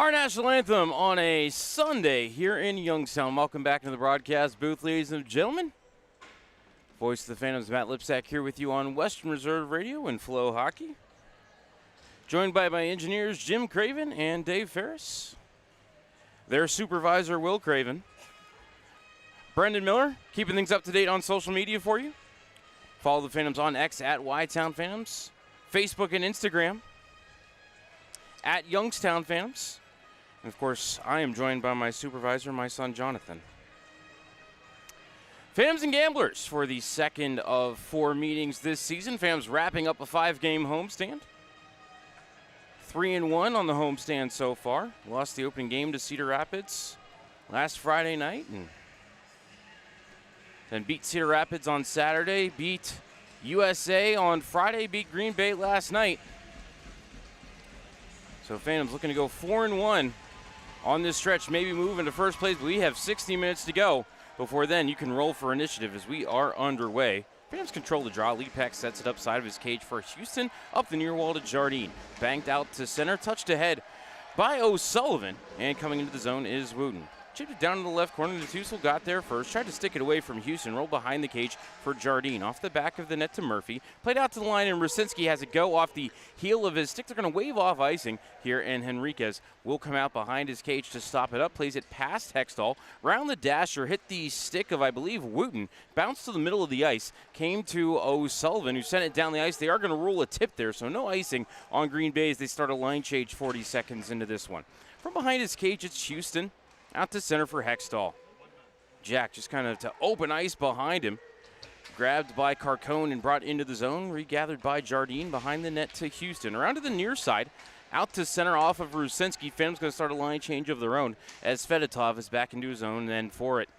Our national anthem on a Sunday here in Youngstown. Welcome back to the broadcast booth, ladies and gentlemen. Voice of the Phantoms, Matt Lipsack here with you on Western Reserve Radio and FloHockey. Joined by my engineers Jim Craven and Dave Ferris. Their supervisor Will Craven. Brendan Miller keeping things up to date on social media for you. Follow the Phantoms on X at YTown Phantoms, Facebook and Instagram at Youngstown Phantoms. And of course, I am joined by my supervisor, my son Jonathan. Phantoms and Gamblers for the second of 4 meetings this season. Phantoms wrapping up a 5-game homestand. 3-1 on the homestand so far. Lost the opening game to Cedar Rapids last Friday night, and then beat Cedar Rapids on Saturday, beat USA on Friday, beat Green Bay last night. So Phantoms looking to go 4-1 on this stretch, maybe move into first place, but we have 60 minutes to go. Before then, you can roll for initiative as we are underway. Phantoms control the draw. Leapak sets it up side of his cage for Houston, up the near wall to Jardine. Banked out to center, touched ahead by O'Sullivan, and coming into the zone is Wooten. Chipped it down to the left corner. Natussel got there first, tried to stick it away from Houston, rolled behind the cage for Jardine. Off the back of the net to Murphy. Played out to the line, and Rusinski has it go off the heel of his stick. They're going to wave off icing here, and Henriquez will come out behind his cage to stop it up. Plays it past Hextall. Round the dasher, hit the stick of, I believe, Wooten. Bounced to the middle of the ice. Came to O'Sullivan, who sent it down the ice. They are going to rule a tip there, so no icing on Green Bay as they start a line change 40 seconds into this one. From behind his cage, it's Houston. Out to center for Hextall. Jack just kind of to open ice behind him. Grabbed by Carcone and brought into the zone. Regathered by Jardine behind the net to Houston. Around to the near side. Out to center off of Rusinski. Phantoms going to start a line change of their own as Fedotov is back into his zone then for it.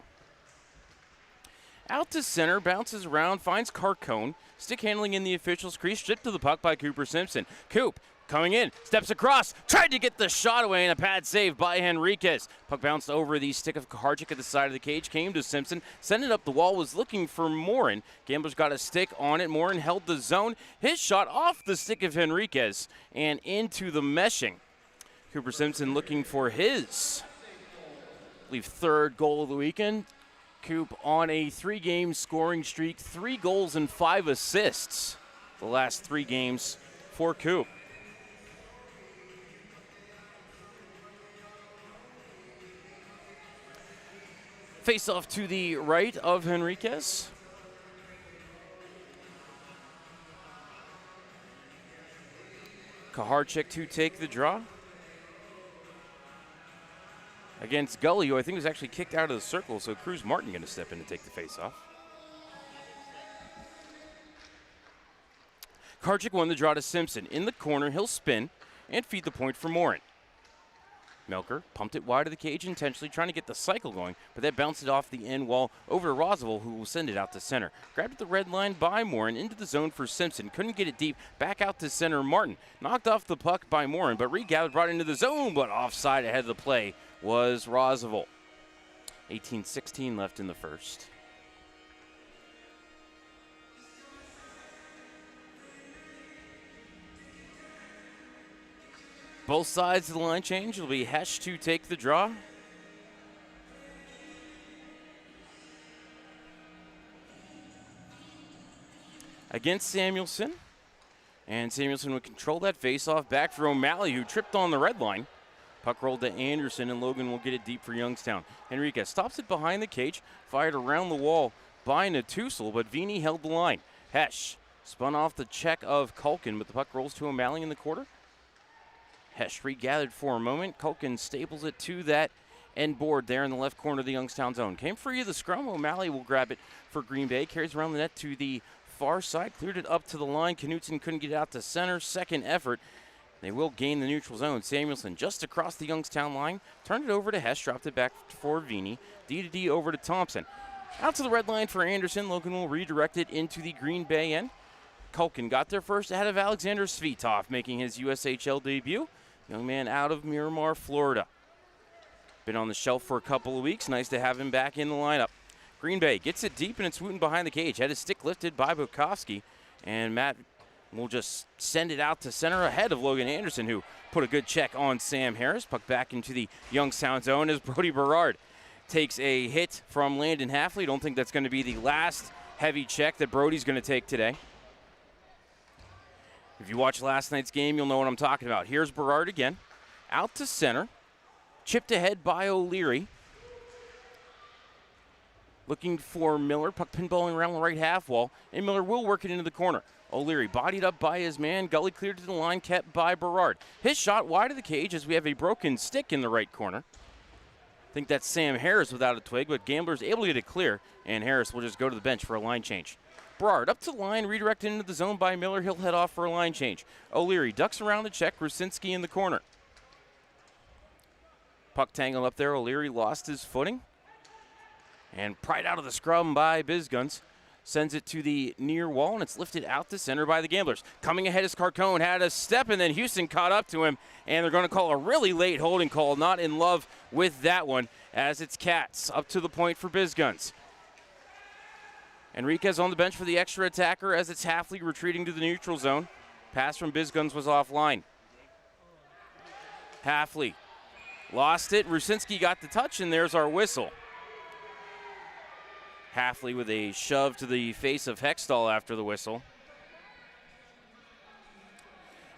Out to center, bounces around, finds Carcone. Stick handling in the official's crease. Stripped to the puck by Cooper Simpson. Coop coming in, steps across, tried to get the shot away, and a pad save by Henriquez. Puck bounced over the stick of Kaharchik at the side of the cage, came to Simpson, sent it up the wall, was looking for Morin. Gamblers got a stick on it. Morin held the zone. His shot off the stick of Henriquez and into the meshing. Cooper Simpson looking for his, I believe, 3rd goal of the weekend. Coop on a 3-game scoring streak, 3 goals and 5 assists the last 3 games for Coop. Face off to the right of Henriquez. Kaharchik to take the draw. Against Gully, who I think was actually kicked out of the circle, so Cruz Martin going to step in to take the face-off. Kaharchik won the draw to Simpson. In the corner, he'll spin and feed the point for Morin. Melker pumped it wide of the cage intentionally, trying to get the cycle going, but that bounced it off the end wall over to Roswell, who will send it out to center. Grabbed at the red line by Morin, into the zone for Simpson. Couldn't get it deep, back out to center. Martin knocked off the puck by Morin, but regathered, brought into the zone, but offside ahead of the play was Roswell. 18:16 left in the first. Both sides of the line change. It'll be Hesh to take the draw. Against Samuelson. And Samuelson would control that face-off back for O'Malley, who tripped on the red line. Puck rolled to Anderson, and Logan will get it deep for Youngstown. Henriquez stops it behind the cage, fired around the wall by Natussel, but Vini held the line. Hesh spun off the check of Culkin, but the puck rolls to O'Malley in the quarter. Hesh regathered for a moment. Culkin staples it to that end board there in the left corner of the Youngstown zone. Came free of the scrum. O'Malley will grab it for Green Bay. Carries around the net to the far side. Cleared it up to the line. Knutson couldn't get it out to center. Second effort. They will gain the neutral zone. Samuelson just across the Youngstown line. Turned it over to Hesh. Dropped it back for Vini. D to D over to Thompson. Out to the red line for Anderson. Logan will redirect it into the Green Bay end. Culkin got there first ahead of Alexander Svitov, making his USHL debut. Young man out of Miramar, Florida. Been on the shelf for a couple of weeks. Nice to have him back in the lineup. Green Bay gets it deep, and it's Wooten behind the cage. Had his stick lifted by Bukowski, and Matt We'll just send it out to center ahead of Logan Anderson, who put a good check on Sam Harris. Puck back into the Youngstown zone as Brody Berard takes a hit from Landon Halfley. Don't think that's going to be the last heavy check that Brody's going to take today. If you watched last night's game, you'll know what I'm talking about. Here's Berard again. Out to center. Chipped ahead by O'Leary. Looking for Miller. Puck pinballing around the right half wall. And Miller will work it into the corner. O'Leary bodied up by his man. Gully cleared to the line, kept by Berard. His shot wide of the cage as we have a broken stick in the right corner. I think that's Sam Harris without a twig, but Gambler's able to get it clear, and Harris will just go to the bench for a line change. Berard up to the line, redirected into the zone by Miller. He'll head off for a line change. O'Leary ducks around the check. Rusinski in the corner. Puck tangled up there. O'Leary lost his footing. And pried out of the scrum by Bizguns. Sends it to the near wall, and it's lifted out to center by the Gamblers. Coming ahead is Carcone, had a step, and then Houston caught up to him, and they're going to call a really late holding call. Not in love with that one, as it's Katz up to the point for Bizguns. Enriquez on the bench for the extra attacker as it's Halfley retreating to the neutral zone. Pass from Bizguns was offline. Halfley lost it. Rusinski got the touch, and there's our whistle. Halfley with a shove to the face of Hextall after the whistle.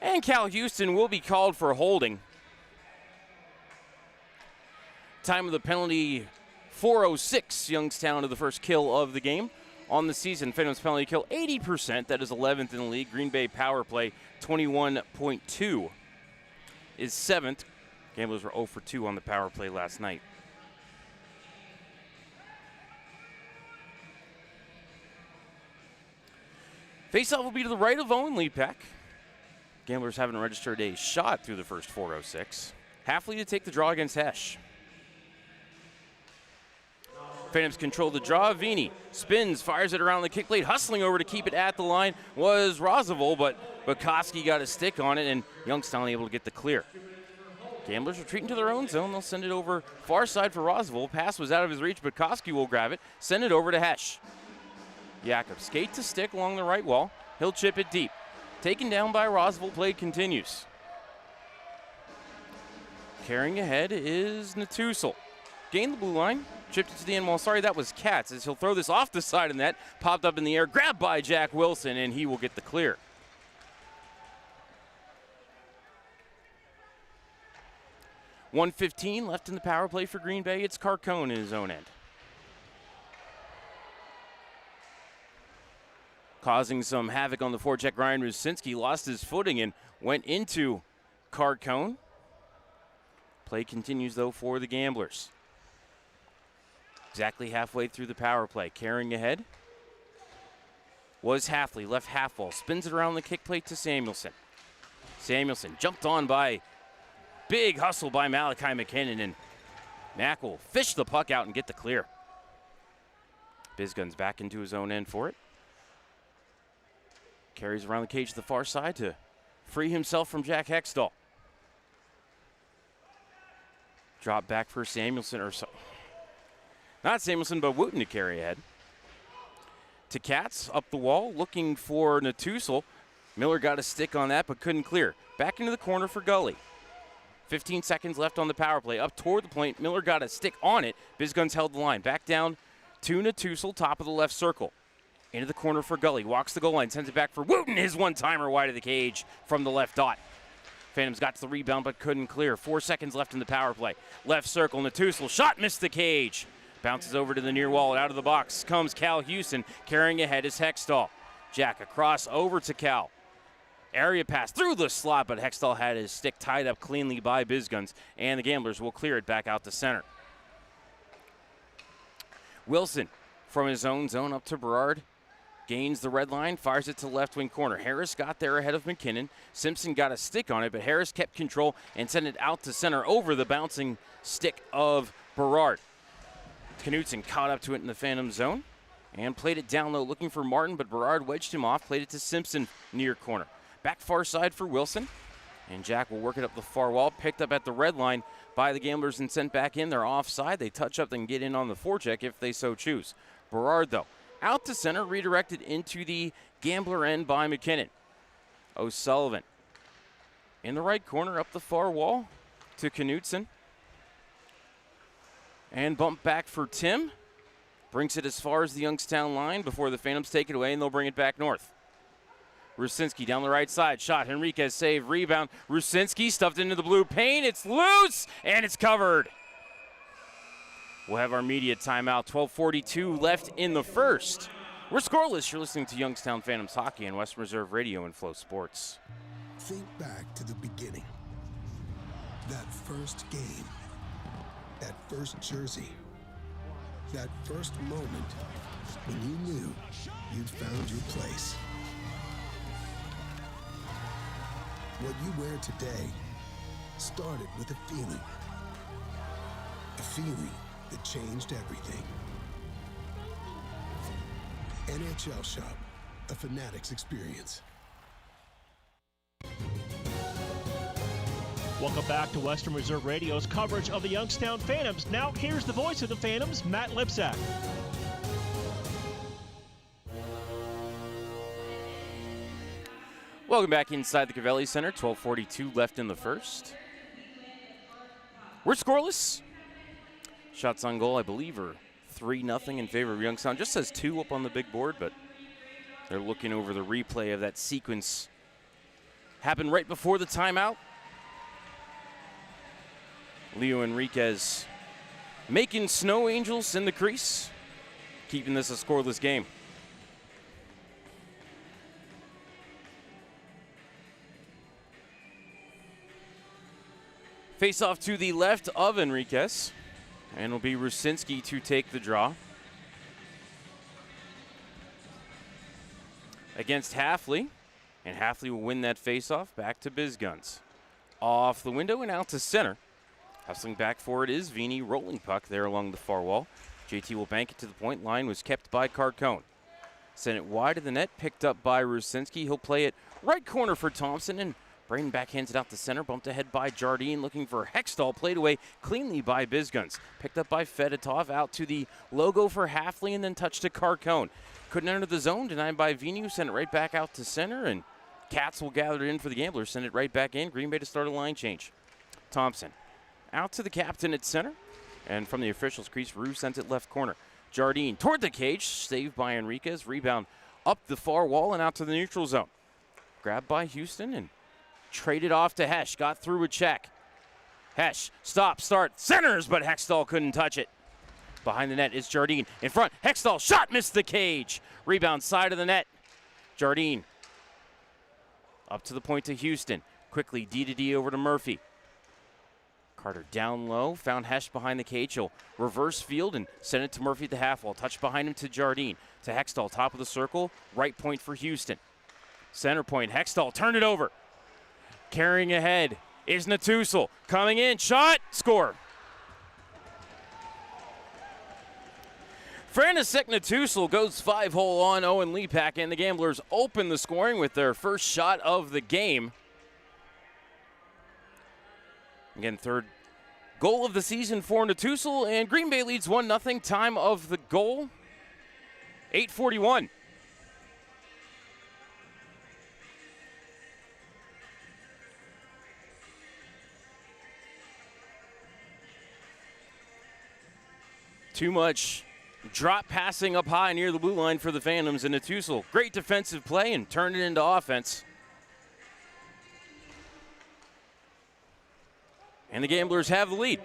And Cal Houston will be called for holding. Time of the penalty, 4:06. Youngstown to the first kill of the game. On the season, Phantom's penalty kill 80%. That is 11th in the league. Green Bay power play 21.2 is 7th. Gamblers were 0 for 2 on the power play last night. Faceoff will be to the right of Owen Leapak. Gamblers haven't registered a shot through the first 4:06. Halfley to take the draw against Hesh. Phantoms control the draw. Vini spins, fires it around the kick plate. Hustling over to keep it at the line was Roosevelt, but Bukowski got a stick on it, and Youngstown able to get the clear. Gamblers retreating to their own zone. They'll send it over far side for Roosevelt. Pass was out of his reach. Bukowski will grab it, send it over to Hesh. Jakob skate to stick along the right wall. He'll chip it deep. Taken down by Roosevelt. Play continues. Carrying ahead is Natusel. Gained the blue line. Chipped it to the end wall. Sorry, that was Katz as he'll throw this off the side of the net. Popped up in the air. Grabbed by Jack Wilson, and he will get the clear. .115 left in the power play for Green Bay. It's Carcone in his own end. Causing some havoc on the forecheck. Ryan Rusinski lost his footing and went into Carcone. Play continues, though, for the Gamblers. Exactly halfway through the power play. Carrying ahead was Halfley. Left half wall. Spins it around the kick plate to Samuelson. Samuelson jumped on by big hustle by Malachi McKinnon, and Mack will fish the puck out and get the clear. Bizguns back into his own end for it. Carries around the cage to the far side to free himself from Jack Hextall. Drop back for Samuelson, or so. Not Samuelson, but Wooten to carry ahead. To Katz, up the wall, looking for Natusel. Miller got a stick on that, but couldn't clear. Back into the corner for Gully. 15 seconds left on the power play. Up toward the point, Miller got a stick on it. Bizguns held the line. Back down to Natusel, top of the left circle. Into the corner for Gully. Walks the goal line, sends it back for Wooten. His one-timer wide of the cage from the left dot. Phantoms got to the rebound, but couldn't clear. 4 seconds left in the power play. Left circle, Natusel. Shot missed the cage. Bounces over to the near wall. Out of the box comes Cal Houston. Carrying ahead is Hextall. Jack across over to Cal. Area pass through the slot, but Hextall had his stick tied up cleanly by Bizguns, and the Gamblers will clear it back out to center. Wilson from his own zone up to Berard. Gains the red line, fires it to the left wing corner. Harris got there ahead of McKinnon. Simpson got a stick on it, but Harris kept control and sent it out to center over the bouncing stick of Berard. Knutson caught up to it in the Phantom zone and played it down low looking for Martin, but Berard wedged him off, played it to Simpson near corner. Back far side for Wilson, and Jack will work it up the far wall. Picked up at the red line by the Gamblers and sent back in. They're offside. They touch up and get in on the forecheck if they so choose. Berard, though, out to center, redirected into the Gambler end by McKinnon. O'Sullivan. In the right corner, up the far wall to Knutson. And bump back for Tim. Brings it as far as the Youngstown line before the Phantoms take it away, and they'll bring it back north. Rusinski down the right side. Shot. Henriquez save. Rebound. Rusinski stuffed into the blue paint. It's loose, and it's covered. We'll have our media timeout. 12:42 left in the first. We're scoreless. You're listening to Youngstown Phantoms Hockey on Western Reserve Radio and Flow Sports. Think back to the beginning. That first game. That first jersey. That first moment when you knew you'd found your place. What you wear today started with a feeling. A feeling that changed everything. NHL Shop, a Fanatics experience. Welcome back to Western Reserve Radio's coverage of the Youngstown Phantoms. Now here's the voice of the Phantoms, Matt Lipsack. Welcome back inside the Covelli Center. 12:42 left in the first. We're scoreless. Shots on goal, I believe, are 3-0 in favor of Youngstown. Just says 2 up on the big board, but they're looking over the replay of that sequence. Happened right before the timeout. Leo Enriquez making snow angels in the crease, keeping this a scoreless game. Face off to the left of Enriquez, and it'll be Rusinski to take the draw. Against Halfley, and Halfley will win that face-off. Back to Bizguns. Off the window and out to center. Hustling back for it is Vini, rolling puck there along the far wall. JT will bank it to the point. Line was kept by Carcone. Sent it wide of the net, picked up by Rusinski. He'll play it right corner for Thompson, and Braden backhands it out the center. Bumped ahead by Jardine, looking for Hextall. Played away cleanly by Bizguns. Picked up by Fedotov, out to the logo for Halfley, and then touched to Carcone. Couldn't enter the zone, denied by Vini, who sent it right back out to center, and Katz will gather it in for the Gamblers. Send it right back in. Green Bay to start a line change. Thompson out to the captain at center, and from the officials' crease, Rue sent it left corner. Jardine toward the cage, saved by Enriquez. Rebound up the far wall and out to the neutral zone. Grabbed by Houston and traded off to Hesh. Got through a check. Hesh, stop, start, centers, but Hextall couldn't touch it. Behind the net is Jardine. In front, Hextall, shot, missed the cage. Rebound side of the net. Jardine up to the point to Houston. Quickly, D over to Murphy. Carter down low, found Hesh behind the cage. He'll reverse field and send it to Murphy at the half wall. Touch behind him to Jardine. To Hextall, top of the circle, right point for Houston. Center point, Hextall, turn it over. Carrying ahead is Natusel. Coming in, shot, score. Frantisek Natusel goes 5-hole on Owen Lepak, and the Gamblers open the scoring with their first shot of the game. Again, third goal of the season for Natusel, and Green Bay leads 1-0. Time of the goal, 8:41. Too much drop passing up high near the blue line for the Phantoms, and Natusel, great defensive play and turned it into offense. And the Gamblers have the lead.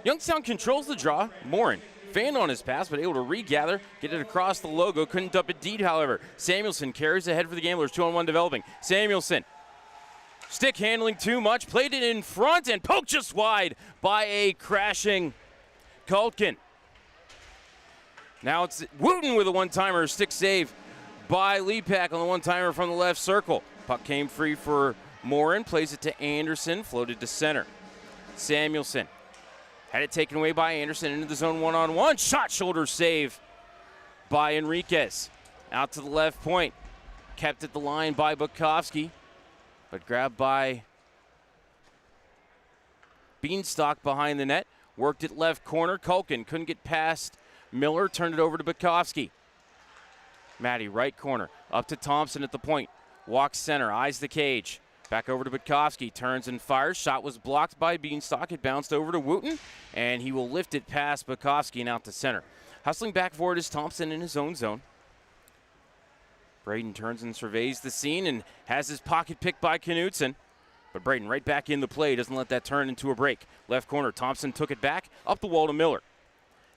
Youngstown controls the draw. Morin fanned on his pass, but able to regather, get it across the logo. Couldn't dump it deep, however. Samuelson carries ahead for the Gamblers. 2-on-1 developing. Samuelson, stick handling too much. Played it in front and poked just wide by a crashing Kulkin. Now it's Wooten with a one-timer. Stick save by Lepak on the one-timer from the left circle. Puck came free for Morin. Plays it to Anderson. Floated to center. Samuelson had it taken away by Anderson into the zone one-on-one. Shot, shoulder save by Enriquez. Out to the left point. Kept at the line by Bukowski, but grabbed by Beanstalk behind the net. Worked it left corner. Kulkin couldn't get past Miller. Turned it over to Bukowski. Matty, right corner. Up to Thompson at the point. walks center, eyes the cage. Back over to Bukowski, turns and fires. Shot was blocked by Beanstalk. It bounced over to Wooten, and he will lift it past Bukowski and out to center. Hustling back forward is Thompson in his own zone. Braden turns and surveys the scene and has his pocket picked by Knutson. But Braden right back in the play, doesn't let that turn into a break. Left corner, Thompson took it back, up the wall to Miller.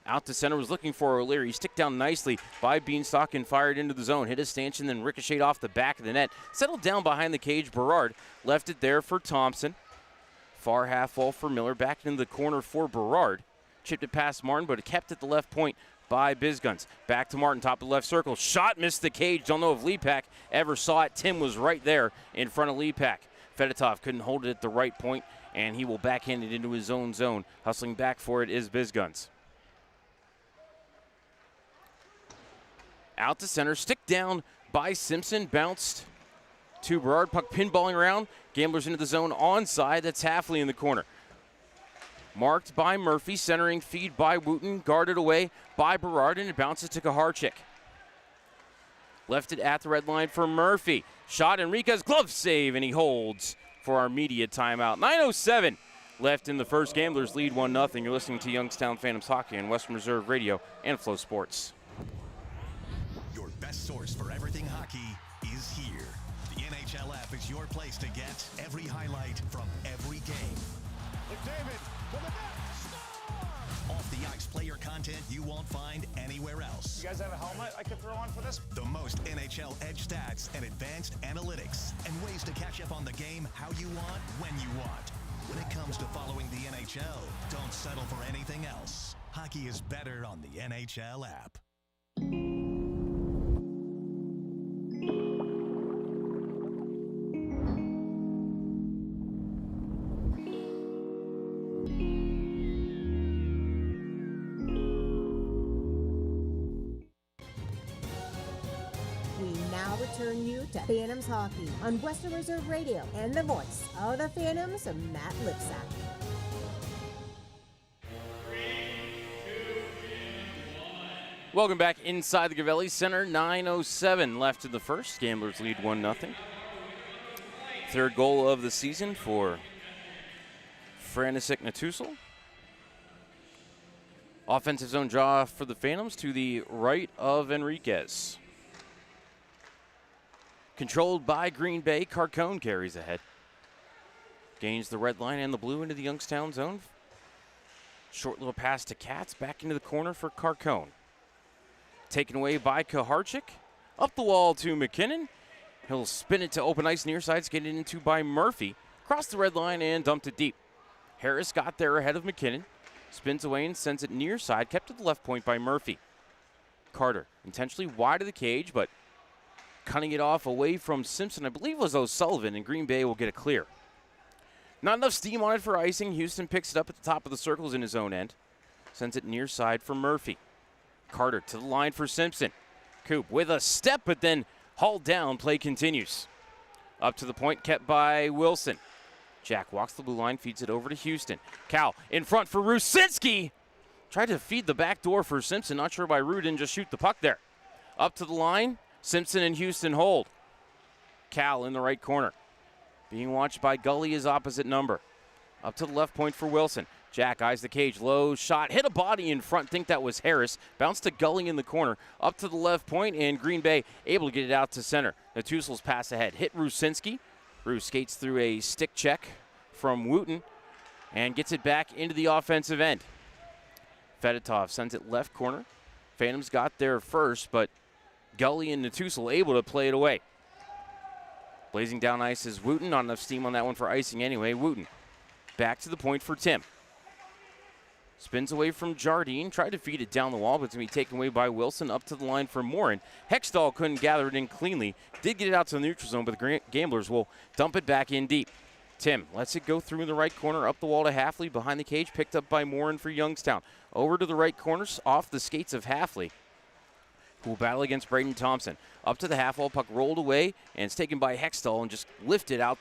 Out to center, was looking for O'Leary. Stick down nicely by Beanstalk and fired into the zone. Hit a stanchion, then ricocheted off the back of the net. Settled down behind the cage, Berard left it there for Thompson. Far half wall for Miller, back into the corner for Berard. Chipped it past Martin, but it kept at the left point by Bizguns. Back to Martin, top of the left circle. Shot missed the cage. Don't know if Lepak ever saw it. Tim was right there in front of Lepak. Fedotov couldn't hold it at the right point, and he will backhand it into his own zone. Hustling back for it is Bizguns. Out to center, stick down by Simpson, bounced to Berard, puck pinballing around. Gamblers into the zone onside, that's Halfley in the corner. Marked by Murphy, centering feed by Wooten, guarded away by Berard, and it bounces to Kaharchik. Left it at the red line for Murphy. Shot, Enriquez, glove save, and he holds for our media timeout. 9:07 left in the first. Gamblers lead 1-0. You're listening to Youngstown Phantoms Hockey on Western Reserve Radio and Flow Sports. Your best source for everything hockey is here. The NHL app is your place to get every highlight from every game. McDavid to the net. Score! Off the ice player content you won't find anywhere else. You guys have a helmet I could throw on for this? The most NHL edge stats and advanced analytics and ways to catch up on the game how you want, when you want. When it comes to following the NHL, don't settle for anything else. Hockey is better on the NHL app. Return you to Phantoms Hockey on Western Reserve Radio and the voice of the Phantoms, Matt Lipsack. Welcome back inside the Gavelli Center. 9:07 left in the first. Gamblers lead 1-0. Third goal of the season for Frantisek Natusul. Offensive zone draw for the Phantoms to the right of Enriquez. Controlled by Green Bay, Carcone carries ahead. Gains the red line and the blue into the Youngstown zone. Short little pass to Katz, back into the corner for Carcone. Taken away by Kaharchik. Up the wall to McKinnon. He'll spin it to open ice near side, skated into by Murphy. Crossed the red line and dumped it deep. Harris got there ahead of McKinnon. Spins away and sends it near side, kept at the left point by Murphy. Carter intentionally wide of the cage, but cutting it off away from Simpson, I believe it was O'Sullivan, and Green Bay will get a clear. Not enough steam on it for icing. Houston picks it up at the top of the circles in his own end. Sends it near side for Murphy. Carter to the line for Simpson. Coop with a step, but then hauled down. Play continues. Up to the point, kept by Wilson. Jack walks the blue line, feeds it over to Houston. Cal in front for Rusinski. Tried to feed the back door for Simpson. Not sure why Rue didn't just shoot the puck there. Up to the line. Simpson and Houston hold. Cal in the right corner. Being watched by Gully, his opposite number. Up to the left point for Wilson. Jack eyes the cage. Low shot. Hit a body in front. Think that was Harris. Bounced to Gully in the corner. Up to the left point, and Green Bay able to get it out to center. Natusel's pass ahead. Hit Rusinski. Rue skates through a stick check from Wooten and gets it back into the offensive end. Fedotov sends it left corner. Phantoms got there first, but Gully and Natusul able to play it away. Blazing down ice is Wooten. Not enough steam on that one for icing anyway. Wooten back to the point for Tim. Spins away from Jardine. Tried to feed it down the wall, but it's going to be taken away by Wilson. Up to the line for Morin. Hextall couldn't gather it in cleanly. Did get it out to the neutral zone, but the Gamblers will dump it back in deep. Tim lets it go through in the right corner. Up the wall to Halfley. Behind the cage. Picked up by Morin for Youngstown. Over to the right corner. Off the skates of Halfley, who will battle against Braden Thompson. Up to the half wall, puck rolled away, and it's taken by Hextall and just lifted out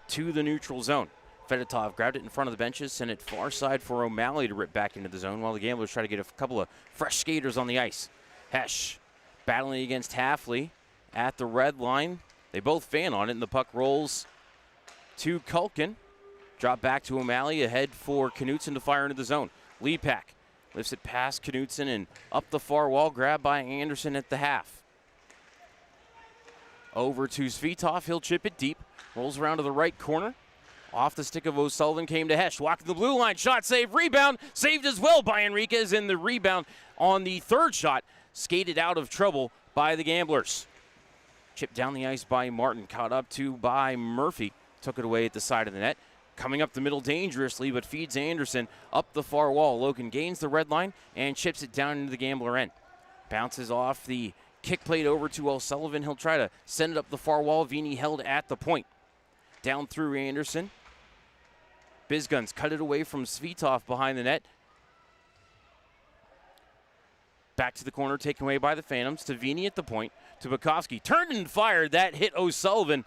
to the neutral zone. Fedotov grabbed it in front of the benches, sent it far side for O'Malley to rip back into the zone while the Gamblers try to get a couple of fresh skaters on the ice. Hesh battling against Halfley at the red line. They both fan on it, and the puck rolls to Culkin. Drop back to O'Malley, ahead for Knutson to fire into the zone. Lepak lifts it past Knutson and up the far wall, grabbed by Anderson at the half. Over to Svitov, he'll chip it deep. Rolls around to the right corner. Off the stick of O'Sullivan came to Hesh. Walking the blue line, shot save, rebound. Saved as well by Enriquez, and the rebound on the third shot skated out of trouble by the Gamblers. Chipped down the ice by Martin, caught up to by Murphy. Took it away at the side of the net. Coming up the middle dangerously, but feeds Anderson up the far wall. Logan gains the red line and chips it down into the Gambler end. Bounces off the kick plate over to O'Sullivan. He'll try to send it up the far wall. Vini held at the point. Down through Anderson. Bizguns cut it away from Svitov behind the net. Back to the corner, taken away by the Phantoms. To Vini at the point. To Bukowski. Turned and fired. That hit O'Sullivan.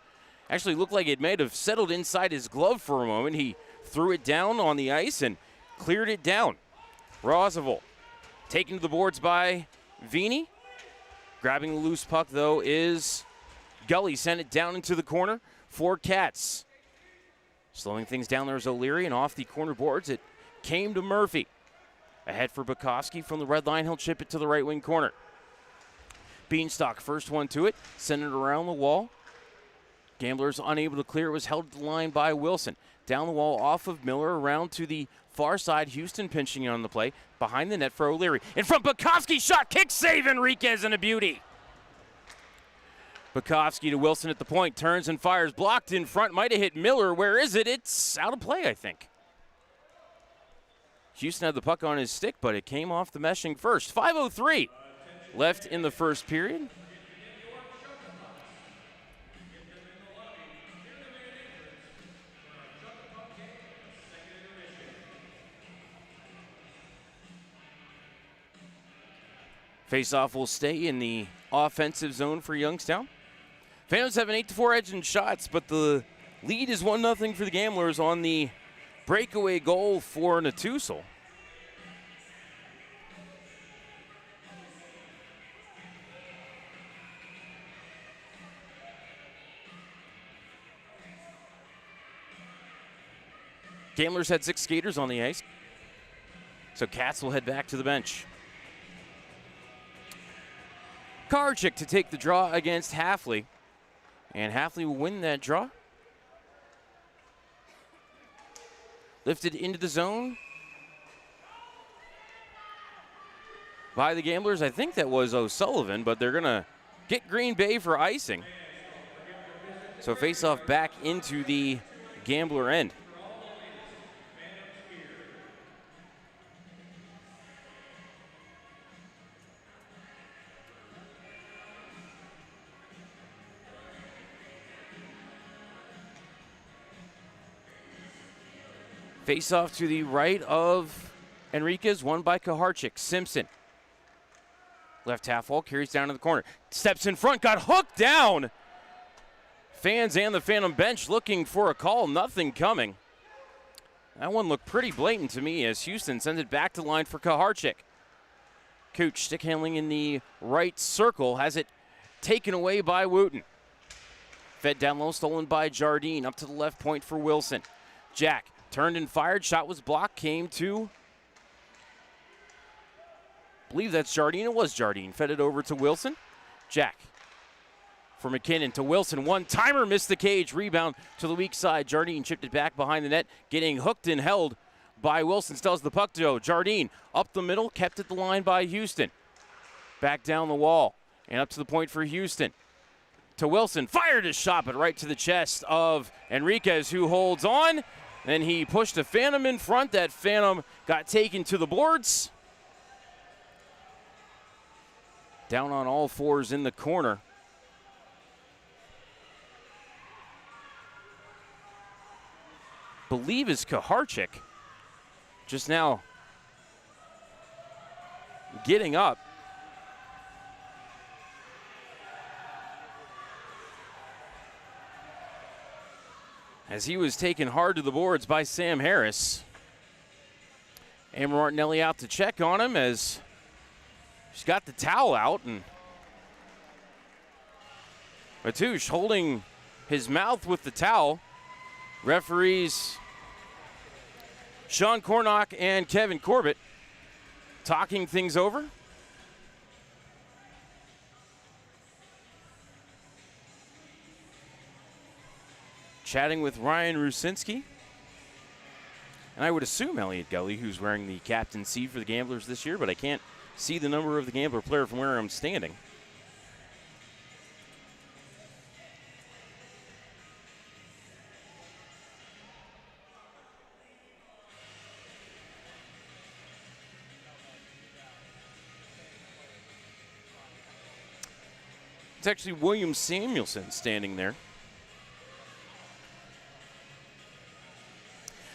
Actually looked like it may have settled inside his glove for a moment. He threw it down on the ice and cleared it down. Roosevelt taken to the boards by Vini. Grabbing the loose puck, though, is Gully. Sent it down into the corner for Katz. Slowing things down there is O'Leary, and off the corner boards it came to Murphy. Ahead for Bukowski from the red line. He'll chip it to the right wing corner. Beanstalk, first one to it. Sent it around the wall. Gamblers unable to clear. It was held at the line by Wilson. Down the wall off of Miller, around to the far side. Houston pinching on the play. Behind the net for O'Leary. In front, Bukowski, shot, kick, save, Enriquez, and a beauty. Bukowski to Wilson at the point. Turns and fires. Blocked in front. Might have hit Miller. Where is it? It's out of play, I think. Houston had the puck on his stick, but it came off the meshing first. 5:03 left in the first period. Faceoff will stay in the offensive zone for Youngstown. Phantoms have an 8-4 edge in shots, but the lead is 1-0 for the Gamblers on the breakaway goal for Natussel. Gamblers had 6 skaters on the ice, so Katz will head back to the bench. Karchik to take the draw against Halfley, and Halfley will win that draw. Lifted into the zone by the Gamblers. I think that was O'Sullivan, but they're going to get Green Bay for icing. So face-off back into the Gambler end. Face-off to the right of Enriquez, won by Kaharchik. Simpson. Left half wall, carries down to the corner. Steps in front, got hooked down. Fans and the Phantom bench looking for a call, nothing coming. That one looked pretty blatant to me as Houston sends it back to the line for Kaharchik. Cooch stick handling in the right circle, has it taken away by Wooten. Fed down low, stolen by Jardine, up to the left point for Wilson. Jack. Turned and fired, shot was blocked, came to, I believe that's Jardine, it was Jardine. Fed it over to Wilson. Jack for McKinnon to Wilson, one-timer, missed the cage, rebound to the weak side. Jardine chipped it back behind the net, getting hooked and held by Wilson. Still has the puck to go. Jardine up the middle, kept at the line by Houston. Back down the wall and up to the point for Houston. To Wilson, fired his shot, but right to the chest of Enriquez, who holds on. Then he pushed a Phantom in front. That Phantom got taken to the boards. Down on all fours in the corner. Believe is Kaharchik. Just now getting up. As he was taken hard to the boards by Sam Harris. Amber Martinelli out to check on him as she's got the towel out, and Matouche holding his mouth with the towel. Referees Sean Cornock and Kevin Corbett talking things over. Chatting with Ryan Rusinski. And I would assume Elliot Gully, who's wearing the captaincy for the Gamblers this year, but I can't see the number of the Gambler player from where I'm standing. It's actually William Samuelson standing there.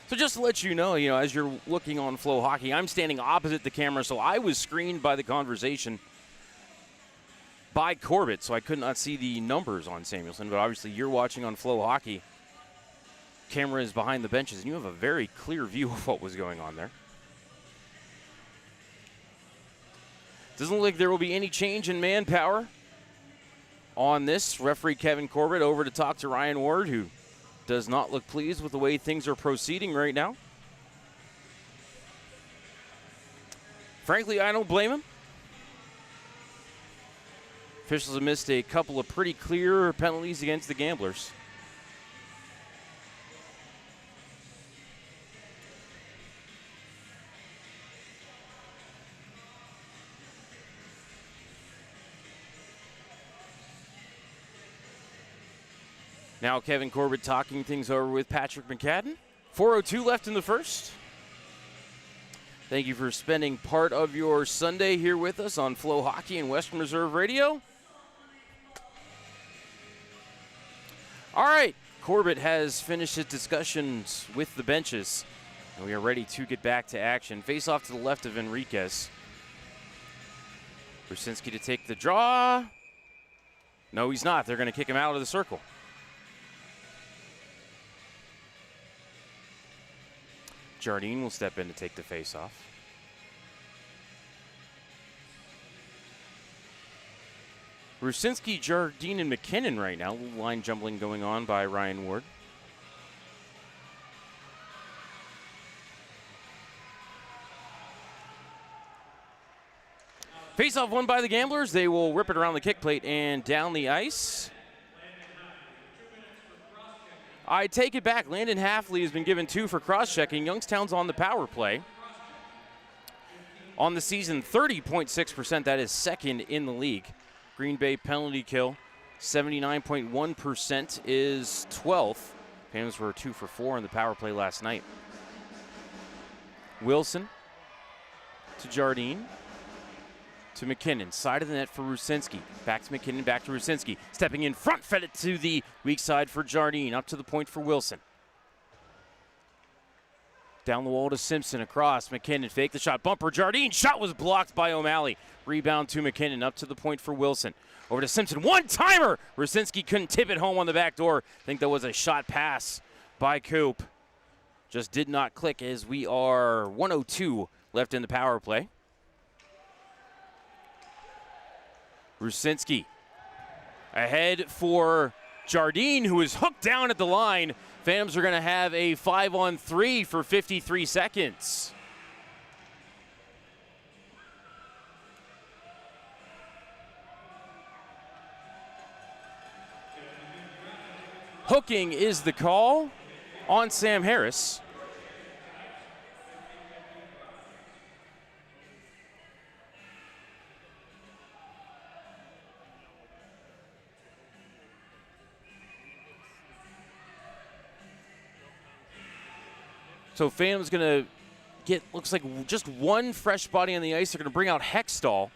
So just to let you know, as you're looking on FloHockey, I'm standing opposite the camera, so I was screened by the conversation by Corbett, so I could not see the numbers on Samuelson, but obviously you're watching on FloHockey. Camera is behind the benches, and you have a very clear view of what was going on there. Doesn't look like there will be any change in manpower on this. Referee Kevin Corbett over to talk to Ryan Ward, who does not look pleased with the way things are proceeding right now. Frankly, I don't blame him. Officials have missed a couple of pretty clear penalties against the Gamblers. Now Kevin Corbett talking things over with Patrick McCadden. 4:02 left in the first. Thank you for spending part of your Sunday here with us on FloHockey and Western Reserve Radio. All right, Corbett has finished his discussions with the benches, and we are ready to get back to action. Face off to the left of Enriquez. Rusinski to take the draw. No, he's not. They're going to kick him out of the circle. Jardine will step in to take the face-off. Rusinski, Jardine, and McKinnon right now. Line jumbling going on by Ryan Ward. Face-off won by the Gamblers. They will rip it around the kick plate and down the ice. I take it back. Landon Halfley has been given 2 for cross-checking. Youngstown's on the power play. On the season, 30.6%. That is second in the league. Green Bay penalty kill, 79.1% is 12th. Phantoms were 2 for 4 in the power play last night. Wilson to Jardine. To McKinnon, side of the net for Rusinski. Back to McKinnon, back to Rusinski. Stepping in front, fed it to the weak side for Jardine. Up to the point for Wilson. Down the wall to Simpson, across. McKinnon, fake the shot, bumper, Jardine. Shot was blocked by O'Malley. Rebound to McKinnon, up to the point for Wilson. Over to Simpson, one-timer! Rusinski couldn't tip it home on the back door. I think that was a shot pass by Coop. Just did not click as we are 1:02 left in the power play. Rusinski ahead for Jardine, who is hooked down at the line. Phantoms are going to have a 5-on-3 for 53 seconds. Hooking is the call on Sam Harris. So Phantom's going to get, looks like just one fresh body on the ice. They're going to bring out Hextall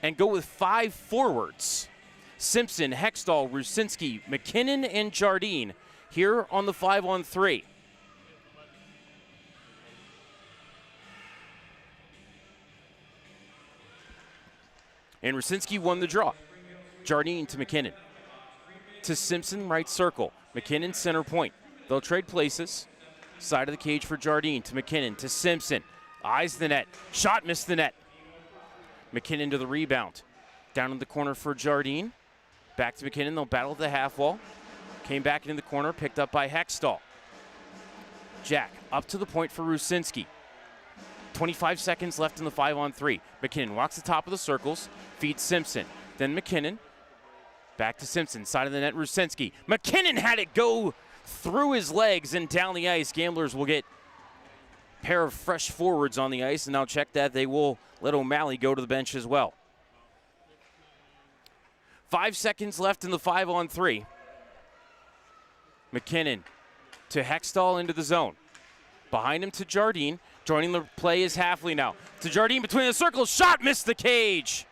and go with 5 forwards. Simpson, Hextall, Rusinski, McKinnon, and Jardine here on the 5-on-3. And Rusinski won the draw. Jardine to McKinnon. To Simpson, right circle. McKinnon, center point. They'll trade places. Side of the cage for Jardine, to McKinnon, to Simpson. Eyes the net. Shot missed the net. McKinnon to the rebound. Down in the corner for Jardine. Back to McKinnon. They'll battle at the half wall. Came back into the corner, picked up by Hextall. Jack up to the point for Rusinski. 25 seconds left in the 5-on-3. McKinnon walks the top of the circles, feeds Simpson. Then McKinnon, back to Simpson, side of the net, Rusinski. McKinnon had it go through his legs and down the ice. Gamblers will get a pair of fresh forwards on the ice, and now check that. They will let O'Malley go to the bench as well. 5 seconds left in the 5-on-3. McKinnon to Hextall into the zone. Behind him to Jardine. Joining the play is Halfley now. To Jardine between the circles. Shot missed the cage.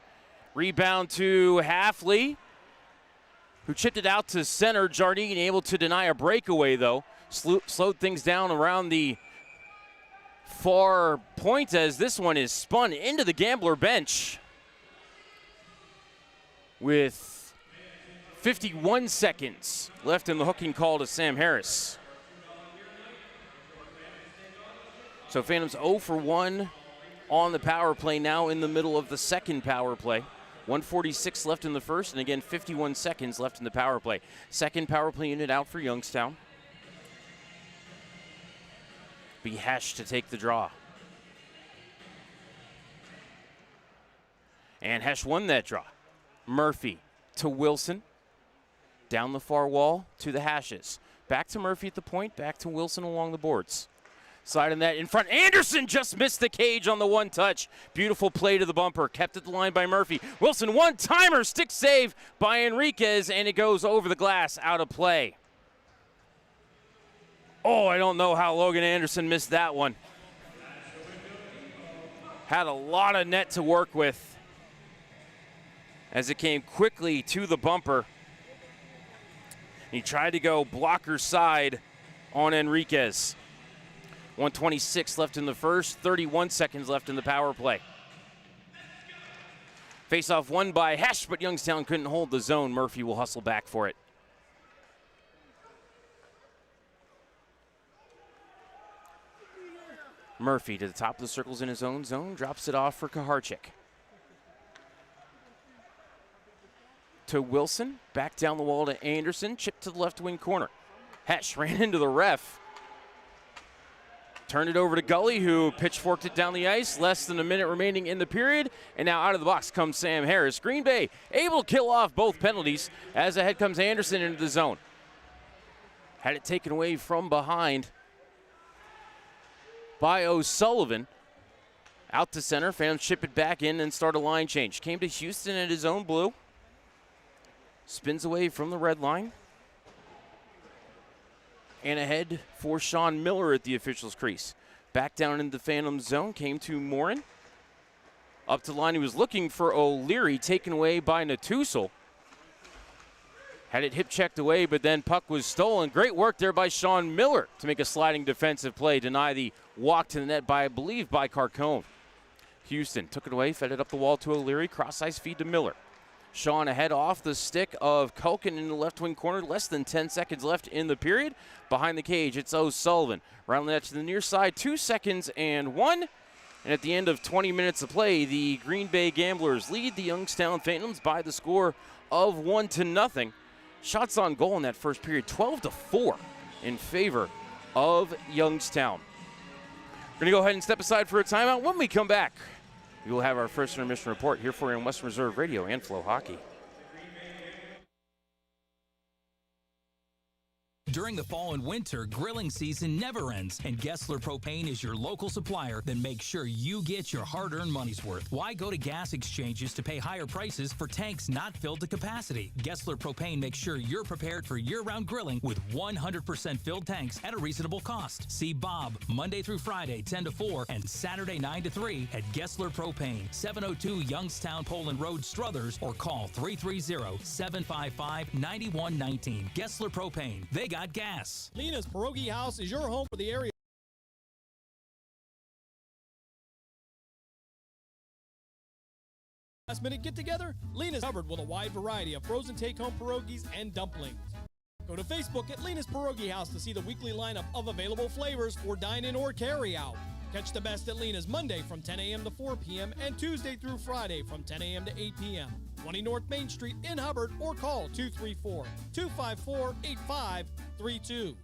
Rebound to Halfley, who chipped it out to center. Jardine able to deny a breakaway, though. Slowed things down around the far point as this one is spun into the Gambler bench. With 51 seconds left in the hooking call to Sam Harris. So Phantoms 0 for 1 on the power play, now in the middle of the second power play. 1:46 left in the first, and again 51 seconds left in the power play. Second power play unit out for Youngstown. Be Hesh to take the draw. And Hesh won that draw. Murphy to Wilson. Down the far wall to the Hashes. Back to Murphy at the point, back to Wilson along the boards. Side of that in front. Anderson just missed the cage on the one touch. Beautiful play to the bumper. Kept at the line by Murphy. Wilson, one-timer, stick save by Enriquez, and it goes over the glass, out of play. Oh, I don't know how Logan Anderson missed that one. Had a lot of net to work with as it came quickly to the bumper. He tried to go blocker side on Enriquez. 1:26 left in the first, 31 seconds left in the power play. Face-off won by Hesh, but Youngstown couldn't hold the zone. Murphy will hustle back for it. Murphy to the top of the circles in his own zone, drops it off for Kaharchik. To Wilson, back down the wall to Anderson, chip to the left wing corner. Hesh ran into the ref. Turned it over to Gully, who pitchforked it down the ice. Less than a minute remaining in the period. And now out of the box comes Sam Harris. Green Bay able to kill off both penalties as ahead comes Anderson into the zone. Had it taken away from behind by O'Sullivan. Out to center. Phantoms chip it back in and start a line change. Came to Houston at his own blue. Spins away from the red line. And ahead for Sean Miller at the official's crease. Back down into the Phantom zone, came to Morin. Up to the line, he was looking for O'Leary, taken away by Natusel. Had it hip checked away, but then puck was stolen. Great work there by Sean Miller to make a sliding defensive play, deny the walk to the net by, I believe, by Carcone. Houston took it away, fed it up the wall to O'Leary, cross-ice feed to Miller. Sean ahead off the stick of Culkin in the left wing corner. Less than 10 seconds left in the period. Behind the cage, it's O'Sullivan. Round that to the near side, 2 seconds and 1. And at the end of 20 minutes of play, the Green Bay Gamblers lead the Youngstown Phantoms by the score of 1-0. Shots on goal in that first period, 12-4 in favor of Youngstown. We're going to go ahead and step aside for a timeout. When we come back, we will have our first intermission report here for you on Western Reserve Radio and FloHockey. During the fall and winter, grilling season never ends, and Gessler Propane is your local supplier. Then make sure you get your hard-earned money's worth. Why go to gas exchanges to pay higher prices for tanks not filled to capacity? Gessler Propane makes sure you're prepared for year-round grilling with 100% filled tanks at a reasonable cost. See Bob Monday through Friday, 10 to 4, and Saturday, 9 to 3 at Gessler Propane, 702 Youngstown Poland Road, Struthers, or call 330-755-9119. Gessler Propane. They got gas. Lena's Pierogi House is your home for the area. Last minute get together? Lena's covered with a wide variety of frozen take-home pierogies and dumplings. Go to Facebook at Lena's Pierogi House to see the weekly lineup of available flavors for dine-in or carry-out. Catch the best at Lena's Monday from 10 a.m. to 4 p.m. and Tuesday through Friday from 10 a.m. to 8 p.m. 20 North Main Street in Hubbard, or call 234-254-8532.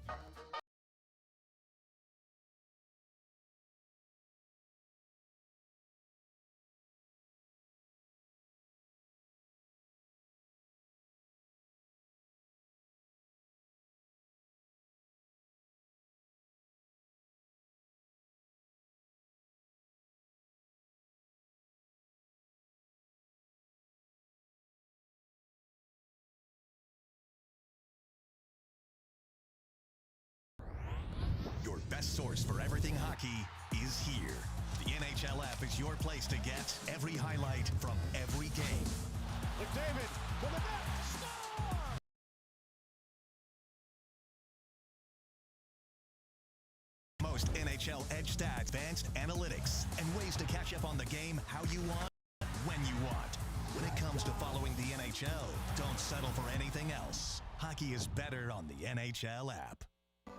Your best source for everything hockey is here. The NHL app is your place to get every highlight from every game. McDavid to the net. Score! Most NHL Edge stats, advanced analytics, and ways to catch up on the game how you want, when you want. When it comes to following the NHL, don't settle for anything else. Hockey is better on the NHL app.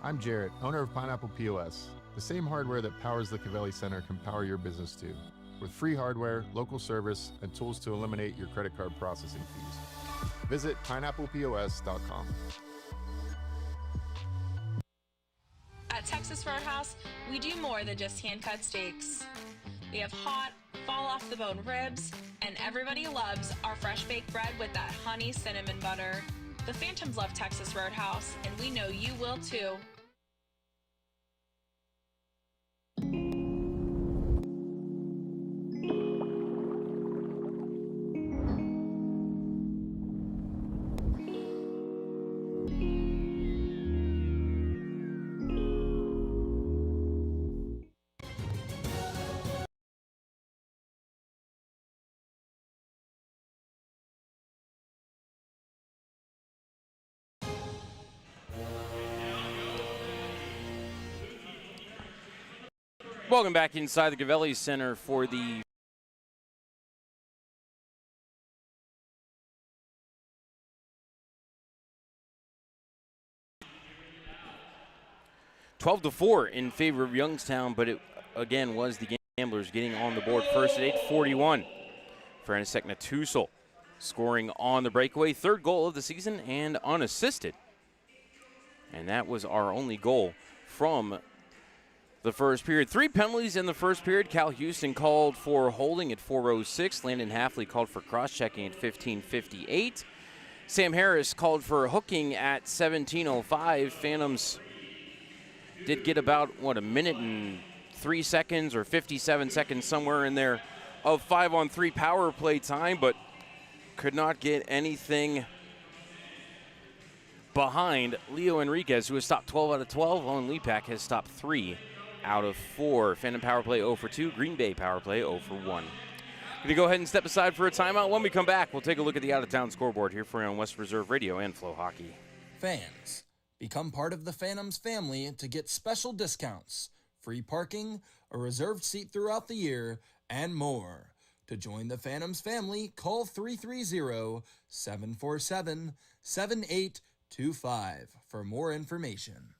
I'm Jarrett, owner of Pineapple POS. The same hardware that powers the Cavelli Center can power your business too, with free hardware, local service, and tools to eliminate your credit card processing fees. Visit pineapplepos.com. At Texas Roadhouse, we do more than just hand-cut steaks. We have hot, fall-off-the-bone ribs, and everybody loves our fresh-baked bread with that honey cinnamon butter. The Phantoms love Texas Roadhouse, and we know you will too. Welcome back inside the Cavelli Center for the (12-4) in favor of Youngstown, but it again was the Gamblers getting on the board first at 8:41. Frantisek Natusel scoring on the breakaway, third goal of the season and unassisted. And that was our only goal from the first period. 3 penalties in the first period. Cal Houston called for holding at 4:06. Landon Halfley called for cross-checking at 15:58. Sam Harris called for hooking at 17:05. Phantoms did get about, a minute and 3 seconds or 57 seconds somewhere in there of 5-on-3 power play time, but could not get anything behind Leo Enriquez, who has stopped 12 out of 12. Owen Lepak has stopped 3 out of 4. Phantom power play 0 for 2. Green Bay power play 0 for 1. Going to go ahead and step aside for a timeout. When we come back, we'll take a look at the out-of-town scoreboard here for you on West Reserve Radio and FloHockey. Fans, become part of the Phantoms family to get special discounts, free parking, a reserved seat throughout the year, and more. To join the Phantoms family, call 330-747-7825 for more information.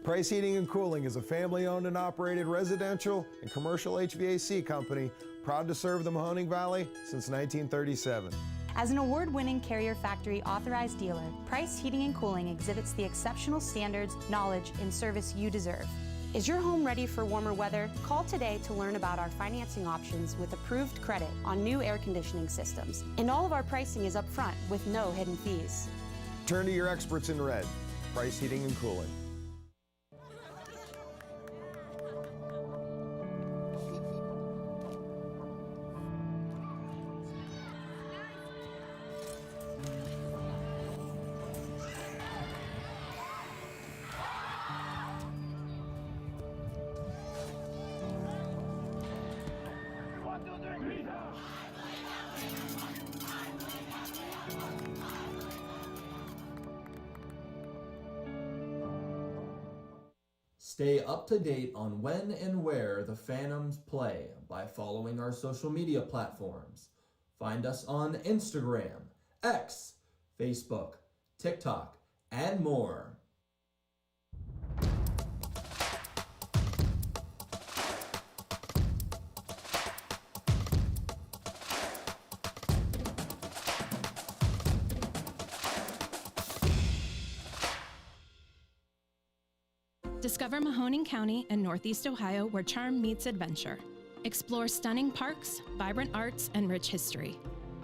Price Heating and Cooling is a family-owned and operated residential and commercial HVAC company proud to serve the Mahoning Valley since 1937. As an award-winning Carrier Factory authorized dealer, Price Heating and Cooling exhibits the exceptional standards, knowledge, and service you deserve. Is your home ready for warmer weather? Call today to learn about our financing options with approved credit on new air conditioning systems. And all of our pricing is upfront with no hidden fees. Turn to your experts in red. Price Heating and Cooling. Stay up to date on when and where the Phantoms play by following our social media platforms. Find us on Instagram, X, Facebook, TikTok, and more. Discover Mahoning County and Northeast Ohio, where charm meets adventure. Explore stunning parks, vibrant arts, and rich history.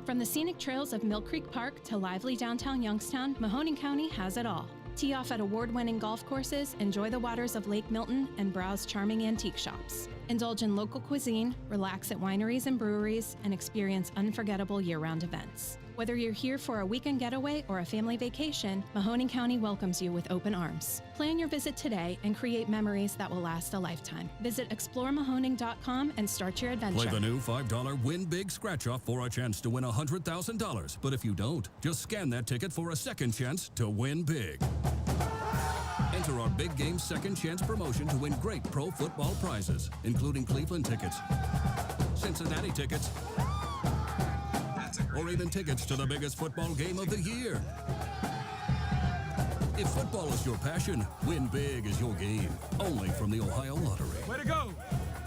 From the scenic trails of Mill Creek Park to lively downtown Youngstown, Mahoning County has it all. Tee off at award-winning golf courses, enjoy the waters of Lake Milton, and browse charming antique shops. Indulge in local cuisine, relax at wineries and breweries, and experience unforgettable year-round events. Whether you're here for a weekend getaway or a family vacation, Mahoning County welcomes you with open arms. Plan your visit today and create memories that will last a lifetime. Visit exploremahoning.com and start your adventure. Play the new $5 Win Big Scratch-Off for a chance to win $100,000. But if you don't, just scan that ticket for a second chance to win big. Enter our Big Game Second Chance promotion to win great pro football prizes, including Cleveland tickets, Cincinnati tickets, or even tickets to the biggest football game of the year. If football is your passion, Win Big is your game. Only from the Ohio Lottery. Way to go,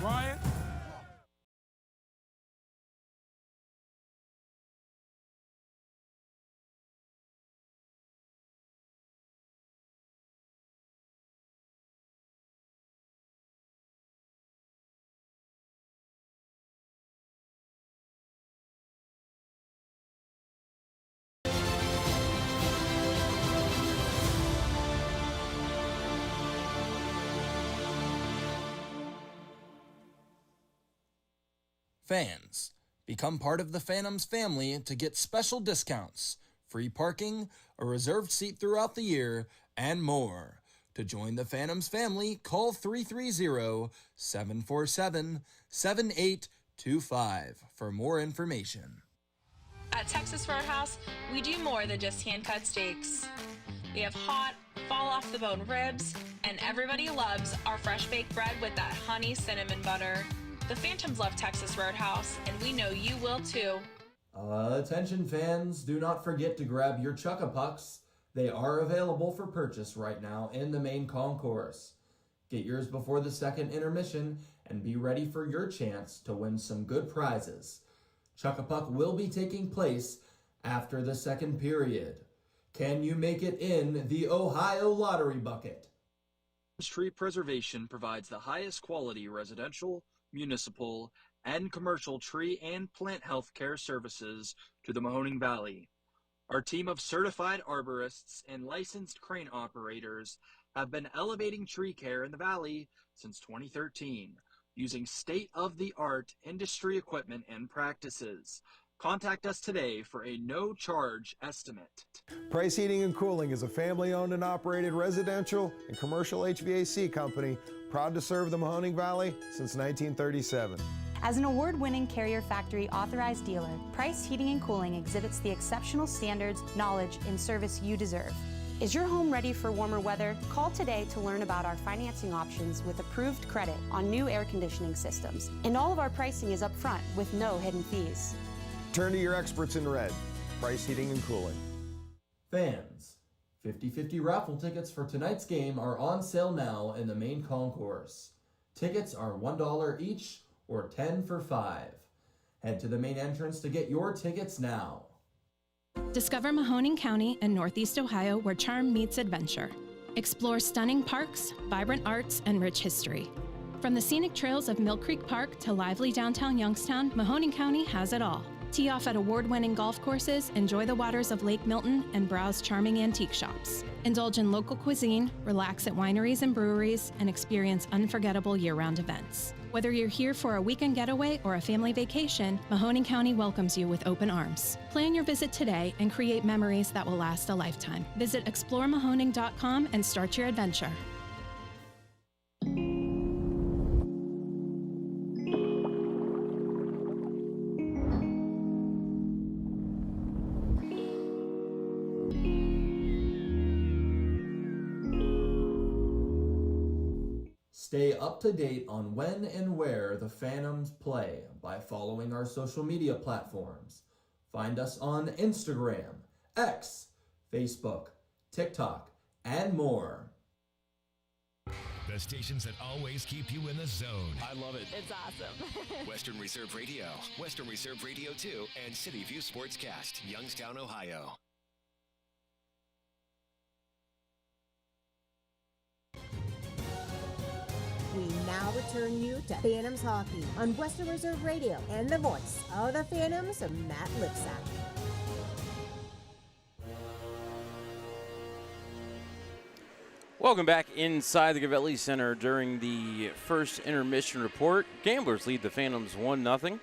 Ryan. Fans, become part of the Phantoms family to get special discounts, free parking, a reserved seat throughout the year, and more. To join the Phantoms family, call 330-747-7825 for more information. At Texas Roadhouse, we do more than just hand-cut steaks. We have hot, fall-off-the-bone ribs, and everybody loves our fresh-baked bread with that honey cinnamon butter. The Phantoms love Texas Roadhouse, and we know you will too. Attention fans, do not forget to grab your Chuck-a-Pucks. They are available for purchase right now in the main concourse. Get yours before the second intermission and be ready for your chance to win some good prizes. Chuck-a-Puck will be taking place after the second period. Can you make it in the Ohio Lottery Bucket? Tree Preservation provides the highest quality residential, municipal, and commercial tree and plant health care services to the Mahoning Valley. Our team of certified arborists and licensed crane operators have been elevating tree care in the valley since 2013, using state-of-the-art industry equipment and practices. Contact us today for a no-charge estimate. Price Heating and Cooling is a family-owned and operated residential and commercial HVAC company proud to serve the Mahoning Valley since 1937. As an award-winning Carrier Factory authorized dealer, Price Heating and Cooling exhibits the exceptional standards, knowledge, and service you deserve. Is your home ready for warmer weather? Call today to learn about our financing options with approved credit on new air conditioning systems. And all of our pricing is upfront with no hidden fees. Turn to your experts in red. Price Heating and Cooling. Fans, 50/50 raffle tickets for tonight's game are on sale now in the main concourse. Tickets are $1 each or 10 for $5. Head to the main entrance to get your tickets now. Discover Mahoning County and Northeast Ohio, where charm meets adventure. Explore stunning parks, vibrant arts, and rich history. From the scenic trails of Mill Creek Park to lively downtown Youngstown, Mahoning County has it all. Tee off at award-winning golf courses, enjoy the waters of Lake Milton, and browse charming antique shops. Indulge in local cuisine, relax at wineries and breweries, and experience unforgettable year-round events. Whether you're here for a weekend getaway or a family vacation, Mahoning County welcomes you with open arms. Plan your visit today and create memories that will last a lifetime. Visit exploremahoning.com and start your adventure. Stay up to date on when and where the Phantoms play by following our social media platforms. Find us on Instagram, X, Facebook, TikTok, and more. The stations that always keep you in the zone. I love it. It's awesome. Western Reserve Radio, Western Reserve Radio 2, and City View Sportscast, Youngstown, Ohio. now return you to Phantoms Hockey on Western Reserve Radio and the voice of the Phantoms, Matt Lipsack. Welcome back inside the Gavin Center during the first intermission report. Gamblers lead the Phantoms 1-0. Let's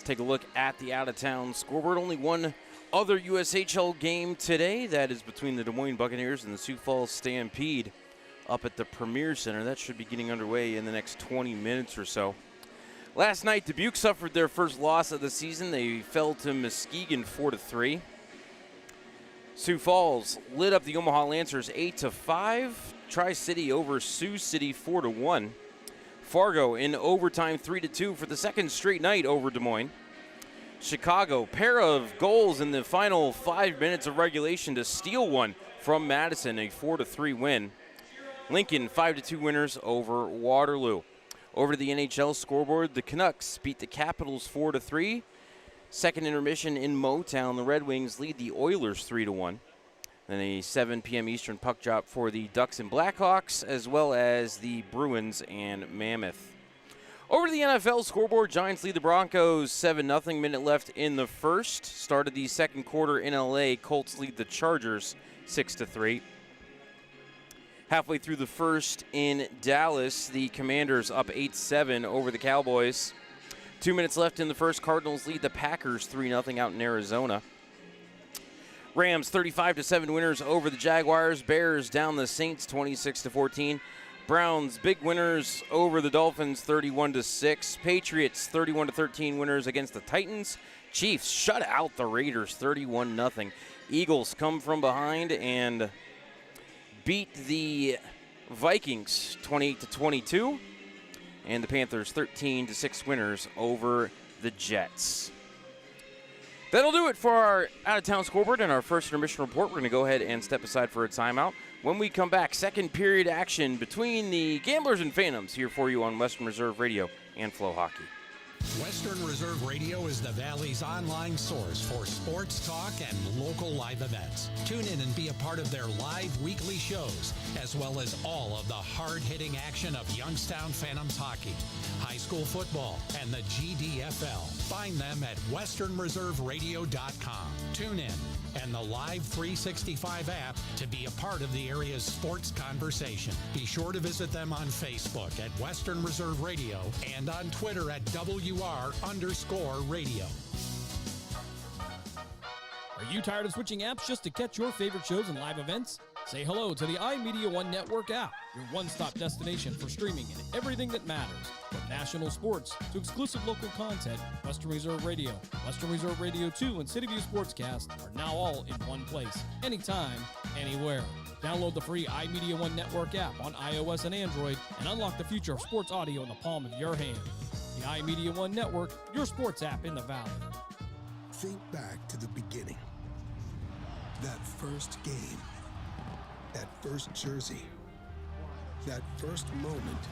take a look at the out-of-town scoreboard. Only one other USHL game today. That is between the Des Moines Buccaneers and the Sioux Falls Stampede up at the Premier Center. That should be getting underway in the next 20 minutes or so. Last night, Dubuque suffered their first loss of the season. They fell to Muskegon 4-3. Sioux Falls lit up the Omaha Lancers 8-5. Tri-City over Sioux City 4-1. Fargo in overtime 3-2 for the second straight night over Des Moines. Chicago, pair of goals in the final 5 minutes of regulation to steal one from Madison, a 4-3 win. Lincoln 5-2 winners over Waterloo. Over to the NHL scoreboard, the Canucks beat the Capitals 4-3. Second intermission in Motown, the Red Wings lead the Oilers 3-1. Then a 7 p.m. Eastern puck drop for the Ducks and Blackhawks, as well as the Bruins and Mammoth. Over to the NFL scoreboard, Giants lead the Broncos 7-0, minute left in the first. Started the second quarter in LA, Colts lead the Chargers 6-3. Halfway through the first in Dallas, the Commanders up 8-7 over the Cowboys. 2 minutes left in the first, Cardinals lead the Packers 3-0 out in Arizona. Rams 35-7 winners over the Jaguars. Bears down the Saints 26-14. Browns big winners over the Dolphins 31-6. Patriots 31-13 winners against the Titans. Chiefs shut out the Raiders 31-0. Eagles come from behind and beat the Vikings 28-22. And the Panthers 13-6 winners over the Jets. That'll do it for our out-of-town scoreboard and our first intermission report. We're going to go ahead and step aside for a timeout. When we come back, second period action between the Gamblers and Phantoms here for you on Western Reserve Radio and FloHockey. Western Reserve Radio is the Valley's online source for sports talk and local live events. Tune in and be a part of their live weekly shows, as well as all of the hard-hitting action of Youngstown Phantoms hockey, high school football, and the GDFL. Find them at westernreserveradio.com. Tune in and the Live 365 app to be a part of the area's sports conversation. Be sure to visit them on Facebook at Western Reserve Radio and on Twitter at WR_radio. Are you tired of switching apps just to catch your favorite shows and live events? Say hello to the iMedia One Network app, your one-stop destination for streaming and everything that matters. From national sports to exclusive local content, Western Reserve Radio, Western Reserve Radio 2, and City View Sportscast are now all in one place, anytime, anywhere. Download the free iMedia One Network app on iOS and Android and unlock the future of sports audio in the palm of your hand. The iMedia One Network, your sports app in the Valley. Think back to the beginning. That first game. That first jersey. That first moment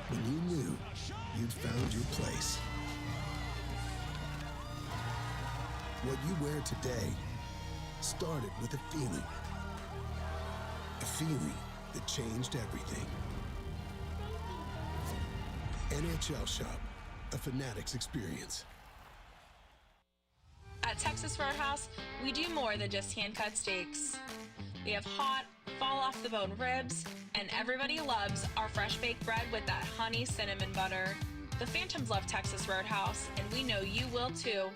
when you knew you'd found your place. What you wear today started with a feeling. A feeling that changed everything. NHL Shop, a Fanatics experience. At Texas Roadhouse, we do more than just hand-cut steaks. We have hot, fall-off-the-bone ribs, and everybody loves our fresh-baked bread with that honey cinnamon butter. The Phantoms love Texas Roadhouse, and we know you will too.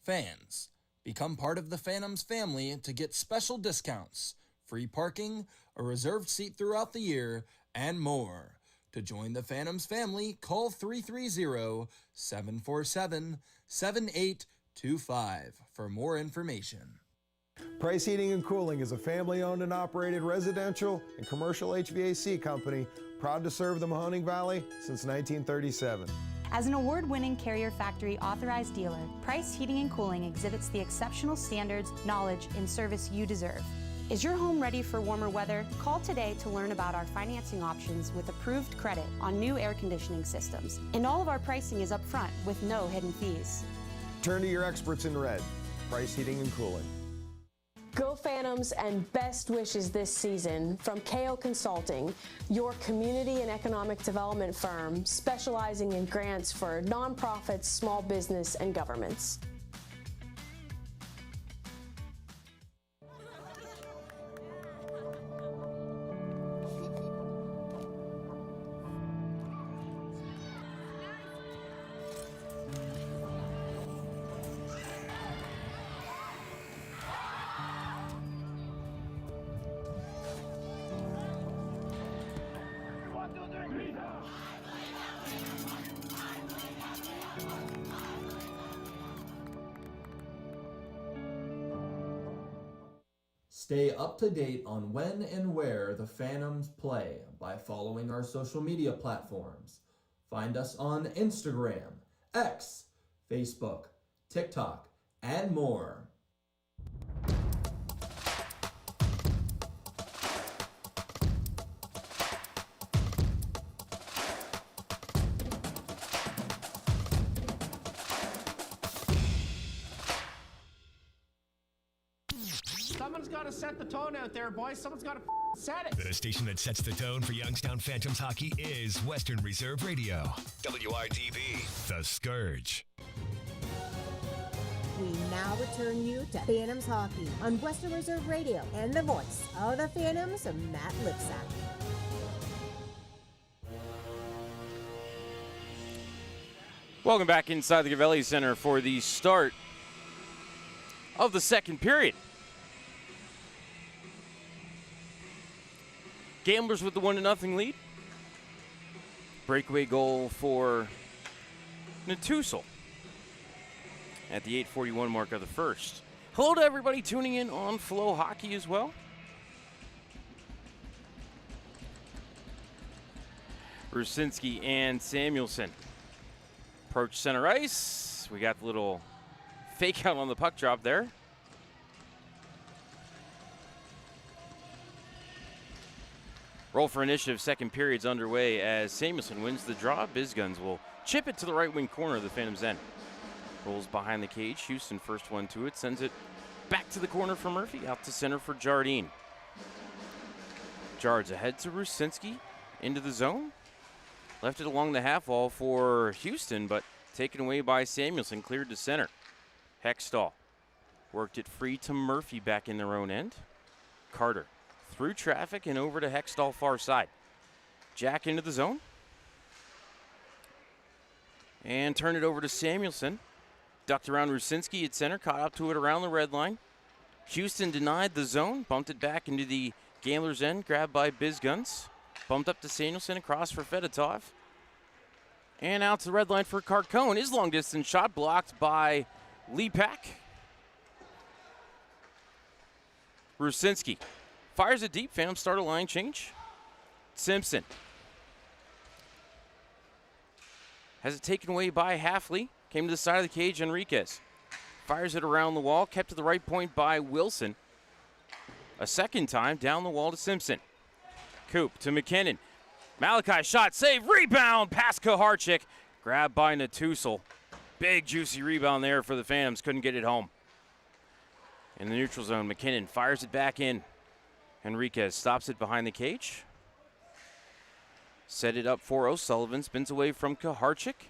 Fans, become part of the Phantoms family to get special discounts, free parking, a reserved seat throughout the year, and more. To join the Phantoms family, call 330-747-7825 for more information. Price Heating and Cooling is a family-owned and operated residential and commercial HVAC company proud to serve the Mahoning Valley since 1937. As an award-winning Carrier Factory authorized dealer, Price Heating and Cooling exhibits the exceptional standards, knowledge, and service you deserve. Is your home ready for warmer weather? Call today to learn about our financing options with approved credit on new air conditioning systems. And all of our pricing is upfront with no hidden fees. Turn to your experts in red, Price Heating and Cooling. Go Phantoms and best wishes this season from KO Consulting, your community and economic development firm specializing in grants for nonprofits, small business, and governments. Stay up to date on when and where the Phantoms play by following our social media platforms. Find us on Instagram, X, Facebook, TikTok, and more. Someone's got to set the tone out there, boys. Someone's got to set it. The station that sets the tone for Youngstown Phantoms hockey is Western Reserve Radio. WRTV, The Scourge. We now return you to Phantoms Hockey on Western Reserve Radio and the voice of the Phantoms, Matt Lipsack. Welcome back inside the Gavin Center for the start of the second period. Gamblers with the 1-0 lead. Breakaway goal for Natusul at the 8:41 mark of the first. Hello to everybody tuning in on FloHockey as well. Rusinski and Samuelson approach center ice. We got the little fake out on the puck drop there. Roll for initiative, second period's underway as Samuelson wins the draw. Bizguns will chip it to the right wing corner of the Phantoms' end. Rolls behind the cage. Houston first one to it. Sends it back to the corner for Murphy. Out to center for Jardine. Jards ahead to Rusinski. Into the zone. Left it along the half wall for Houston, but taken away by Samuelson. Cleared to center. Hextall worked it free to Murphy back in their own end. Carter through traffic and over to Hextall far side. Jack into the zone. And turn it over to Samuelson. Ducked around Rusinski at center, caught up to it around the red line. Houston denied the zone, bumped it back into the Gamblers' end, grabbed by Bizguns. Bumped up to Samuelson, across for Fedotov. And out to the red line for Carcone. His long distance shot blocked by Lepak. Rusinski fires it deep. Phantom start a line change. Simpson has it taken away by Halfley. Came to the side of the cage. Enriquez fires it around the wall. Kept to the right point by Wilson. A second time down the wall to Simpson. Coop to McKinnon. Malachi shot, save, rebound, past Kaharchik. Grabbed by Natusul. Big juicy rebound there for the Phantoms. Couldn't get it home. In the neutral zone, McKinnon fires it back in. Enriquez stops it behind the cage. Set it up for O'Sullivan. Spins away from Kaharchik.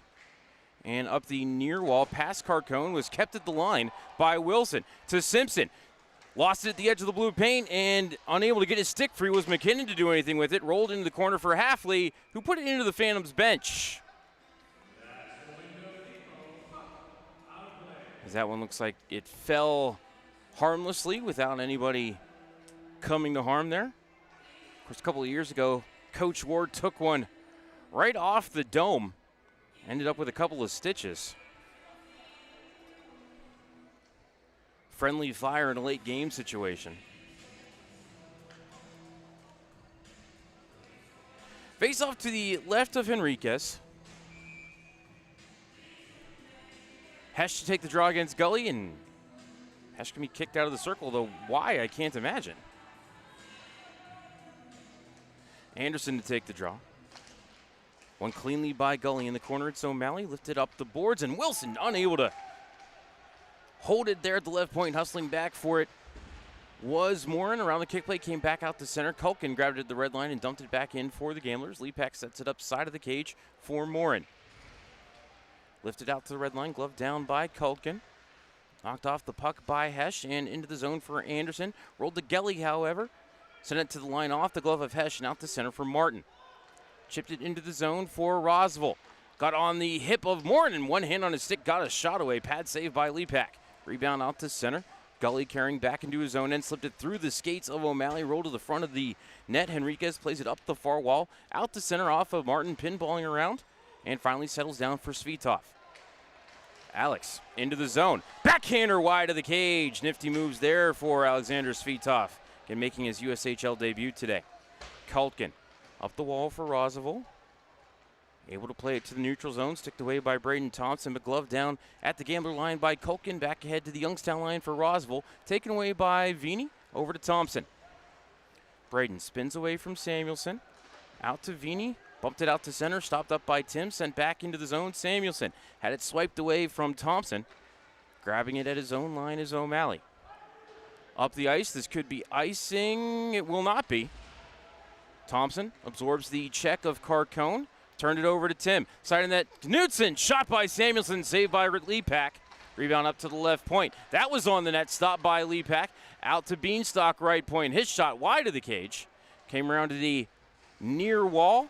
And up the near wall, past Carcone, was kept at the line by Wilson to Simpson. Lost it at the edge of the blue paint, and unable to get his stick free was McKinnon to do anything with it. Rolled into the corner for Halfley, who put it into the Phantoms bench. As that one looks like it fell harmlessly without anybody coming to harm there. Of course, a couple of years ago, Coach Ward took one right off the dome. Ended up with a couple of stitches. Friendly fire in a late game situation. Face off to the left of Henriquez. Hesh to take the draw against Gully, and Hesh can be kicked out of the circle, though why, I can't imagine. Anderson to take the draw. One cleanly by Gully in the corner. It's O'Malley, lifted up the boards, and Wilson unable to hold it there at the left point. Hustling back for it was Morin. Around the kick plate, came back out to center. Culkin grabbed it at the red line and dumped it back in for the Gamblers. Lepak sets it up side of the cage for Morin. Lifted out to the red line, glove down by Culkin. Knocked off the puck by Hesh and into the zone for Anderson. Rolled to Gelly, however. Sent it to the line off the glove of Hesh and out to center for Martin. Chipped it into the zone for Rosville. Got on the hip of Morin and one hand on his stick, got a shot away. Pad save by Lepak. Rebound out to center. Gully carrying back into his own end, slipped it through the skates of O'Malley, rolled to the front of the net. Henriquez plays it up the far wall, out to center off of Martin, pinballing around, and finally settles down for Svitov. Alex into the zone. Backhander wide of the cage. Nifty moves there for Alexander Svitov, again making his USHL debut today. Kultgen up the wall for Rosville. Able to play it to the neutral zone, sticked away by Braden Thompson, but gloved down at the Gambler line by Kulkin. Back ahead to the Youngstown line for Rosville. Taken away by Vini, over to Thompson. Braden spins away from Samuelson. Out to Vini, bumped it out to center, stopped up by Tim, sent back into the zone. Samuelson had it swiped away from Thompson. Grabbing it at his own line is O'Malley. Up the ice, this could be icing. It will not be. Thompson absorbs the check of Carcone. Turned it over to Tim. Side of net, Knudsen, shot by Samuelson, saved by Lepak. Rebound up to the left point. That was on the net, stopped by Lepak. Out to Beanstalk, right point. His shot wide of the cage. Came around to the near wall.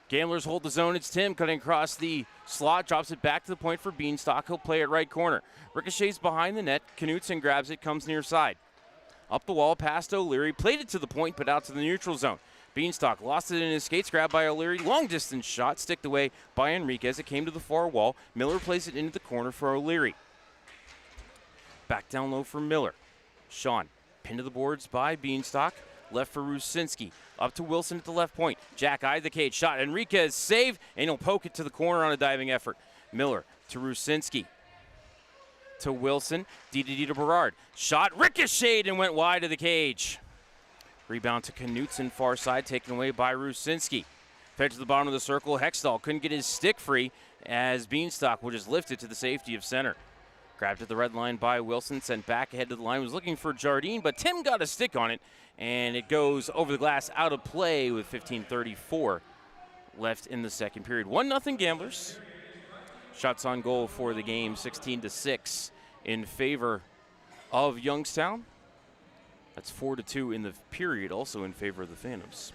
Gamblers hold the zone. It's Tim cutting across the slot, drops it back to the point for Beanstalk. He'll play it right corner. Ricochets behind the net. Knudsen grabs it, comes near side. Up the wall, past O'Leary. Played it to the point, but out to the neutral zone. Beanstalk lost it in his skates, grabbed by O'Leary. Long distance shot, sticked away by Enriquez. It came to the far wall. Miller plays it into the corner for O'Leary. Back down low for Miller. Sean, pinned to the boards by Beanstalk. Left for Rusinski. Up to Wilson at the left point. Jack eyed the cage. Shot. Enriquez save, and he'll poke it to the corner on a diving effort. Miller to Rusinski. To Wilson. D to Berard. Shot ricocheted and went wide of the cage. Rebound to Knudsen, far side, taken away by Rusinski. Fed to the bottom of the circle. Hextall couldn't get his stick free as Beanstalk will just lift it to the safety of center. Grabbed at the red line by Wilson, sent back ahead to the line. Was looking for Jardine, but Tim got a stick on it, and it goes over the glass out of play with 15:34 left in the second period. 1-0 Gamblers. Shots on goal for the game, 16-6 in favor of Youngstown. That's 4-2 in the period, also in favor of the Phantoms.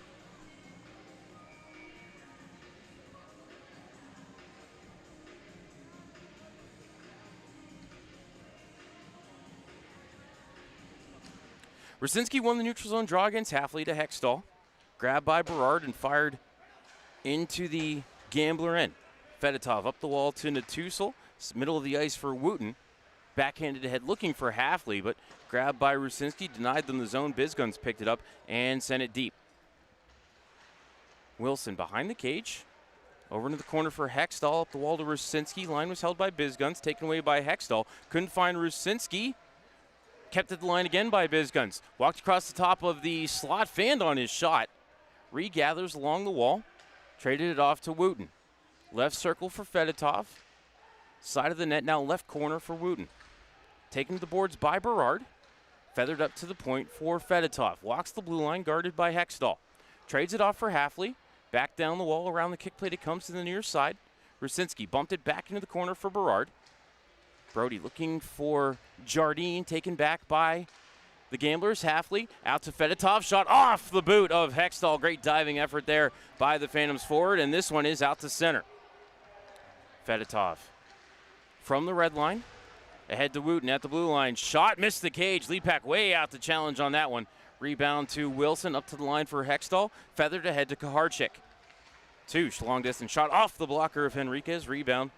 Rusinski won the neutral zone draw against Halfley to Hextall. Grabbed by Berard and fired into the Gambler end. Fedotov up the wall to Natusel. Middle of the ice for Wooten. Backhanded ahead looking for Halfley, but grabbed by Rusinski, denied them the zone. Bizguns picked it up and sent it deep. Wilson behind the cage. Over into the corner for Hextall. Up the wall to Rusinski. Line was held by Bizguns, taken away by Hextall. Couldn't find Rusinski. Kept at the line again by Bizguns. Walked across the top of the slot, fanned on his shot. Regathers along the wall. Traded it off to Wooten. Left circle for Fedotov. Side of the net now, left corner for Wooten. Taken to the boards by Berard. Feathered up to the point for Fedotov. Walks the blue line, guarded by Hextall. Trades it off for Halfley. Back down the wall, around the kick plate, it comes to the near side. Rusinski bumped it back into the corner for Berard. Brody looking for Jardine, taken back by the Gamblers. Halfley out to Fedotov, shot off the boot of Hextall. Great diving effort there by the Phantoms forward, and this one is out to center. Fedotov from the red line, ahead to Wooten at the blue line. Shot, missed the cage. Lepak way out to challenge on that one. Rebound to Wilson, up to the line for Hextall. Feathered ahead to Kaharchik. Touche, long distance shot off the blocker of Henriquez. Rebound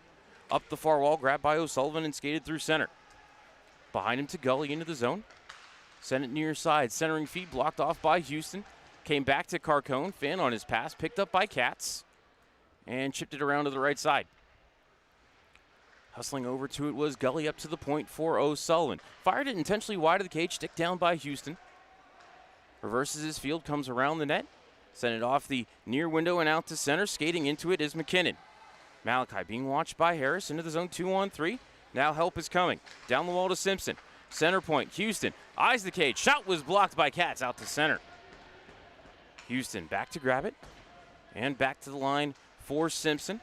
up the far wall, grabbed by O'Sullivan and skated through center. Behind him to Gully into the zone. Sent it near side. Centering feed blocked off by Houston. Came back to Carcone. Fan on his pass. Picked up by Katz. And chipped it around to the right side. Hustling over to it was Gully up to the point for O'Sullivan. Fired it intentionally wide of the cage. Stick down by Houston. Reverses his field. Comes around the net. Send it off the near window and out to center. Skating into it is McKinnon. Malachi being watched by Harris into the zone 2-on-3. Now help is coming. Down the wall to Simpson. Center point, Houston. Eyes the cage. Shot was blocked by Katz out to center. Houston back to grab it. And back to the line for Simpson.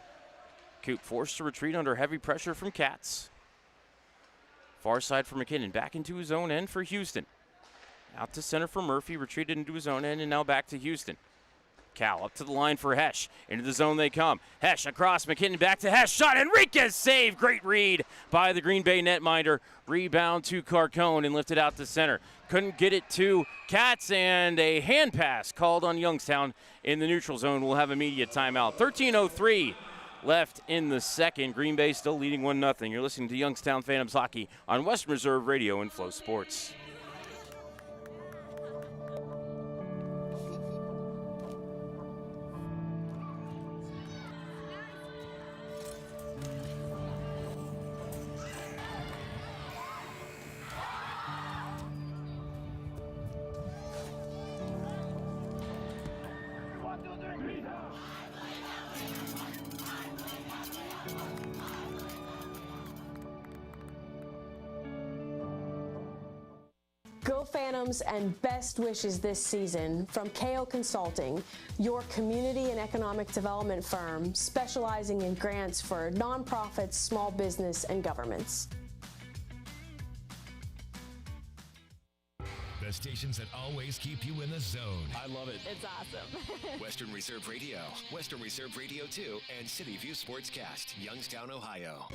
Coop forced to retreat under heavy pressure from Katz. Far side for McKinnon. Back into his own end for Houston. Out to center for Murphy. Retreated into his own end and now back to Houston. Cal up to the line for Hesh. Into the zone they come. Hesh across. McKinnon back to Hesh. Shot. Enriquez save. Great read by the Green Bay netminder. Rebound to Carcone and lifted out to center. Couldn't get it to Katz, and a hand pass called on Youngstown in the neutral zone. We'll have immediate timeout. 13:03 left in the second. Green Bay still leading 1-0. You're listening to Youngstown Phantoms Hockey on Western Reserve Radio and Flow Sports. Go Phantoms and best wishes this season from KO Consulting, your community and economic development firm specializing in grants for nonprofits, small business, and governments. The stations that always keep you in the zone. I love it. It's awesome. Western Reserve Radio, Western Reserve Radio 2, and City View Sportscast, Youngstown, Ohio.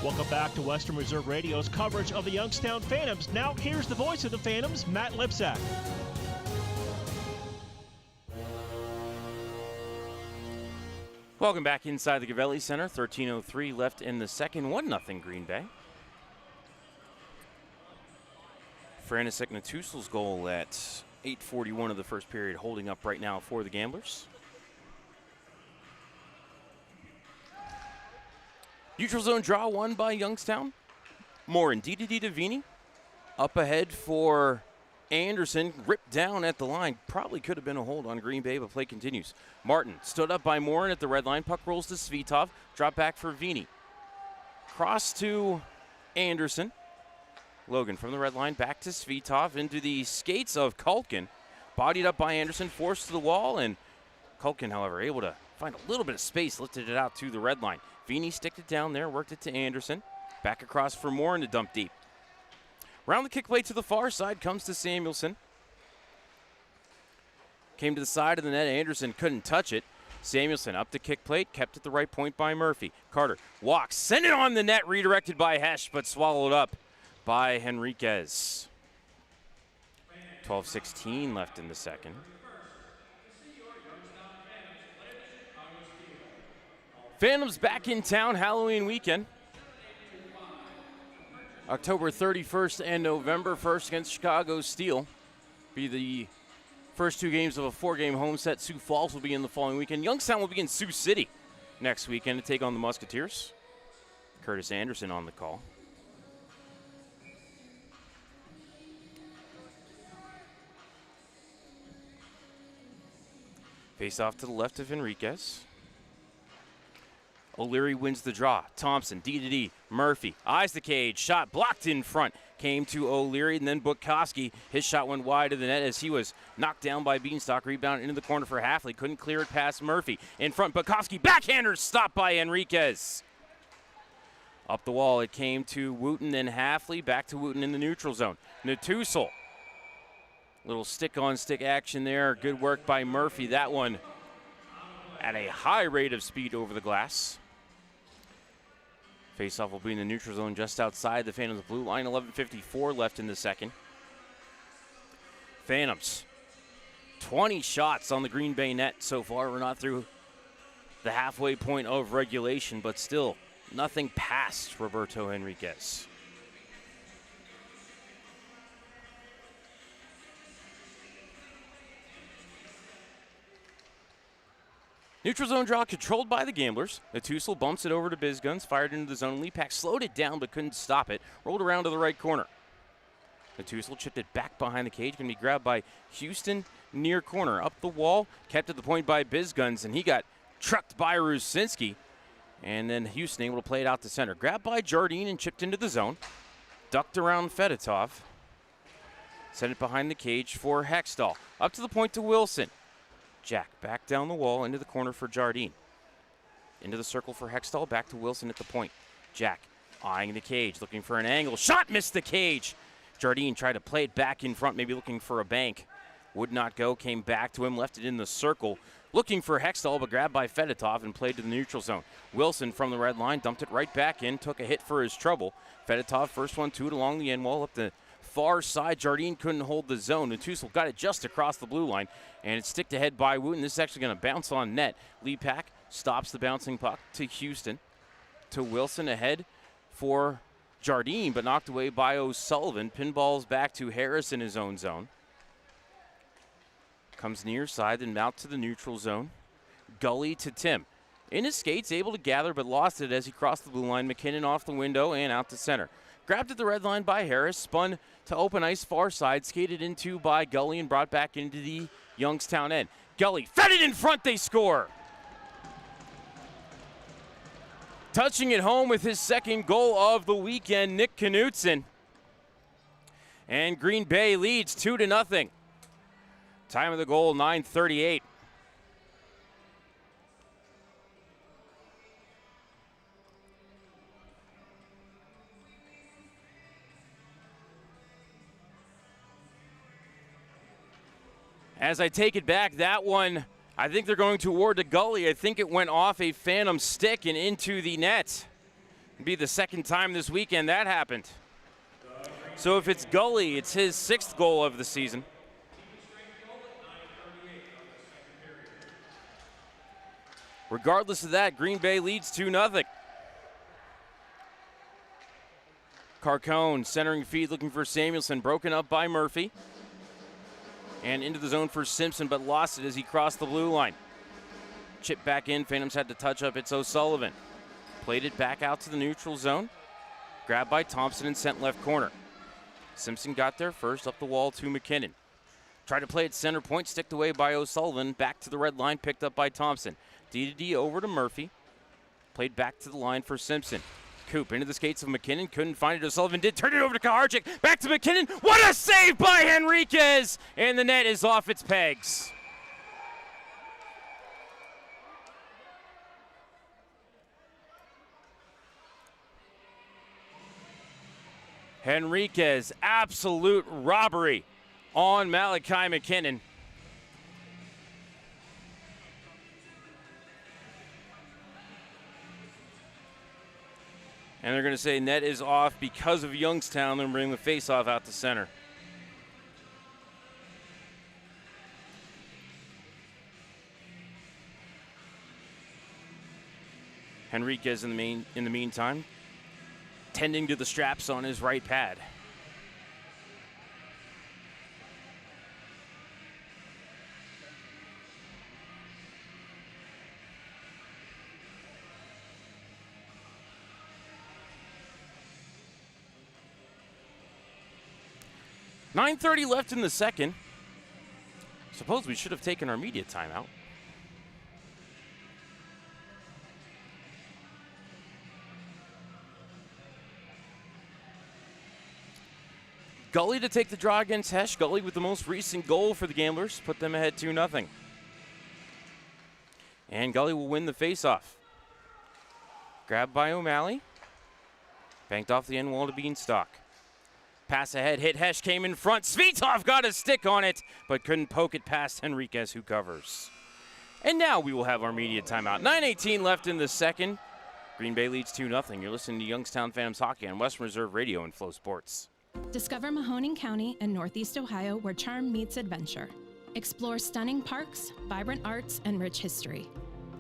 Welcome back to Western Reserve Radio's coverage of the Youngstown Phantoms. Now here's the voice of the Phantoms, Matt Lipsack. Welcome back inside the Gavelli Center. 13:03 left in the second. 1-0 Green Bay. Frantisek Natusel's goal at 8:41 of the first period, holding up right now for the Gamblers. Neutral zone draw won by Youngstown. Morin, DDD to Vini. Up ahead for Anderson, ripped down at the line. Probably could have been a hold on Green Bay, but play continues. Martin stood up by Morin at the red line. Puck rolls to Svitov. Drop back for Vini. Cross to Anderson. Logan from the red line back to Svitov into the skates of Kulkin. Bodied up by Anderson, forced to the wall, and Kulkin, however, able to find a little bit of space, lifted it out to the red line. Vini sticked it down there, worked it to Anderson. Back across for Morin to dump deep. Round the kick plate to the far side comes to Samuelson. Came to the side of the net. Anderson couldn't touch it. Samuelson up the kick plate, kept at the right point by Murphy. Carter walks, send it on the net, redirected by Hesh, but swallowed up by Henriquez. 12:16 left in the second. Phantoms back in town Halloween weekend. October 31st and November 1st against Chicago Steel. Be the first two games of a four-game home set. Sioux Falls will be in the following weekend. Youngstown will be in Sioux City next weekend to take on the Musketeers. Curtis Anderson on the call. Face off to the left of Henriquez. O'Leary wins the draw. Thompson, D-to-D, Murphy, eyes the cage, shot blocked in front. Came to O'Leary, and then Bukowski. His shot went wide of the net as he was knocked down by Beanstalk. Rebound into the corner for Halfley. Couldn't clear it past Murphy. In front, Bukowski, backhander, stopped by Henriquez. Up the wall, it came to Wooten, then Halfley, back to Wooten in the neutral zone. Natusel. Little stick-on-stick action there. Good work by Murphy. That one at a high rate of speed over the glass. Faceoff will be in the neutral zone just outside the Phantoms' blue line. 11:54 left in the second. Phantoms, 20 shots on the Green Bay net so far. We're not through the halfway point of regulation, but still nothing past Roberto Henriquez. Neutral zone draw controlled by the Gamblers. Natusel bumps it over to Bizguns, fired into the zone. Leapak slowed it down but couldn't stop it. Rolled around to the right corner. Natussel chipped it back behind the cage. Going to be grabbed by Houston near corner. Up the wall, kept at the point by Bizguns, and he got trucked by Rusinski. And then Houston able to play it out to center. Grabbed by Jardine and chipped into the zone. Ducked around Fedotov. Sent it behind the cage for Hextall. Up to the point to Wilson. Jack back down the wall into the corner for Jardine. Into the circle for Hextall. Back to Wilson at the point. Jack eyeing the cage, looking for an angle. Shot missed the cage. Jardine tried to play it back in front, maybe looking for a bank. Would not go. Came back to him. Left it in the circle. Looking for Hextall, but grabbed by Fedotov and played to the neutral zone. Wilson from the red line dumped it right back in. Took a hit for his trouble. Fedotov first one to it along the end wall up the far side. Jardine couldn't hold the zone. Natussel got it just across the blue line, and it's sticked ahead by Wooten. This is actually going to bounce on net. Lepak stops the bouncing puck to Houston. To Wilson ahead for Jardine, but knocked away by O'Sullivan. Pinballs back to Harris in his own zone. Comes near side, then out to the neutral zone. Gully to Tim. In his skates, able to gather, but lost it as he crossed the blue line. McKinnon off the window and out to center. Grabbed at the red line by Harris, spun to open ice far side, skated into by Gully and brought back into the Youngstown end. Gully fed it in front, they score. Touching it home with his second goal of the weekend, Nick Knutson. And Green Bay leads 2-0. Time of the goal, 9:38. As I take it back, that one, I think they're going to award to Gully. I think it went off a phantom stick and into the net. It'd be the second time this weekend that happened. So if it's Gully, it's his 6th goal of the season. Regardless of that, Green Bay leads 2-0. Carcone centering feed, looking for Samuelson, broken up by Murphy. And into the zone for Simpson, but lost it as he crossed the blue line. Chip back in, Phantoms had to touch up, it's O'Sullivan. Played it back out to the neutral zone. Grabbed by Thompson and sent left corner. Simpson got there first, up the wall to McKinnon. Tried to play at center point, sticked away by O'Sullivan, back to the red line, picked up by Thompson. D over to Murphy. Played back to the line for Simpson. Coop into the skates of McKinnon. Couldn't find it. O'Sullivan did. Turn it over to Kaharczyk. Back to McKinnon. What a save by Henriquez! And the net is off its pegs. Henriquez, absolute robbery on Malachi McKinnon. And they're going to say net is off because of Youngstown. They're bringing the faceoff out to center. Henriquez in the meantime, tending to the straps on his right pad. .9:30 left in the second. Suppose we should have taken our media timeout. Gully to take the draw against Hesh. Gully with the most recent goal for the Gamblers. Put them ahead 2-0. And Gully will win the faceoff. Grabbed by O'Malley. Banked off the end wall to Beanstalk. Pass ahead, hit Hesh, came in front. Svitov got a stick on it, but couldn't poke it past Henriquez, who covers. And now we will have our media timeout. 9:18 left in the second. Green Bay leads 2-0. You're listening to Youngstown Phantoms Hockey on Western Reserve Radio and Flow Sports. Discover Mahoning County and Northeast Ohio, where charm meets adventure. Explore stunning parks, vibrant arts, and rich history.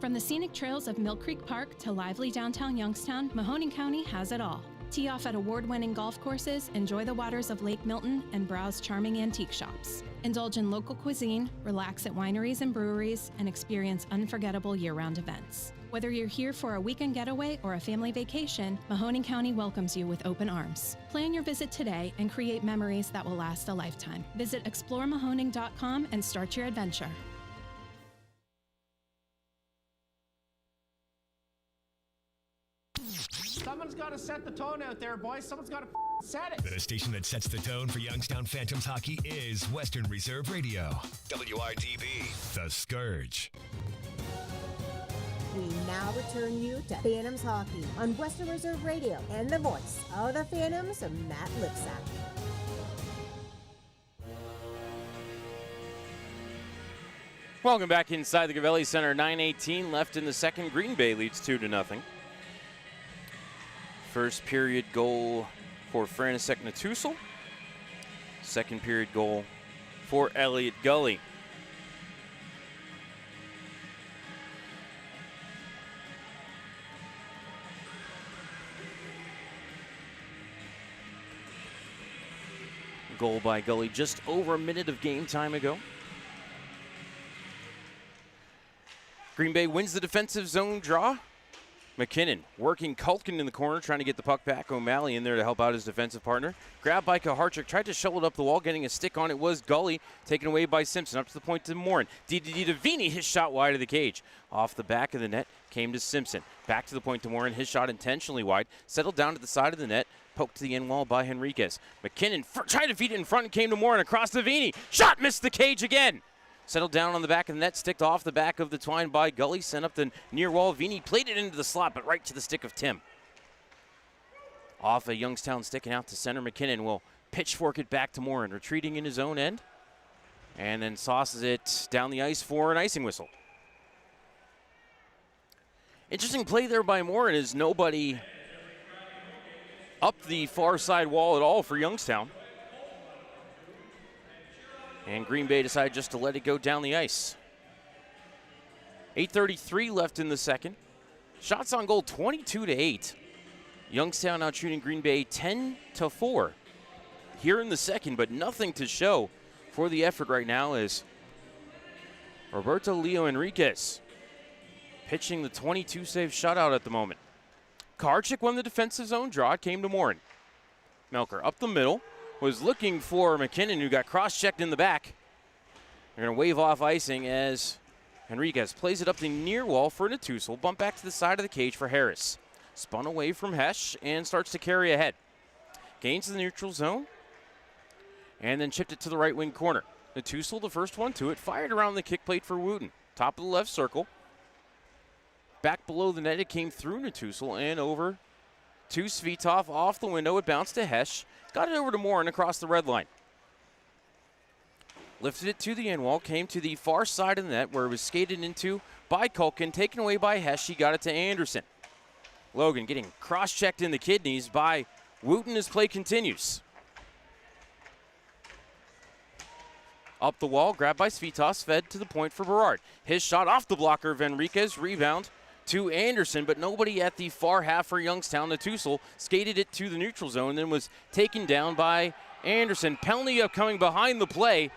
From the scenic trails of Mill Creek Park to lively downtown Youngstown, Mahoning County has it all. Tee off at award-winning golf courses, enjoy the waters of Lake Milton, and browse charming antique shops. Indulge in local cuisine, relax at wineries and breweries, and experience unforgettable year-round events. Whether you're here for a weekend getaway or a family vacation, Mahoning County welcomes you with open arms. Plan your visit today and create memories that will last a lifetime. Visit exploremahoning.com and start your adventure. Someone's got to set the tone out there, boys. Someone's got to set it. The station that sets the tone for Youngstown Phantoms hockey is Western Reserve Radio. WITB, The Scourge. We now return you to Phantoms Hockey on Western Reserve Radio and the voice of the Phantoms, Matt Lipsack. Welcome back inside the Gavelli Center. 9:18 left in the second. Green Bay leads 2-0. First period goal for Frantisek Natusul. Second period goal for Elliott Gully. Goal by Gully just over a minute of game time ago. Green Bay wins the defensive zone draw. McKinnon working Kulkin in the corner, trying to get the puck back. O'Malley in there to help out his defensive partner. Grabbed by Kaharchuk, tried to shovel it up the wall, getting a stick on it was Gully, taken away by Simpson. Up to the point to Morin. DDD to Vini, his shot wide of the cage. Off the back of the net, came to Simpson. Back to the point to Morin, his shot intentionally wide. Settled down to the side of the net, poked to the end wall by Henriquez. McKinnon tried to feed it in front and came to Morin across to Vini. Shot missed the cage again. Settled down on the back of the net, sticked off the back of the twine by Gully, sent up the near wall. Vini played it into the slot, but right to the stick of Tim. Off a Youngstown sticking out to center. McKinnon will pitchfork it back to Morin, retreating in his own end, and then sauces it down the ice for an icing whistle. Interesting play there by Morin is nobody up the far side wall at all for Youngstown. And Green Bay decided just to let it go down the ice. 8:33 left in the second. Shots on goal 22-8. Youngstown out shooting Green Bay 10-4 here in the second, but nothing to show for the effort right now is Roberto Leo Enriquez pitching the 22 save shutout at the moment. Karchik won the defensive zone draw. It came to Morin. Melker up the middle. Was looking for McKinnon, who got cross-checked in the back. They're going to wave off icing as Henriquez plays it up the near wall for Natusul. Bump back to the side of the cage for Harris. Spun away from Hesh and starts to carry ahead. Gains the neutral zone and then chipped it to the right wing corner. Natusul, the first one to it, fired around the kick plate for Wooten. Top of the left circle. Back below the net, it came through Natusul and over to Svitov. Off the window, it bounced to Hesh. Got it over to Morin across the red line. Lifted it to the end wall, came to the far side of the net where it was skated into by Kulkin, taken away by Hesh. He got it to Anderson. Logan getting cross-checked in the kidneys by Wooten as play continues. Up the wall, grabbed by Svitos, fed to the point for Berard. His shot off the blocker of Enriquez, rebound to Anderson, but nobody at the far half for Youngstown. Natusul skated it to the neutral zone and then was taken down by Anderson. Penalty up coming behind the play.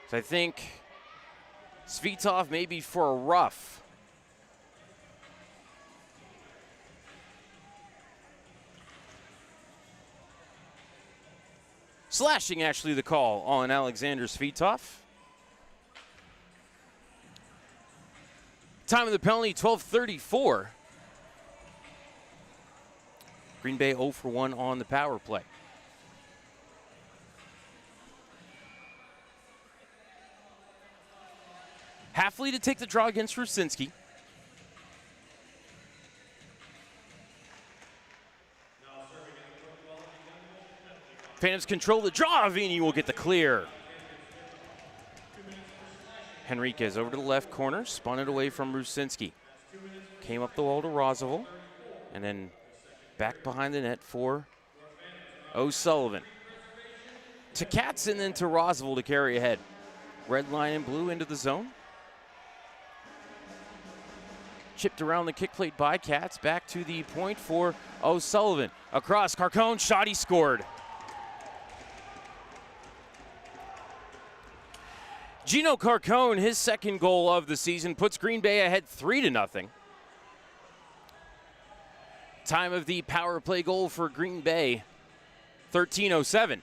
So I think Svitov maybe for a rough. Slashing, actually, the call on Alexander Svitov. Time of the penalty, 12:34. Green Bay 0 for 1 on the power play. Halfley to take the draw against Rusinski. Phantoms control the draw. Vini will get the clear. Henriquez over to the left corner, spun it away from Rusinski. Came up the wall to Roosevelt, and then back behind the net for O'Sullivan. To Katz and then to Roosevelt to carry ahead. Red line and blue into the zone. Chipped around the kick plate by Katz. Back to the point for O'Sullivan. Across Carcone, shot, he scored. Gino Carcone, his second goal of the season, puts Green Bay ahead 3-0. Time of the power play goal for Green Bay, 13:07.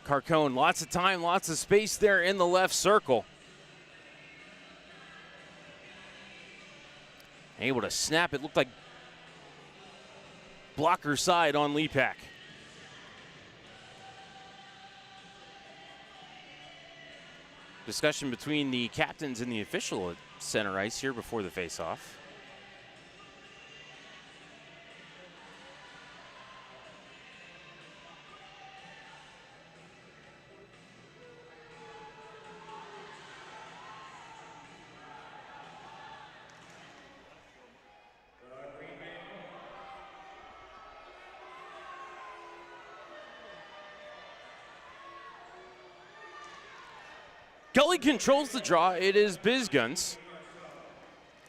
Carcone, lots of time, lots of space there in the left circle. Able to snap it, looked like blocker side on Lepak. Discussion between the captains and the official at center ice here before the face-off. Gully controls the draw. It is Bizguns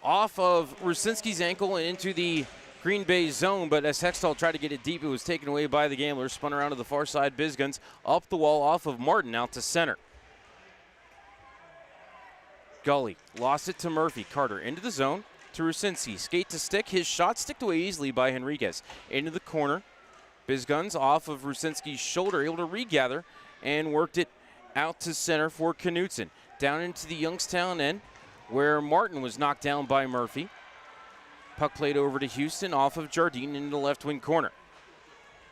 off of Rusinski's ankle and into the Green Bay zone, but as Hextall tried to get it deep, it was taken away by the Gamblers. Spun around to the far side. Bizguns up the wall off of Martin out to center. Gully lost it to Murphy. Carter into the zone to Rusinski. Skate to stick. His shot sticked away easily by Henriquez. Into the corner. Bizguns off of Rusinski's shoulder, able to regather and worked it out to center for Knutson. Down into the Youngstown end where Martin was knocked down by Murphy. Puck played over to Houston off of Jardine into the left wing corner.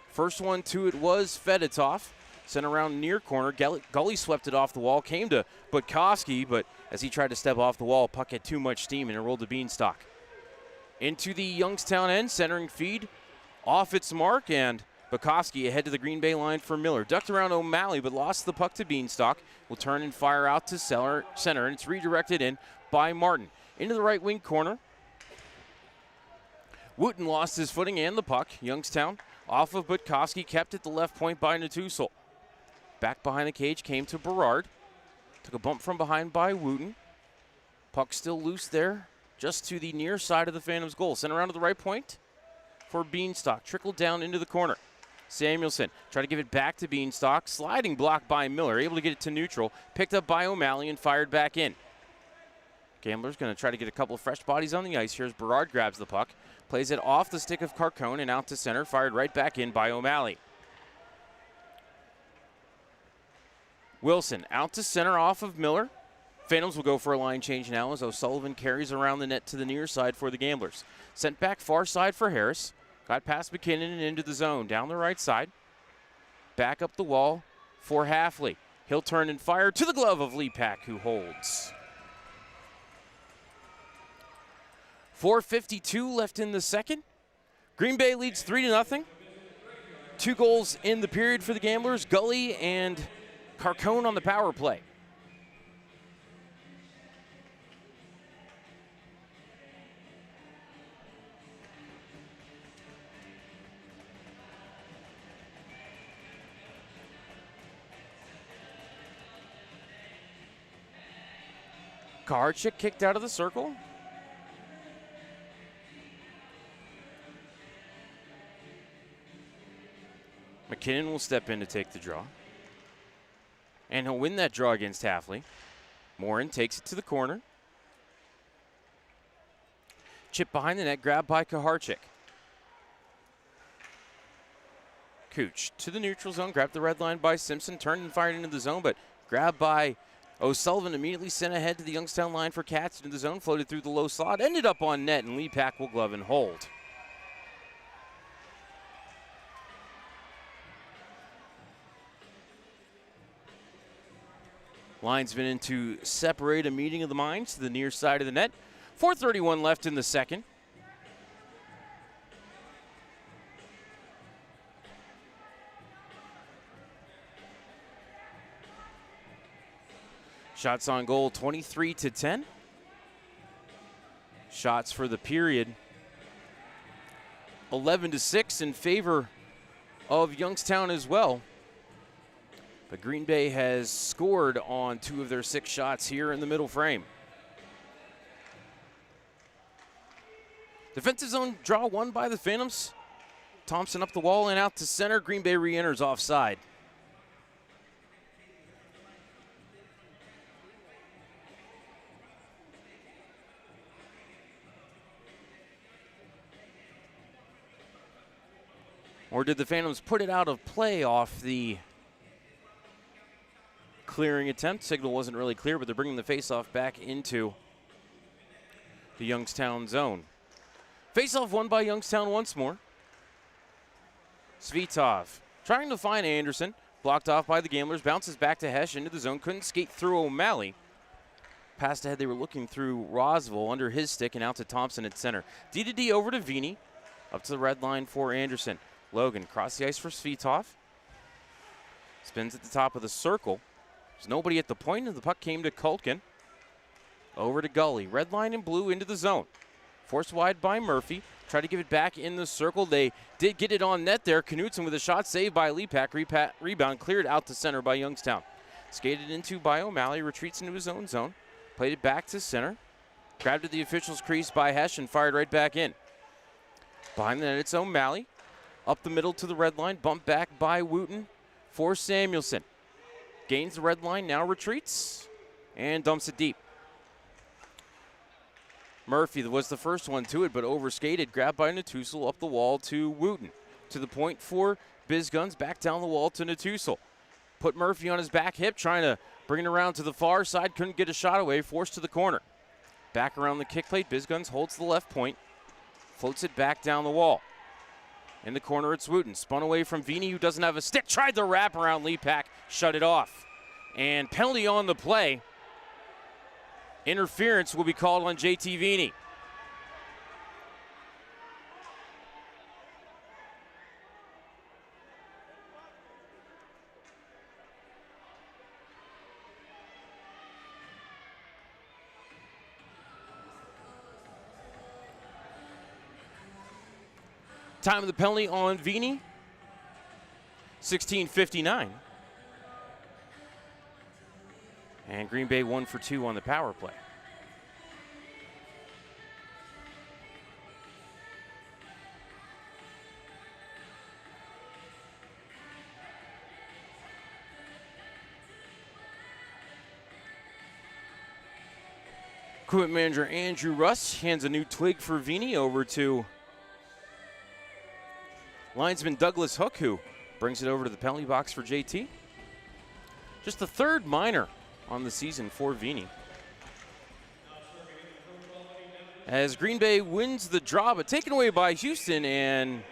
First one to it was Fedotov. Sent around near corner. Gully swept it off the wall. Came to Butkowski, but as he tried to step off the wall, puck had too much steam and it rolled to Beanstalk. Into the Youngstown end, centering feed off its mark, and Butkowski ahead to the Green Bay line for Miller. Ducked around O'Malley, but lost the puck to Beanstalk. Will turn and fire out to center, and it's redirected in by Martin. Into the right wing corner. Wooten lost his footing and the puck. Youngstown off of Butkowski, kept at the left point by Natusul. Back behind the cage came to Berard. Took a bump from behind by Wooten. Puck still loose there, just to the near side of the Phantoms' goal. Sent around to the right point for Beanstalk. Trickled down into the corner. Samuelson tried to give it back to Beanstalk. Sliding block by Miller, able to get it to neutral. Picked up by O'Malley and fired back in. Gambler's going to try to get a couple of fresh bodies on the ice here as Berard grabs the puck. Plays it off the stick of Carcone and out to center. Fired right back in by O'Malley. Wilson out to center off of Miller. Phantoms will go for a line change now as O'Sullivan carries around the net to the near side for the Gamblers. Sent back far side for Harris. Got past McKinnon and into the zone. Down the right side. Back up the wall for Halfley. He'll turn and fire to the glove of Lepak, who holds. 4:52 left in the second. Green Bay leads 3-0. 2 goals in the period for the Gamblers. Gully and Carcone on the power play. Kaharchik kicked out of the circle. McKinnon will step in to take the draw. And he'll win that draw against Halfley. Morin takes it to the corner. Chip behind the net, grabbed by Kaharchik. Cooch to the neutral zone, grabbed the red line by Simpson, turned and fired into the zone, but grabbed by O'Sullivan, immediately sent ahead to the Youngstown line for Katz into the zone, floated through the low slot, ended up on net, and Lepak will glove and hold. Linesman in to separate a meeting of the minds to the near side of the net. 4:31 left in the second. Shots on goal, 23-10. Shots for the period, 11-6 in favor of Youngstown as well. But Green Bay has scored on 2 of their 6 shots here in the middle frame. Defensive zone draw won by the Phantoms. Thompson up the wall and out to center. Green Bay re-enters offside. Or did the Phantoms put it out of play off the clearing attempt? Signal wasn't really clear, but they're bringing the faceoff back into the Youngstown zone. Faceoff won by Youngstown once more. Svitov trying to find Anderson. Blocked off by the Gamblers. Bounces back to Hesh into the zone. Couldn't skate through O'Malley. Passed ahead. They were looking through Roswell under his stick and out to Thompson at center. D over to Vini. Up to the red line for Anderson. Logan cross the ice for Svitov. Spins at the top of the circle. There's nobody at the point, and the puck came to Kulkin. Over to Gully. Red line and blue into the zone. Forced wide by Murphy. Try to give it back in the circle. They did get it on net there. Knutson with a shot saved by Lepak. Rebound cleared out to center by Youngstown. Skated into by O'Malley. Retreats into his own zone. Played it back to center. Grabbed at the official's crease by Hesh and fired right back in. Behind the net, it's O'Malley. Up the middle to the red line. Bumped back by Wooten for Samuelson. Gains the red line. Now retreats. And dumps it deep. Murphy was the first one to it, but overskated. Grabbed by Natussel up the wall to Wooten. To the point for Bizguns. Back down the wall to Natussel. Put Murphy on his back hip, trying to bring it around to the far side. Couldn't get a shot away. Forced to the corner. Back around the kick plate. Bizguns holds the left point. Floats it back down the wall. In the corner, it's Wooten. Spun away from Vini, who doesn't have a stick. Tried the wrap around Lepak. Shut it off. And penalty on the play. Interference will be called on JT Vini. Time of the penalty on Vini, 16:59. And Green Bay 1 for 2 on the power play. Equipment manager Andrew Russ hands a new twig for Vini over to linesman Douglas Hook, who brings it over to the penalty box for JT. Just the third minor on the season for Vini. As Green Bay wins the draw, but taken away by Houston and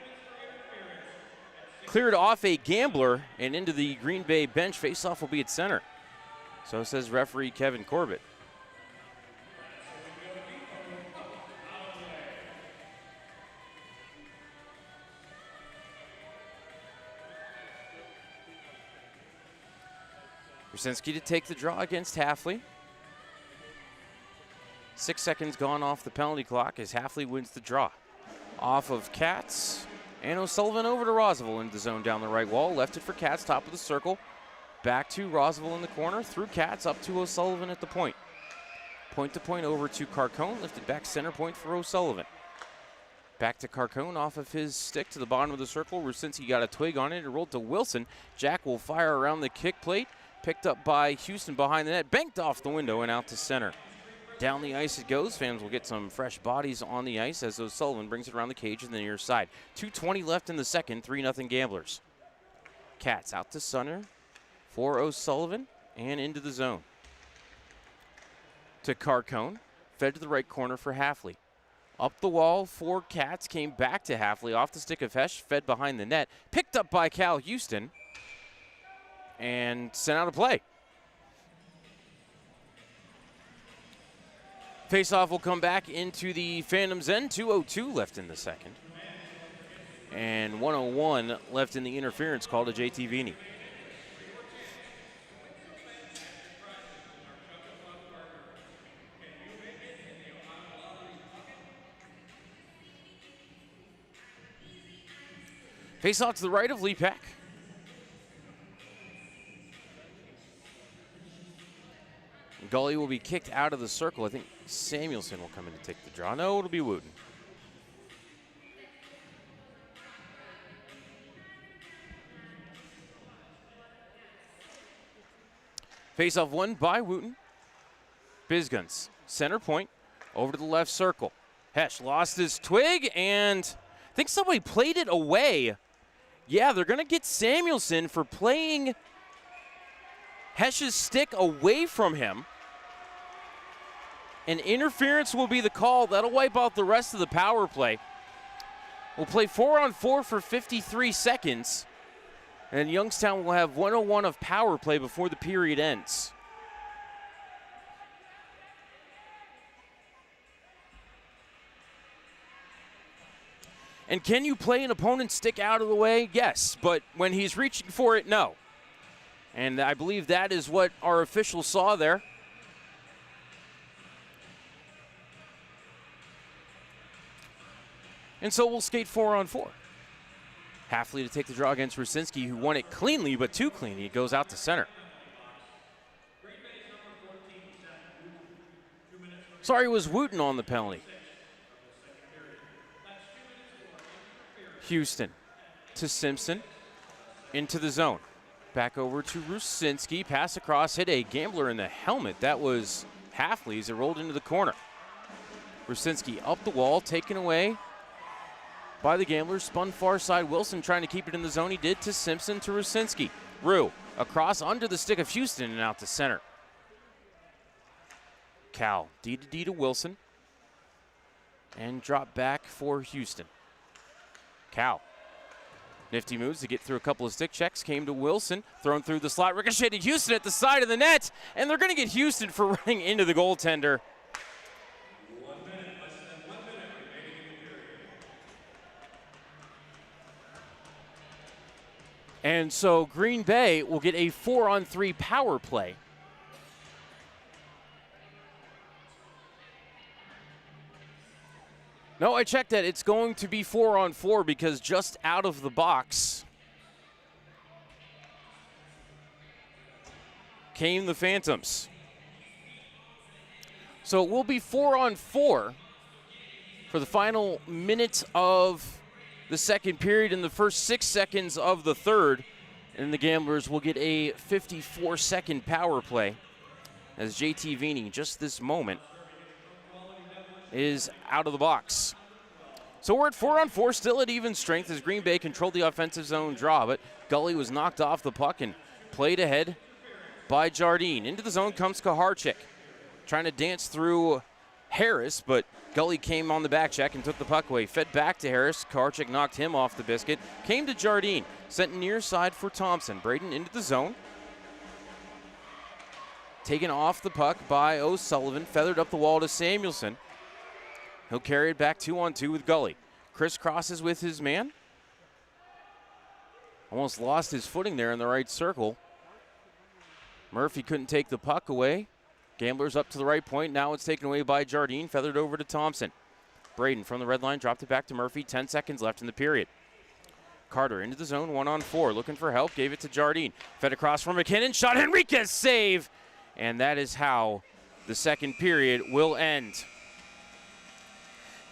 cleared off a gambler and into the Green Bay bench. Faceoff will be at center. So says referee Kevin Corbett. Brzezinski to take the draw against Halfley. 6 seconds gone off the penalty clock as Halfley wins the draw. Off of Katz and O'Sullivan over to Roswell into the zone down the right wall. Left it for Katz, top of the circle. Back to Roswell in the corner. Through Katz up to O'Sullivan at the point. Point to point over to Carcone. Lifted back center point for O'Sullivan. Back to Carcone off of his stick to the bottom of the circle. Rusinski got a twig on it. It rolled to Wilson. Jack will fire around the kick plate. Picked up by Houston behind the net. Banked off the window and out to center. Down the ice it goes. Fans will get some fresh bodies on the ice as O'Sullivan brings it around the cage in the near side. 2:20 left in the second. 3-0 Gamblers. Katz out to center for O'Sullivan and into the zone. To Carcone. Fed to the right corner for Halfley. Up the wall for Katz. Came back to Halfley. Off the stick of Hesh. Fed behind the net. Picked up by Cal Houston. And sent out a play. Faceoff will come back into the Phantoms' end. 2:02 left in the second. And 1:01 left in the interference call to JT Vini. Faceoff to the right of Lepak. Gully will be kicked out of the circle. I think Samuelson will come in to take the draw. No, it'll be Wooten. Face-off won by Wooten. Bizguns, center point, over to the left circle. Hesh lost his twig, and I think somebody played it away. Yeah, they're going to get Samuelson for playing Hesh's stick away from him. And interference will be the call. That'll wipe out the rest of the power play. We'll play 4-on-4 for 53 seconds. And Youngstown will have 101 of power play before the period ends. And can you play an opponent's stick out of the way? Yes, but when he's reaching for it, no. And I believe that is what our official saw there. And so we'll skate 4-on-4. Halfley to take the draw against Rusinski, who won it cleanly, but too cleanly. It goes out to center. Sorry, it was Wooten on the penalty. Houston to Simpson, into the zone. Back over to Rusinski, pass across, hit a gambler in the helmet. That was Halfley as it rolled into the corner. Rusinski up the wall, taken away by the gambler, spun far side. Wilson trying to keep it in the zone. He did to Simpson to Rusinski. Rue across under the stick of Houston and out to center. Cal, D to D to Wilson. And drop back for Houston. Cal. Nifty moves to get through a couple of stick checks. Came to Wilson. Thrown through the slot. Ricocheted Houston at the side of the net. And they're going to get Houston for running into the goaltender. And so Green Bay will get a 4-on-3 power play. No, I checked that. It's going to be 4-on-4 because just out of the box came the Phantoms. So it will be 4-on-4 for the final minute of the second period in the first 6 seconds of the third. And the Gamblers will get a 54-second power play as JT Vini, just this moment, is out of the box. So we're at 4-on-4, still at even strength as Green Bay controlled the offensive zone draw, but Gully was knocked off the puck and played ahead by Jardine. Into the zone comes Kaharchik, trying to dance through Harris, but Gully came on the back check and took the puck away. Fed back to Harris. Kaharchik knocked him off the biscuit. Came to Jardine, sent near side for Thompson. Braden into the zone. Taken off the puck by O'Sullivan, feathered up the wall to Samuelson. He'll carry it back 2-on-2 with Gully. Crisscrosses with his man. Almost lost his footing there in the right circle. Murphy couldn't take the puck away. Gamblers up to the right point. Now it's taken away by Jardine, feathered over to Thompson. Braden from the red line dropped it back to Murphy. 10 seconds left in the period. Carter into the zone, 1-on-4, looking for help. Gave it to Jardine. Fed across from McKinnon. Shot Henriquez, save. And that is how the second period will end.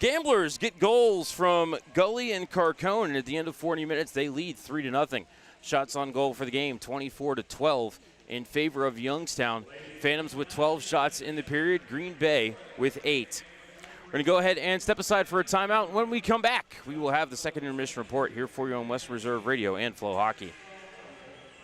Gamblers get goals from Gully and Carcone, and at the end of 40 minutes, they lead 3-0. Shots on goal for the game, 24-12 in favor of Youngstown. Phantoms with 12 shots in the period, Green Bay with 8. We're going to go ahead and step aside for a timeout. When we come back, we will have the second intermission report here for you on Western Reserve Radio and FloHockey.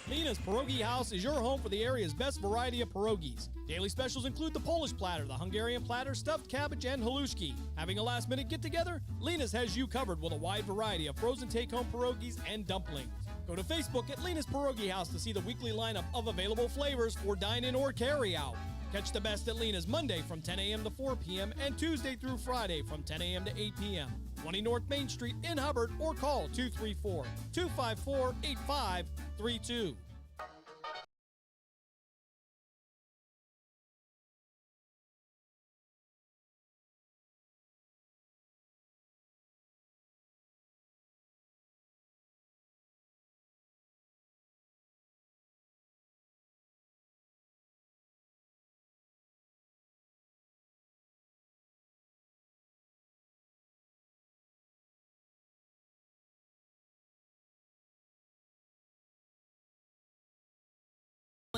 Lena's Pierogi House is your home for the area's best variety of pierogies. Daily specials include the Polish platter, the Hungarian platter, stuffed cabbage, and halushki. Having a last-minute get-together? Lena's has you covered with a wide variety of frozen take-home pierogies and dumplings. Go to Facebook at Lena's Pierogi House to see the weekly lineup of available flavors for dine-in or carry-out. Catch the best at Lena's Monday from 10 a.m. to 4 p.m. and Tuesday through Friday from 10 a.m. to 8 p.m. 20 North Main Street in Hubbard or call 234-254-8532.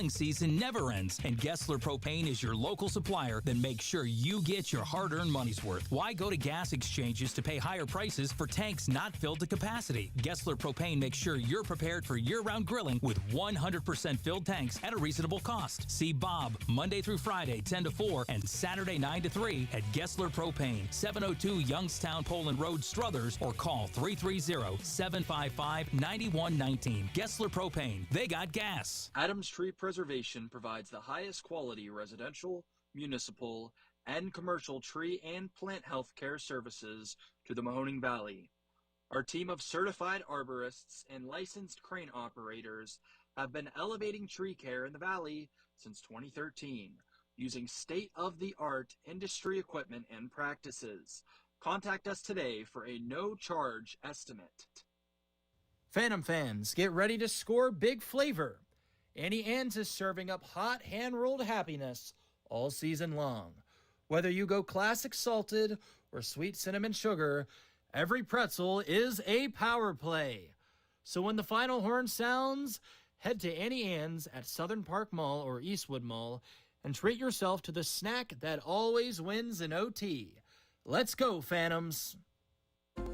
Season never ends, and Gessler Propane is your local supplier. Then make sure you get your hard-earned money's worth. Why go to gas exchanges to pay higher prices for tanks not filled to capacity? Gessler Propane makes sure you're prepared for year-round grilling with 100% filled tanks at a reasonable cost. See Bob Monday through Friday 10 to 4 and Saturday 9 to 3 at Gessler Propane, 702 Youngstown Poland Road, Struthers, or call 330-755-9119. Gessler Propane, they got gas. Adams Tree Preservation provides the highest quality residential, municipal, and commercial tree and plant health care services to the Mahoning Valley. Our team of certified arborists and licensed crane operators have been elevating tree care in the valley since 2013, using state-of-the-art industry equipment and practices. Contact us today for a no-charge estimate. Phantom fans, get ready to score big flavor. Annie Ann's is serving up hot hand-rolled happiness all season long. Whether you go classic salted or sweet cinnamon sugar, every pretzel is a power play. So when the final horn sounds, head to Annie Ann's at Southern Park Mall or Eastwood Mall and treat yourself to the snack that always wins an OT. Let's go, Phantoms!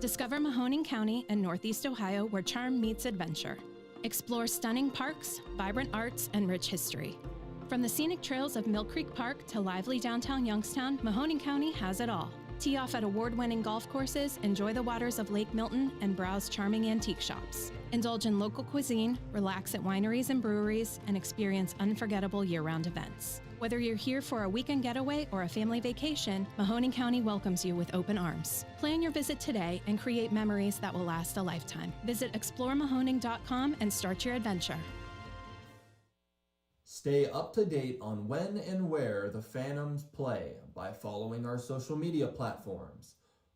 Discover Mahoning County and Northeast Ohio, where charm meets adventure. Explore stunning parks, vibrant arts, and rich history. From the scenic trails of Mill Creek Park to lively downtown Youngstown, Mahoning County has it all. Tee off at award-winning golf courses, enjoy the waters of Lake Milton, and browse charming antique shops. Indulge in local cuisine, relax at wineries and breweries, and experience unforgettable year-round events. Whether you're here for a weekend getaway or a family vacation, Mahoning County welcomes you with open arms. Plan your visit today and create memories that will last a lifetime. Visit exploremahoning.com and start your adventure. Stay up to date on when and where the Phantoms play by following our social media platforms.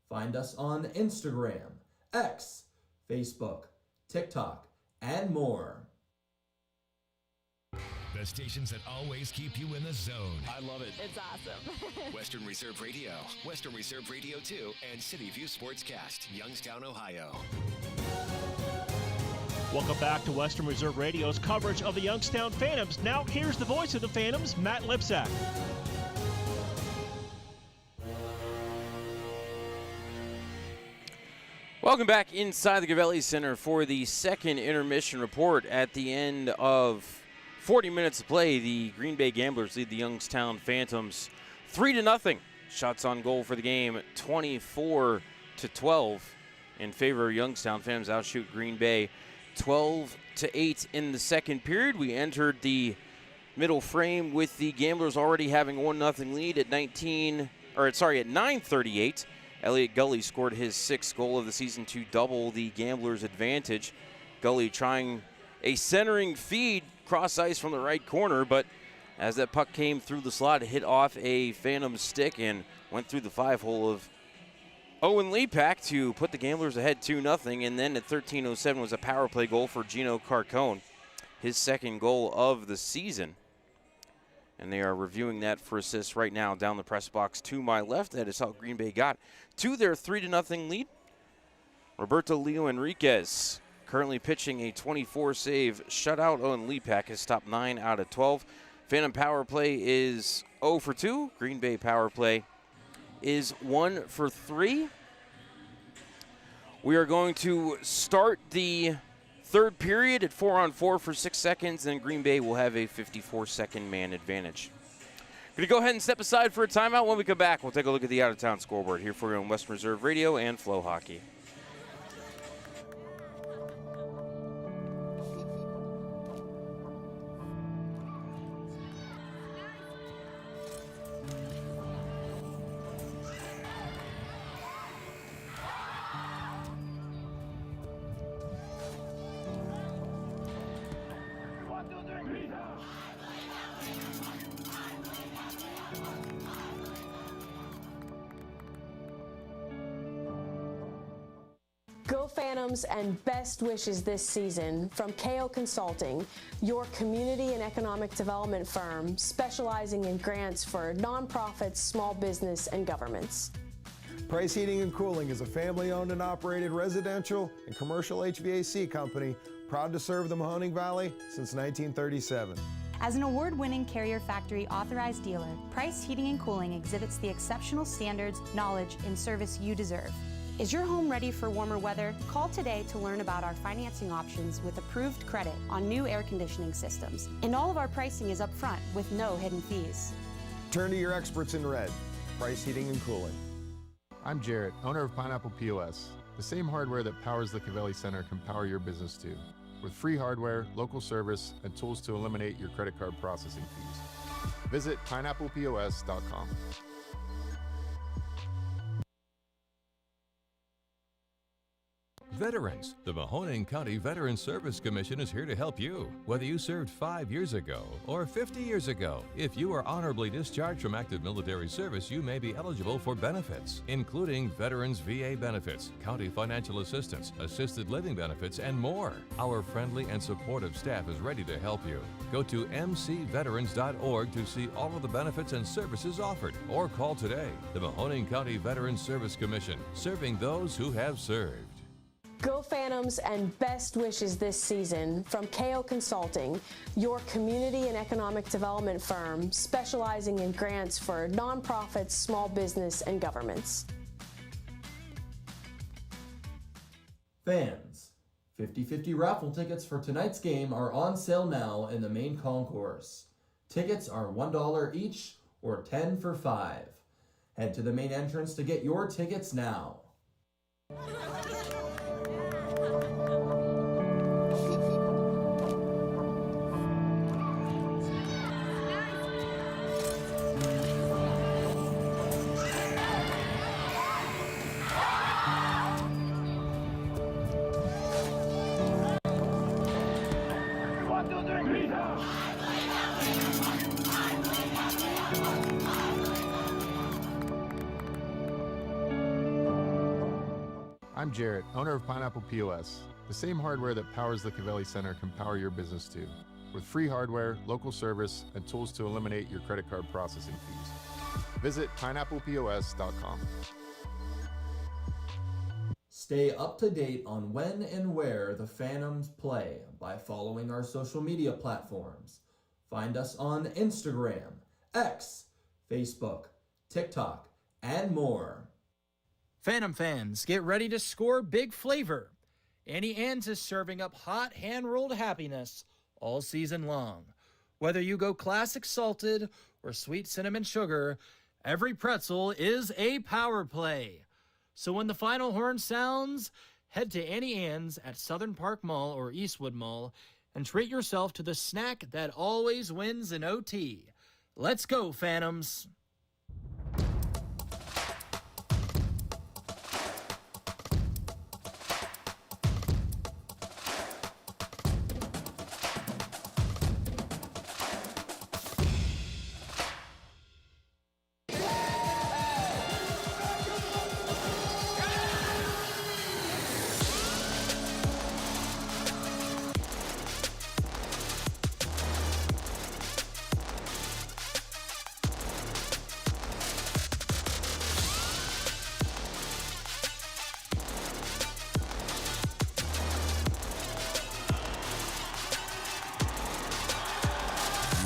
Find us on Instagram, X, Facebook, TikTok, and more. The stations that always keep you in the zone. I love it. It's awesome. Western Reserve Radio, Western Reserve Radio 2, and City View Sportscast, Youngstown, Ohio. Welcome back to Western Reserve Radio's coverage of the Youngstown Phantoms. Now here's the voice of the Phantoms, Matt Lipsack. Welcome back inside the Gavin Center for the second intermission report. At the end of 40 minutes of play, the Green Bay Gamblers lead the Youngstown Phantoms 3-0. Shots on goal for the game, 24-12 in favor of Youngstown. Phantoms outshoot Green Bay 12-8 in the second period. We entered the middle frame with the Gamblers already having 1-0 lead at 9:38. Elliot Gully scored his sixth goal of the season to double the Gamblers' advantage. Gully trying a centering feed cross ice from the right corner, but as that puck came through the slot, it hit off a Phantom stick and went through the 5-hole of Owen Lepak to put the Gamblers ahead 2-0. And then at 13:07 was a power play goal for Gino Carcone, his second goal of the season. And they are reviewing that for assists right now down the press box to my left. That is how Green Bay got to their 3-0 lead. Roberto Leo Enriquez currently pitching a 24-save shutout. Owen Lepak has stopped 9 out of 12. Phantom power play is 0 for 2. Green Bay power play is 1 for 3. We are going to start the third period at 4-on-4 for 6 seconds, and Green Bay will have a 54-second man advantage. Going to go ahead and step aside for a timeout. When we come back, we'll take a look at the out-of-town scoreboard here for you on Western Reserve Radio and FloHockey. Go Phantoms and best wishes this season from KO Consulting, your community and economic development firm specializing in grants for nonprofits, small business, and governments. Price Heating and Cooling is a family-owned and operated residential and commercial HVAC company proud to serve the Mahoning Valley since 1937. As an award-winning Carrier Factory authorized dealer, Price Heating and Cooling exhibits the exceptional standards, knowledge, and service you deserve. Is your home ready for warmer weather? Call today to learn about our financing options with approved credit on new air conditioning systems. And all of our pricing is upfront with no hidden fees. Turn to your experts in red, Price Heating and Cooling. I'm Jarrett, owner of Pineapple POS. The same hardware that powers the Cavelli Center can power your business too. With free hardware, local service, and tools to eliminate your credit card processing fees. Visit pineapplepos.com. Veterans, the Mahoning County Veterans Service Commission is here to help you. Whether you served 5 years ago or 50 years ago, if you are honorably discharged from active military service, you may be eligible for benefits, including Veterans VA benefits, county financial assistance, assisted living benefits, and more. Our friendly and supportive staff is ready to help you. Go to mcveterans.org to see all of the benefits and services offered, or call today. The Mahoning County Veterans Service Commission, serving those who have served. Go Phantoms and best wishes this season from KO Consulting, your community and economic development firm specializing in grants for nonprofits, small business, and governments. Fans, 50-50 raffle tickets for tonight's game are on sale now in the main concourse. Tickets are $1 each or 10 for $5. Head to the main entrance to get your tickets now. I'm Jarrett, owner of Pineapple POS. The same hardware that powers the Cavelli Center can power your business too. With free hardware, local service, and tools to eliminate your credit card processing fees. Visit pineapplepos.com. Stay up to date on when and where the Phantoms play by following our social media platforms. Find us on Instagram, X, Facebook, TikTok, and more. Phantom fans, get ready to score big flavor. Annie Ann's is serving up hot hand-rolled happiness all season long. Whether you go classic salted or sweet cinnamon sugar, every pretzel is a power play. So when the final horn sounds, head to Annie Ann's at Southern Park Mall or Eastwood Mall and treat yourself to the snack that always wins an OT. Let's go, Phantoms!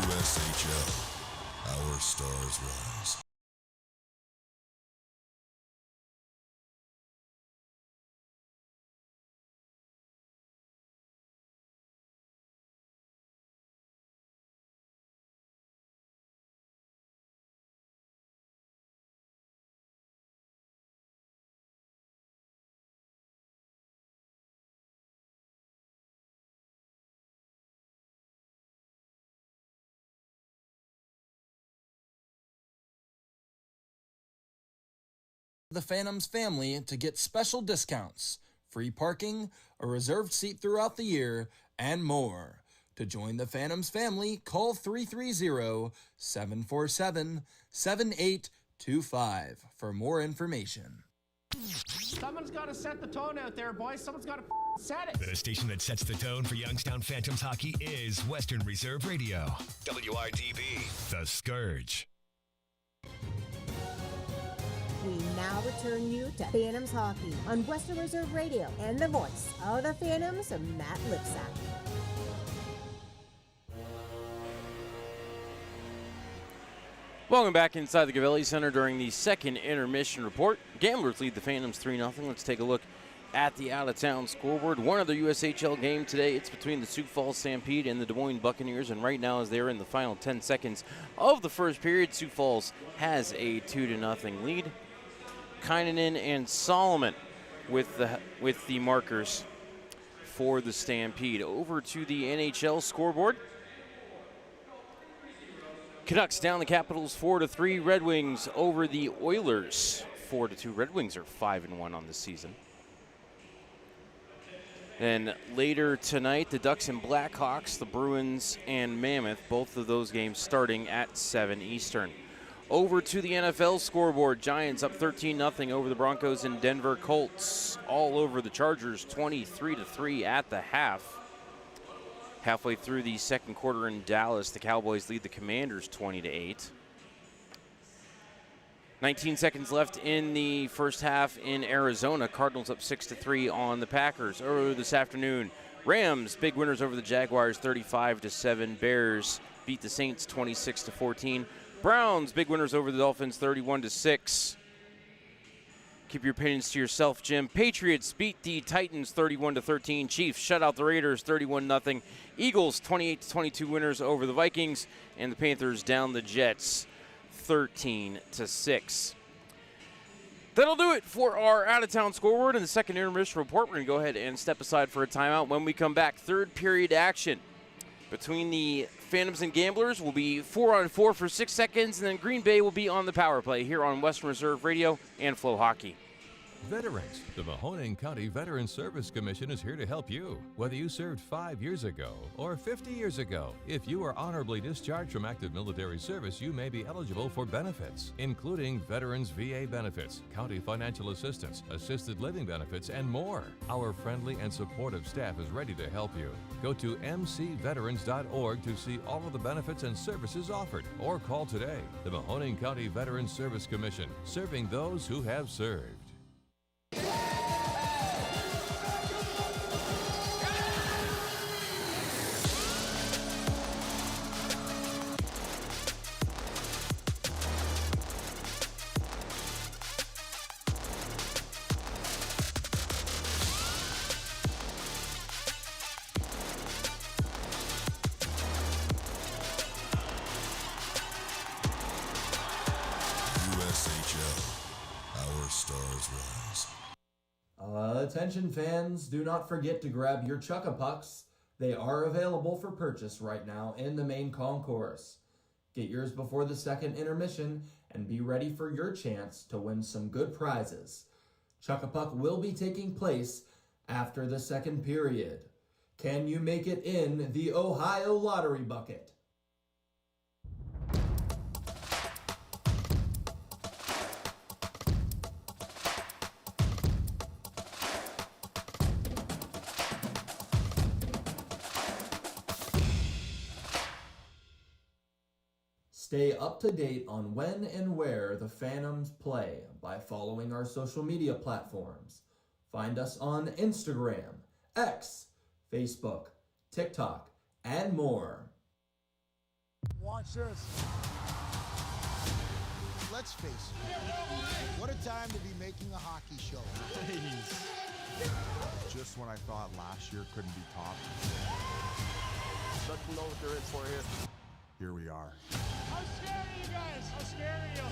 USHL, our stars rise. The Phantoms family to get special discounts, free parking, a reserved seat throughout the year, and more. To join the Phantoms family, call 330-747-7825 for more information. Someone's got to set the tone out there, boys. Someone's got to set it. The station that sets the tone for Youngstown Phantoms hockey is Western Reserve Radio. WITB, The Scourge. We now return you to Phantoms Hockey on Western Reserve Radio and the voice of the Phantoms, Matt Lipsack. Welcome back inside the Gavin Center during the second intermission report. Gamblers lead the Phantoms 3-0. Let's take a look at the out-of-town scoreboard. One other USHL game today. It's between the Sioux Falls Stampede and the Des Moines Buccaneers. And right now, as they're in the final 10 seconds of the first period, Sioux Falls has a 2-0 lead. Kynanen and Solomon with the markers for the Stampede. Over to the NHL scoreboard. Canucks down the Capitals 4-3. Red Wings over the Oilers 4-2. Red Wings are 5-1 on the season. Then later tonight, the Ducks and Blackhawks, the Bruins and Mammoth, both of those games starting at 7 Eastern. Over to the NFL scoreboard, Giants up 13-0 over the Broncos and Denver. Colts all over the Chargers 23-3 at the half. Halfway through the second quarter in Dallas, the Cowboys lead the Commanders 20-8. 19 seconds left in the first half in Arizona. Cardinals up 6-3 on the Packers. Earlier this afternoon, Rams big winners over the Jaguars 35-7. Bears beat the Saints 26-14. Browns big winners over the Dolphins 31-6. Keep your opinions to yourself, Jim. Patriots beat the Titans 31-13. Chiefs shut out the Raiders 31-0. Eagles 28-22 winners over the Vikings. And the Panthers down the Jets 13-6. That'll do it for our out-of-town scoreboard and the second intermission report. We're going to go ahead and step aside for a timeout. When we come back, third period action between the Phantoms and Gamblers will be 4-on-4 for 6 seconds, and then Green Bay will be on the power play here on Western Reserve Radio and FloHockey. Veterans. The Mahoning County Veteran Service Commission is here to help you. Whether you served 5 years ago or 50 years ago, if you are honorably discharged from active military service, you may be eligible for benefits, including Veterans VA benefits, county financial assistance, assisted living benefits, and more. Our friendly and supportive staff is ready to help you. Go to mcveterans.org to see all of the benefits and services offered, or call today. The Mahoning County Veteran Service Commission, serving those who have served. USHL, our stars rise. Attention fans, do not forget to grab your Chuck-a-Pucks. They are available for purchase right now in the main concourse. Get yours before the second intermission and be ready for your chance to win some good prizes. Chuck-a-Puck will be taking place after the second period. Can you make it in the Ohio Lottery Bucket? Stay up to date on when and where the Phantoms play by following our social media platforms. Find us on Instagram, X, Facebook, TikTok, and more. Watch this. Let's face it, what a time to be making a hockey show. Just when I thought last year couldn't be topped. Let them know what they're in for here. Here we are. How scary are you guys? How scary are you?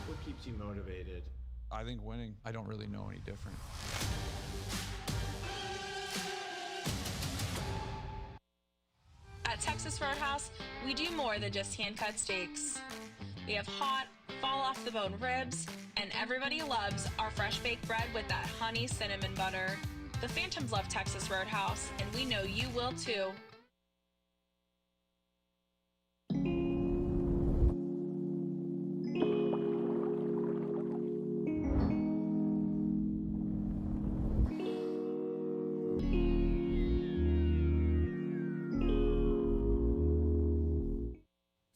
What keeps you motivated? I think winning. I don't really know any different. At Texas Roadhouse, we do more than just hand-cut steaks. We have hot, fall-off-the-bone ribs, and everybody loves our fresh-baked bread with that honey cinnamon butter. The Phantoms love Texas Roadhouse, and we know you will too.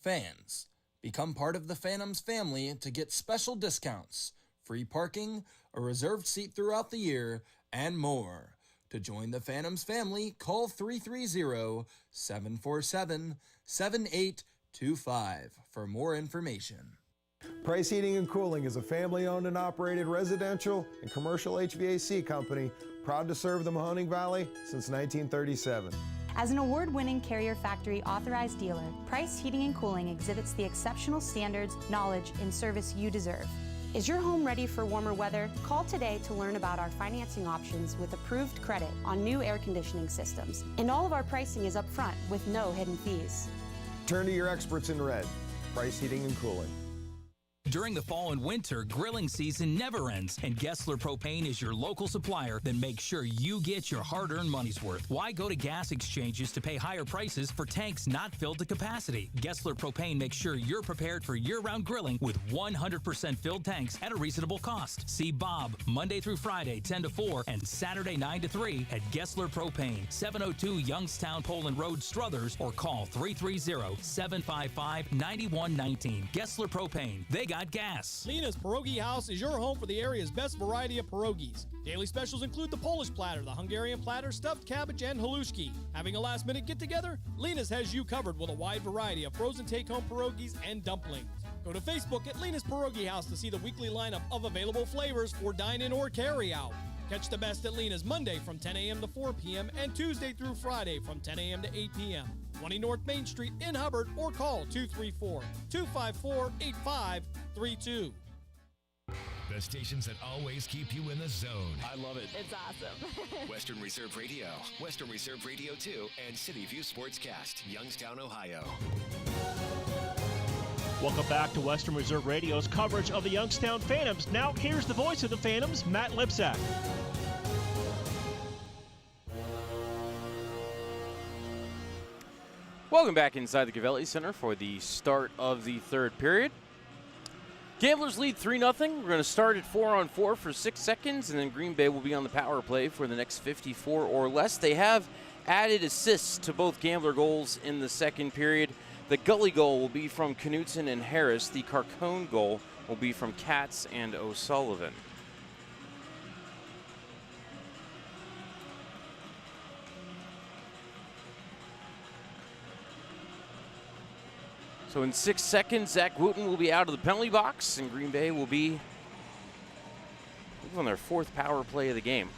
Fans, become part of the Phantoms family to get special discounts, free parking, a reserved seat throughout the year, and more. To join the Phantoms family, call 330-747-7825 for more information. Price Heating and Cooling is a family-owned and operated residential and commercial HVAC company proud to serve the Mahoning Valley since 1937. As an award-winning Carrier Factory authorized dealer, Price Heating and Cooling exhibits the exceptional standards, knowledge, and service you deserve. Is your home ready for warmer weather? Call today to learn about our financing options with approved credit on new air conditioning systems. And all of our pricing is upfront with no hidden fees. Turn to your experts in red, Price Heating and Cooling. During the fall and winter, grilling season never ends, and Gessler Propane is your local supplier that makes sure you get your hard-earned money's worth. Why go to gas exchanges to pay higher prices for tanks not filled to capacity? Gessler Propane makes sure you're prepared for year-round grilling with 100% filled tanks at a reasonable cost. See Bob Monday through Friday, 10 to 4, and Saturday, 9 to 3 at Gessler Propane, 702 Youngstown Poland Road, Struthers, or call 330-755-9119. Gessler Propane. They got gas. Lena's Pierogi House is your home for the area's best variety of pierogies. Daily specials include the Polish platter, the Hungarian platter, stuffed cabbage, and halushki. Having a last-minute get-together? Lena's has you covered with a wide variety of frozen take-home pierogies and dumplings. Go to Facebook at Lena's Pierogi House to see the weekly lineup of available flavors for dine-in or carry-out. Catch the best at Lena's Monday from 10 a.m. to 4 p.m. and Tuesday through Friday from 10 a.m. to 8 p.m. 20 North Main Street in Hubbard, or call 234-254-8532. The stations that always keep you in the zone. I love it. It's awesome. Western Reserve Radio, Western Reserve Radio 2, and City View Sportscast, Youngstown, Ohio. Welcome back to Western Reserve Radio's coverage of the Youngstown Phantoms. Now here's the voice of the Phantoms, Matt Lipsack. Welcome back inside the Gavelli Center for the start of the third period. Gamblers lead 3-0. We're going to start at 4-on-4 for 6 seconds, and then Green Bay will be on the power play for the next 54 or less. They have added assists to both Gambler goals in the second period. The Gully goal will be from Knutson and Harris. The Carcone goal will be from Katz and O'Sullivan. So in 6 seconds, Zach Wooten will be out of the penalty box, and Green Bay will be on their 4th power play of the game.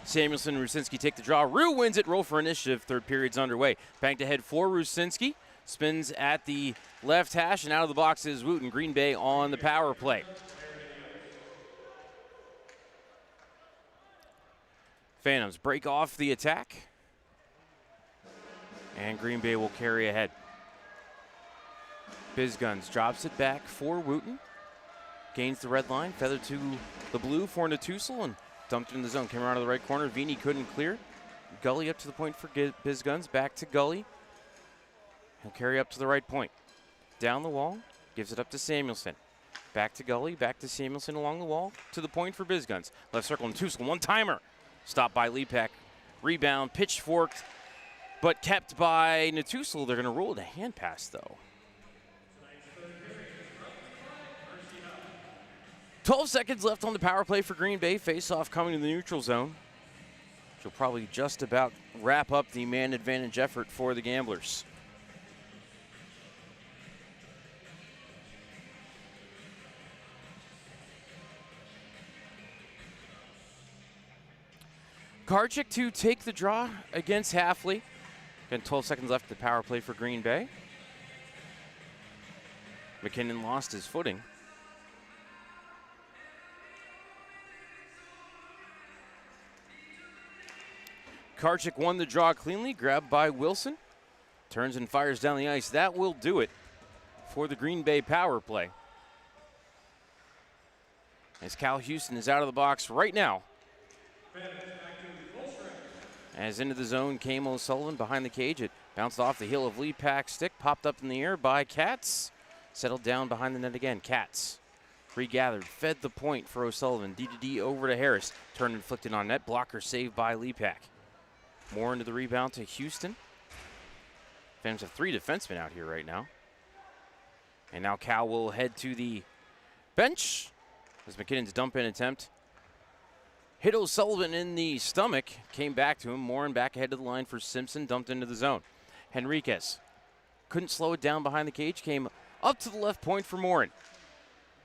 Samuelson and Rusinski take the draw. Rue wins it. Roll for initiative. Third period's underway. Banked ahead for Rusinski. Spins at the left hash, and out of the box is Wooten. Green Bay on the power play. Phantoms break off the attack, and Green Bay will carry ahead. Bizguns drops it back for Wooten. Gains the red line, feather to the blue for Natusel, and dumped in the zone. Came around to the right corner. Vini couldn't clear. Gully up to the point for Bizguns. Back to Gully. He'll carry up to the right point. Down the wall. Gives it up to Samuelson. Back to Gully. Back to Samuelson along the wall. To the point for Bizguns. Left circle and Natusel. One-timer. Stopped by Lepak. Rebound. Pitchforked. But kept by Natusel. They're going to roll it a hand pass, though. 12 seconds left on the power play for Green Bay. Face-off coming to the neutral zone. Which will probably just about wrap up the man advantage effort for the Gamblers. Karchik to take the draw against Halfley. Again, 12 seconds left to the power play for Green Bay. McKinnon lost his footing. Karchik won the draw cleanly, grabbed by Wilson. Turns and fires down the ice. That will do it for the Green Bay power play. As Cal Houston is out of the box right now. As into the zone came O'Sullivan behind the cage. It bounced off the heel of Lepak's stick, popped up in the air by Katz. Settled down behind the net again. Katz regathered, fed the point for O'Sullivan. D over to Harris. Turn inflicted on net. Blocker saved by Lepak. More into the rebound to Houston. Phantoms have 3 defensemen out here right now. And now Cal will head to the bench as McKinnon's dump-in attempt hit O'Sullivan in the stomach. Came back to him. Morin back ahead of the line for Simpson. Dumped into the zone. Henriquez couldn't slow it down behind the cage. Came up to the left point for Morin.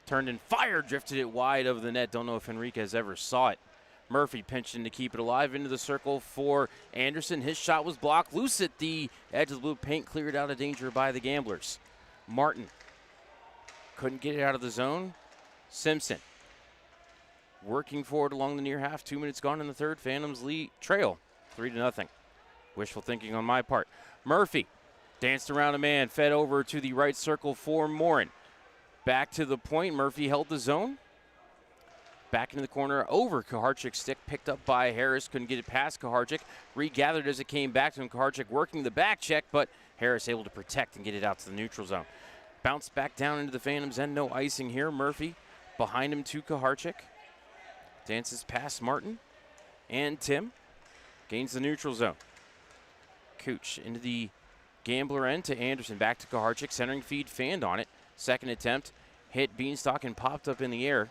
Turned and fired. Drifted it wide of the net. Don't know if Henriquez ever saw it. Murphy pinched in to keep it alive into the circle for Anderson. His shot was blocked. Loose at the edge of the blue paint. Cleared out of danger by the Gamblers. Martin couldn't get it out of the zone. Simpson working forward along the near half. 2 minutes gone in the third. Phantoms lead trail 3-0. Wishful thinking on my part. Murphy danced around a man. Fed over to the right circle for Morin. Back to the point. Murphy held the zone. Back into the corner over Kaharchik's stick. Picked up by Harris. Couldn't get it past Kaharchik. Regathered as it came back to him. Kaharchik working the back check, but Harris able to protect and get it out to the neutral zone. Bounced back down into the Phantoms and no icing here. Murphy behind him to Kaharchik. Dances past Martin and Tim. Gains the neutral zone. Cooch into the Gambler end to Anderson. Back to Kaharchik. Centering feed fanned on it. Second attempt. Hit Beanstalk and popped up in the air.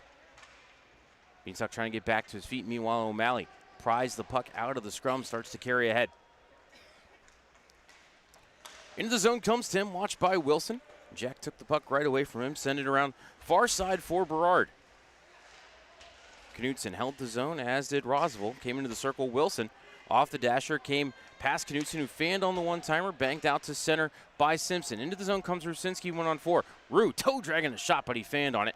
Beanstalk trying to get back to his feet. Meanwhile, O'Malley pries the puck out of the scrum. Starts to carry ahead. Into the zone comes Tim. Watched by Wilson. Jack took the puck right away from him. Sent it around far side for Berard. Knutson held the zone, as did Roswell. Came into the circle. Wilson off the dasher. Came past Knutson, who fanned on the one-timer. Banked out to center by Simpson. Into the zone comes Rusinski, 1-on-4. Rue toe dragging the shot, but he fanned on it.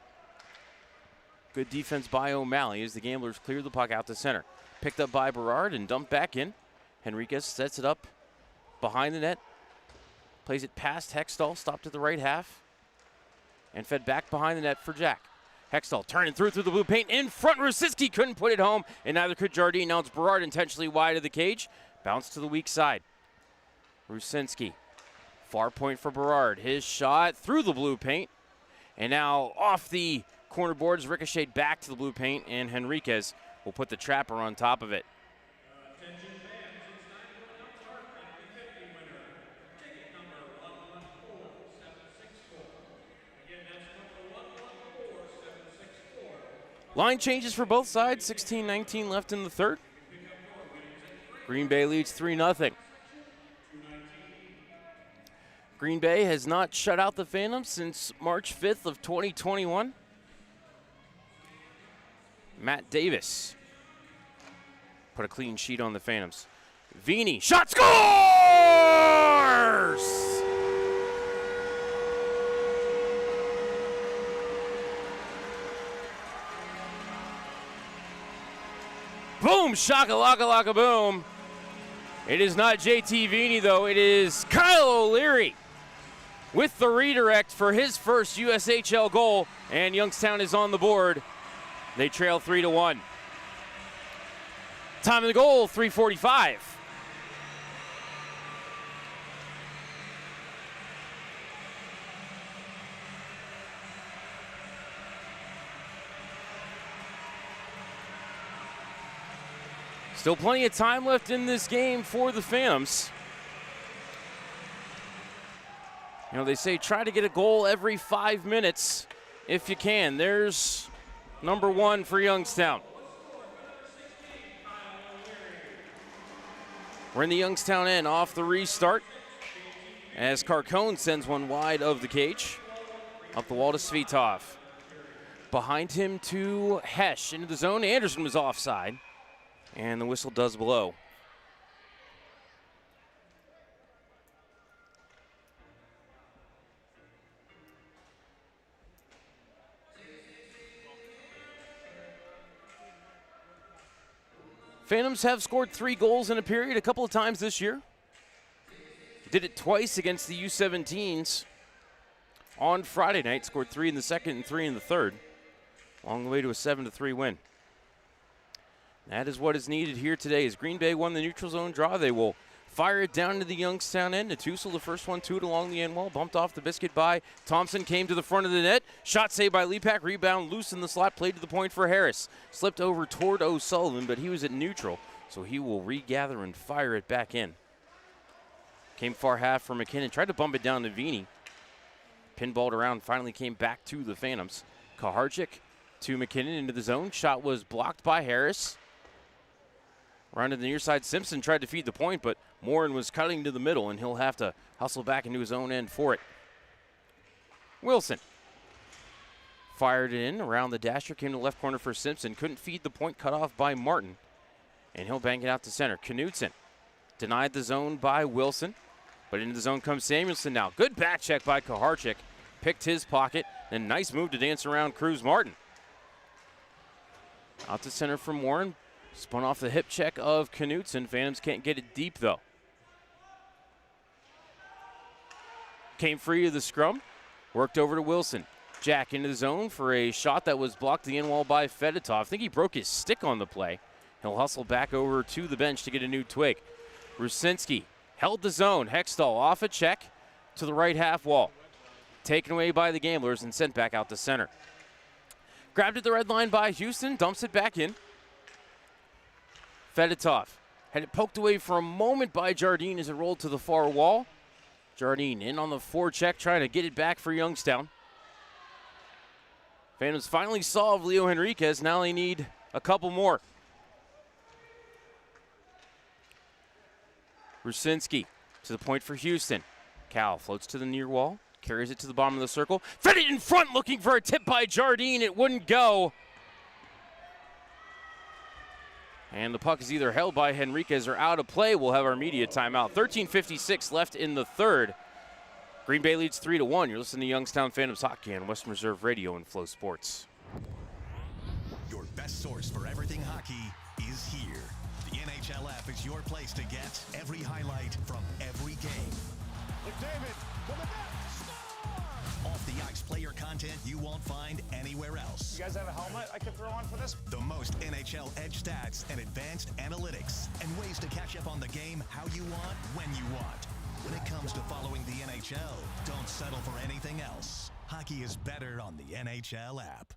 Good defense by O'Malley as the Gamblers cleared the puck out to center. Picked up by Berard and dumped back in. Henriquez sets it up behind the net. Plays it past Hextall, stopped at the right half. And fed back behind the net for Jack. Hextall turning through the blue paint. In front, Rusinski couldn't put it home, and neither could Jardine. Now it's Berard intentionally wide of the cage. Bounce to the weak side. Rusinski. Far point for Berard. His shot through the blue paint. And now off the corner boards, ricocheted back to the blue paint, and Henriquez will put the trapper on top of it. Line changes for both sides. 16-19 left in the third. Green Bay leads 3-0. Green Bay has not shut out the Phantoms since March 5th of 2021. Matt Davis put a clean sheet on the Phantoms. Vini, shot, scores! Boom, shaka-laka-laka boom. It is not JT Vini, though. It is Kyle O'Leary with the redirect for his first USHL goal, and Youngstown is on the board. They trail 3-1. Time of the goal, 3:45. Still plenty of time left in this game for the Phantoms. You know, they say try to get a goal every 5 minutes if you can. There's number one for Youngstown. We're in the Youngstown end off the restart as Carcone sends one wide of the cage. Up the wall to Svitov. Behind him to Hesh into the zone. Anderson was offside. And the whistle does blow. Phantoms have scored 3 goals in a period a couple of times this year. Did it twice against the U17s on Friday night. Scored 3 in the second and 3 in the third. Along the way to a 7-3 win. That is what is needed here today. As Green Bay won the neutral zone draw, they will fire it down to the Youngstown end. Natussel, the first one to it along the end wall. Bumped off the biscuit by Thompson. Came to the front of the net. Shot saved by Lepak. Rebound loose in the slot. Played to the point for Harris. Slipped over toward O'Sullivan, but he was at neutral, so he will regather and fire it back in. Came far half for McKinnon. Tried to bump it down to Vini. Pinballed around. Finally came back to the Phantoms. Kaharchik to McKinnon into the zone. Shot was blocked by Harris. Around to the near side, Simpson tried to feed the point, but Morin was cutting to the middle, and he'll have to hustle back into his own end for it. Wilson fired it in around the dasher, came to the left corner for Simpson. Couldn't feed the point, cut off by Martin, and he'll bang it out to center. Knutson denied the zone by Wilson, but into the zone comes Samuelson now. Good back check by Kaharchik. Picked his pocket, and nice move to dance around Cruz Martin. Out to center from Warren. Spun off the hip check of Knutson. Phantoms can't get it deep, though. Came free of the scrum. Worked over to Wilson. Jack into the zone for a shot that was blocked the end wall by Fedotov. I think he broke his stick on the play. He'll hustle back over to the bench to get a new twig. Rusinski held the zone. Hextall off a check to the right half wall. Taken away by the Gamblers and sent back out to center. Grabbed at the red line by Houston. Dumps it back in. Fedotov had it poked away for a moment by Jardine as it rolled to the far wall. Jardine in on the forecheck, trying to get it back for Youngstown. Phantoms finally solved Leo Henriquez. Now they need a couple more. Rusinski to the point for Houston. Cal floats to the near wall, carries it to the bottom of the circle. Fed it in front, looking for a tip by Jardine. It wouldn't go. And the puck is either held by Henriquez or out of play. We'll have our media timeout. 13:56 left in the third. Green Bay leads 3-1. You're listening to Youngstown Phantoms Hockey on Western Reserve Radio and Flow Sports. Your best source for everything hockey is here. The NHL app is your place to get every highlight from every game. McDavid to the net. Off the ice player content you won't find anywhere else. You guys have a helmet I could throw on for this? The most NHL edge stats and advanced analytics and ways to catch up on the game how you want, when you want. When it comes to following the NHL, don't settle for anything else. Hockey is better on the NHL app.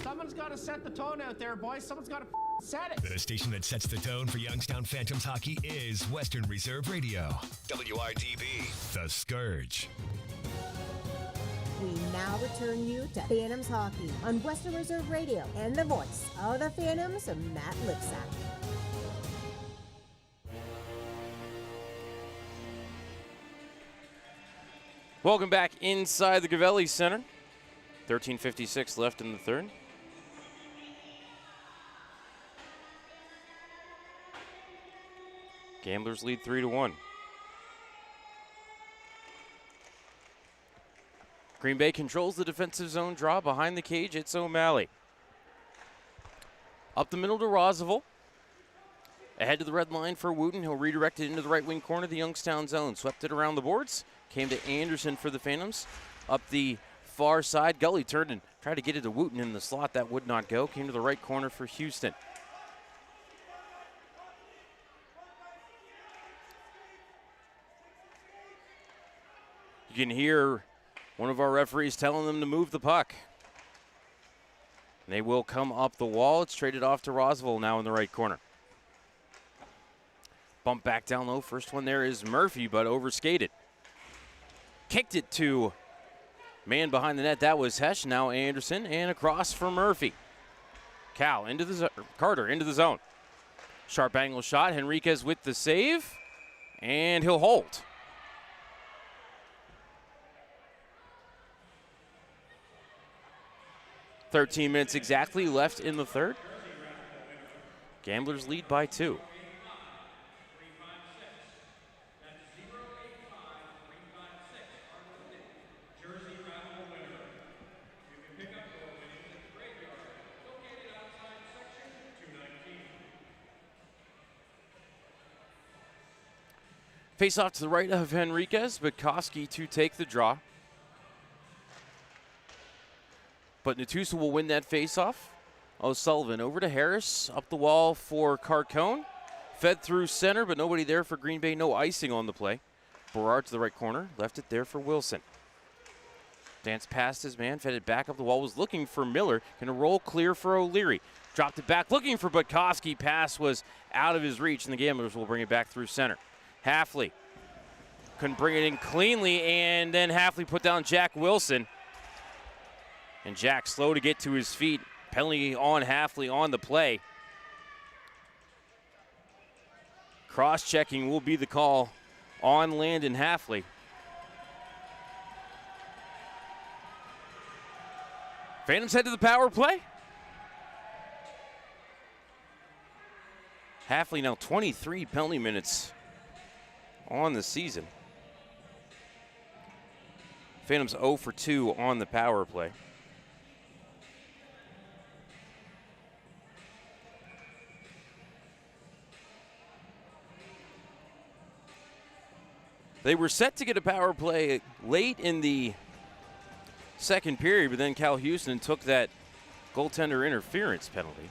Someone's got to set the tone out there, boys. Someone's got to set it. The station that sets the tone for Youngstown Phantoms hockey is Western Reserve Radio. WRTV, The Scourge. We now return you to Phantoms Hockey on Western Reserve Radio and the voice of the Phantoms, Matt Lipsack. Welcome back inside the Gavelli Center. 13:56 left in the third. Gamblers lead 3-1. Green Bay controls the defensive zone draw. Behind the cage, it's O'Malley. Up the middle to Roosevelt. Ahead to the red line for Wooten. He'll redirect it into the right wing corner of the Youngstown zone. Swept it around the boards. Came to Anderson for the Phantoms. Up the far side. Gully turned and tried to get it to Wooten in the slot. That would not go. Came to the right corner for Houston. You can hear one of our referees telling them to move the puck. They will come up the wall. It's traded off to Roosevelt now in the right corner. Bump back down low. First one there is Murphy, but overskated. Kicked it to man behind the net. That was Hesh. Now Anderson, and across for Murphy. Cal into the Carter into the zone. Sharp angle shot. Henriquez with the save, and he'll hold. .13 minutes exactly left in the third. Gamblers lead by 2. Face off to the right of Henriquez, Bukowski to take the draw. But Natusa will win that face-off. O'Sullivan over to Harris, up the wall for Carcone. Fed through center, but nobody there for Green Bay. No icing on the play. Berard to the right corner, left it there for Wilson. Danced past his man, fed it back up the wall, was looking for Miller. Going to roll clear for O'Leary. Dropped it back, looking for Budkowski. Pass was out of his reach, and the Gamblers will bring it back through center. Halfley couldn't bring it in cleanly, and then Halfley put down Jack Wilson. And Jack slow to get to his feet. Penalty on Halfley on the play. Cross-checking will be the call on Landon Halfley. Phantoms head to the power play. Halfley now 23 penalty minutes on the season. Phantoms 0 for 2 on the power play. They were set to get a power play late in the second period, but then Cal Houston took that goaltender interference penalty.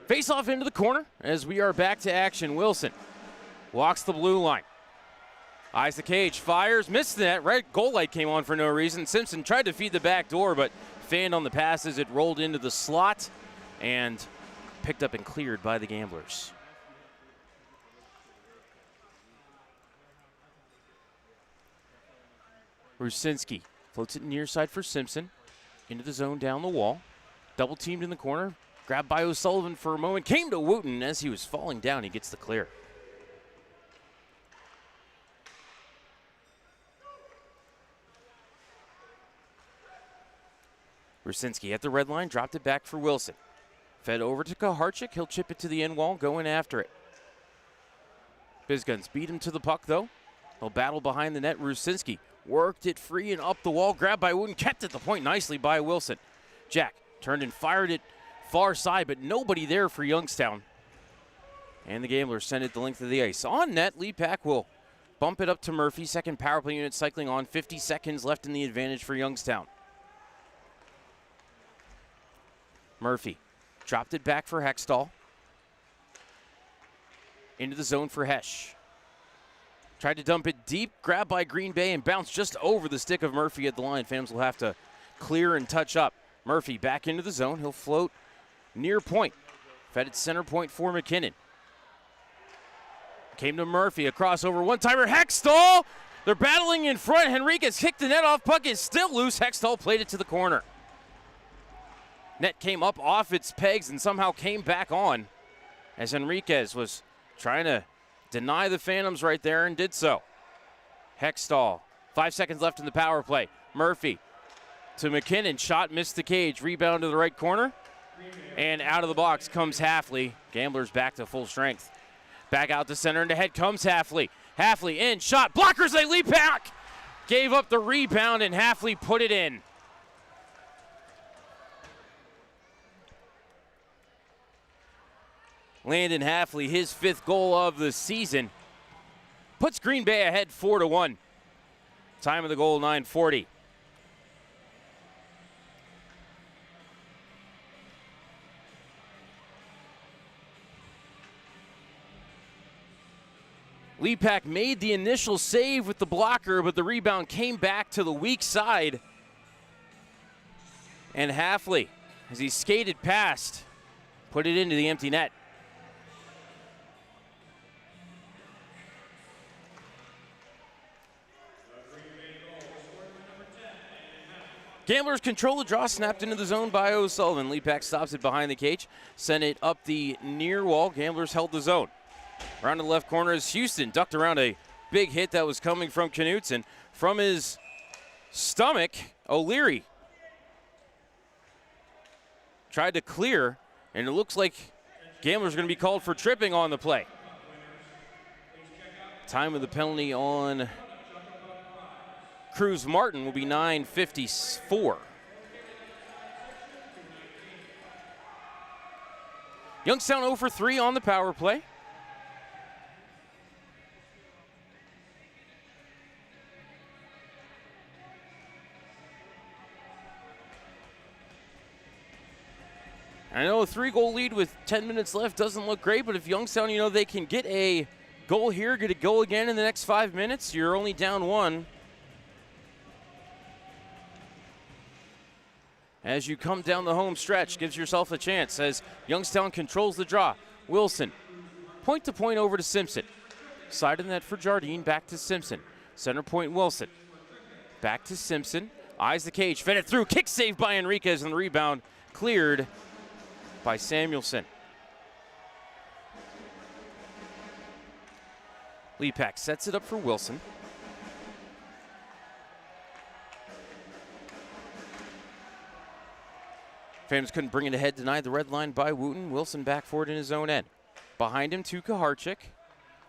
Face off into the corner as we are back to action. Wilson walks the blue line. Eyes the cage, fires, missed the net. Red goal light came on for no reason. Simpson tried to feed the back door, but fanned on the pass as it rolled into the slot and picked up and cleared by the Gamblers. Rusinski floats it near side for Simpson. Into the zone down the wall. Double teamed in the corner. Grabbed by O'Sullivan for a moment. Came to Wooten as he was falling down. He gets the clear. Rusinski at the red line. Dropped it back for Wilson. Fed over to Kaharchik. He'll chip it to the end wall. Going after it. Bizguns beat him to the puck, though. They'll battle behind the net. Rusinski worked it free and up the wall. Grabbed by Wooten. Kept at the point nicely by Wilson. Jack turned and fired it far side, but nobody there for Youngstown. And the Gamblers send it the length of the ice. On net, Lee Pack will bump it up to Murphy. Second power play unit cycling on. 50 seconds left in the advantage for Youngstown. Murphy dropped it back for Hextall. Into the zone for Hesh. Tried to dump it deep, grabbed by Green Bay and bounced just over the stick of Murphy at the line. Fans will have to clear and touch up. Murphy back into the zone. He'll float near point. Fed at center point for McKinnon. Came to Murphy, a crossover, one-timer, Hextall! They're battling in front. Henriquez kicked the net off, puck is still loose. Hextall played it to the corner. Net came up off its pegs and somehow came back on as Henriquez was trying to deny the Phantoms right there and did so. Hextall, 5 seconds left in the power play. Murphy to McKinnon, shot missed the cage, rebound to the right corner, and out of the box comes Halfley. Gamblers back to full strength. Back out to center and ahead comes Halfley. Halfley in, shot, blockers, they leap back! Gave up the rebound and Halfley put it in. Landon Halfley, his 5th goal of the season, puts Green Bay ahead 4-1. Time of the goal, 9:40. Lepak made the initial save with the blocker, but the rebound came back to the weak side. And Halfley, as he skated past, put it into the empty net. Gamblers control the draw, snapped into the zone by O'Sullivan. Lepak stops it behind the cage, sent it up the near wall. Gamblers held the zone. Around the left corner is Houston, ducked around a big hit that was coming from Knutson. From his stomach, O'Leary tried to clear, and it looks like Gamblers are going to be called for tripping on the play. Time of the penalty on Cruz Martin will be 9:54. Youngstown 0 for 3 on the power play. I know a 3-goal lead with 10 minutes left doesn't look great, but if Youngstown, they can get a goal here, get a goal again in the next 5 minutes, you're only down 1. As you come down the home stretch, gives yourself a chance as Youngstown controls the draw. Wilson, point to point over to Simpson. Side of the net for Jardine, back to Simpson. Center point Wilson. Back to Simpson, eyes the cage, fed it through, kick save by Enriquez, and the rebound cleared by Samuelson. Lepak sets it up for Wilson. Phantoms couldn't bring it ahead, denied the red line by Wooten. Wilson back for it in his own end. Behind him to Kaharchik.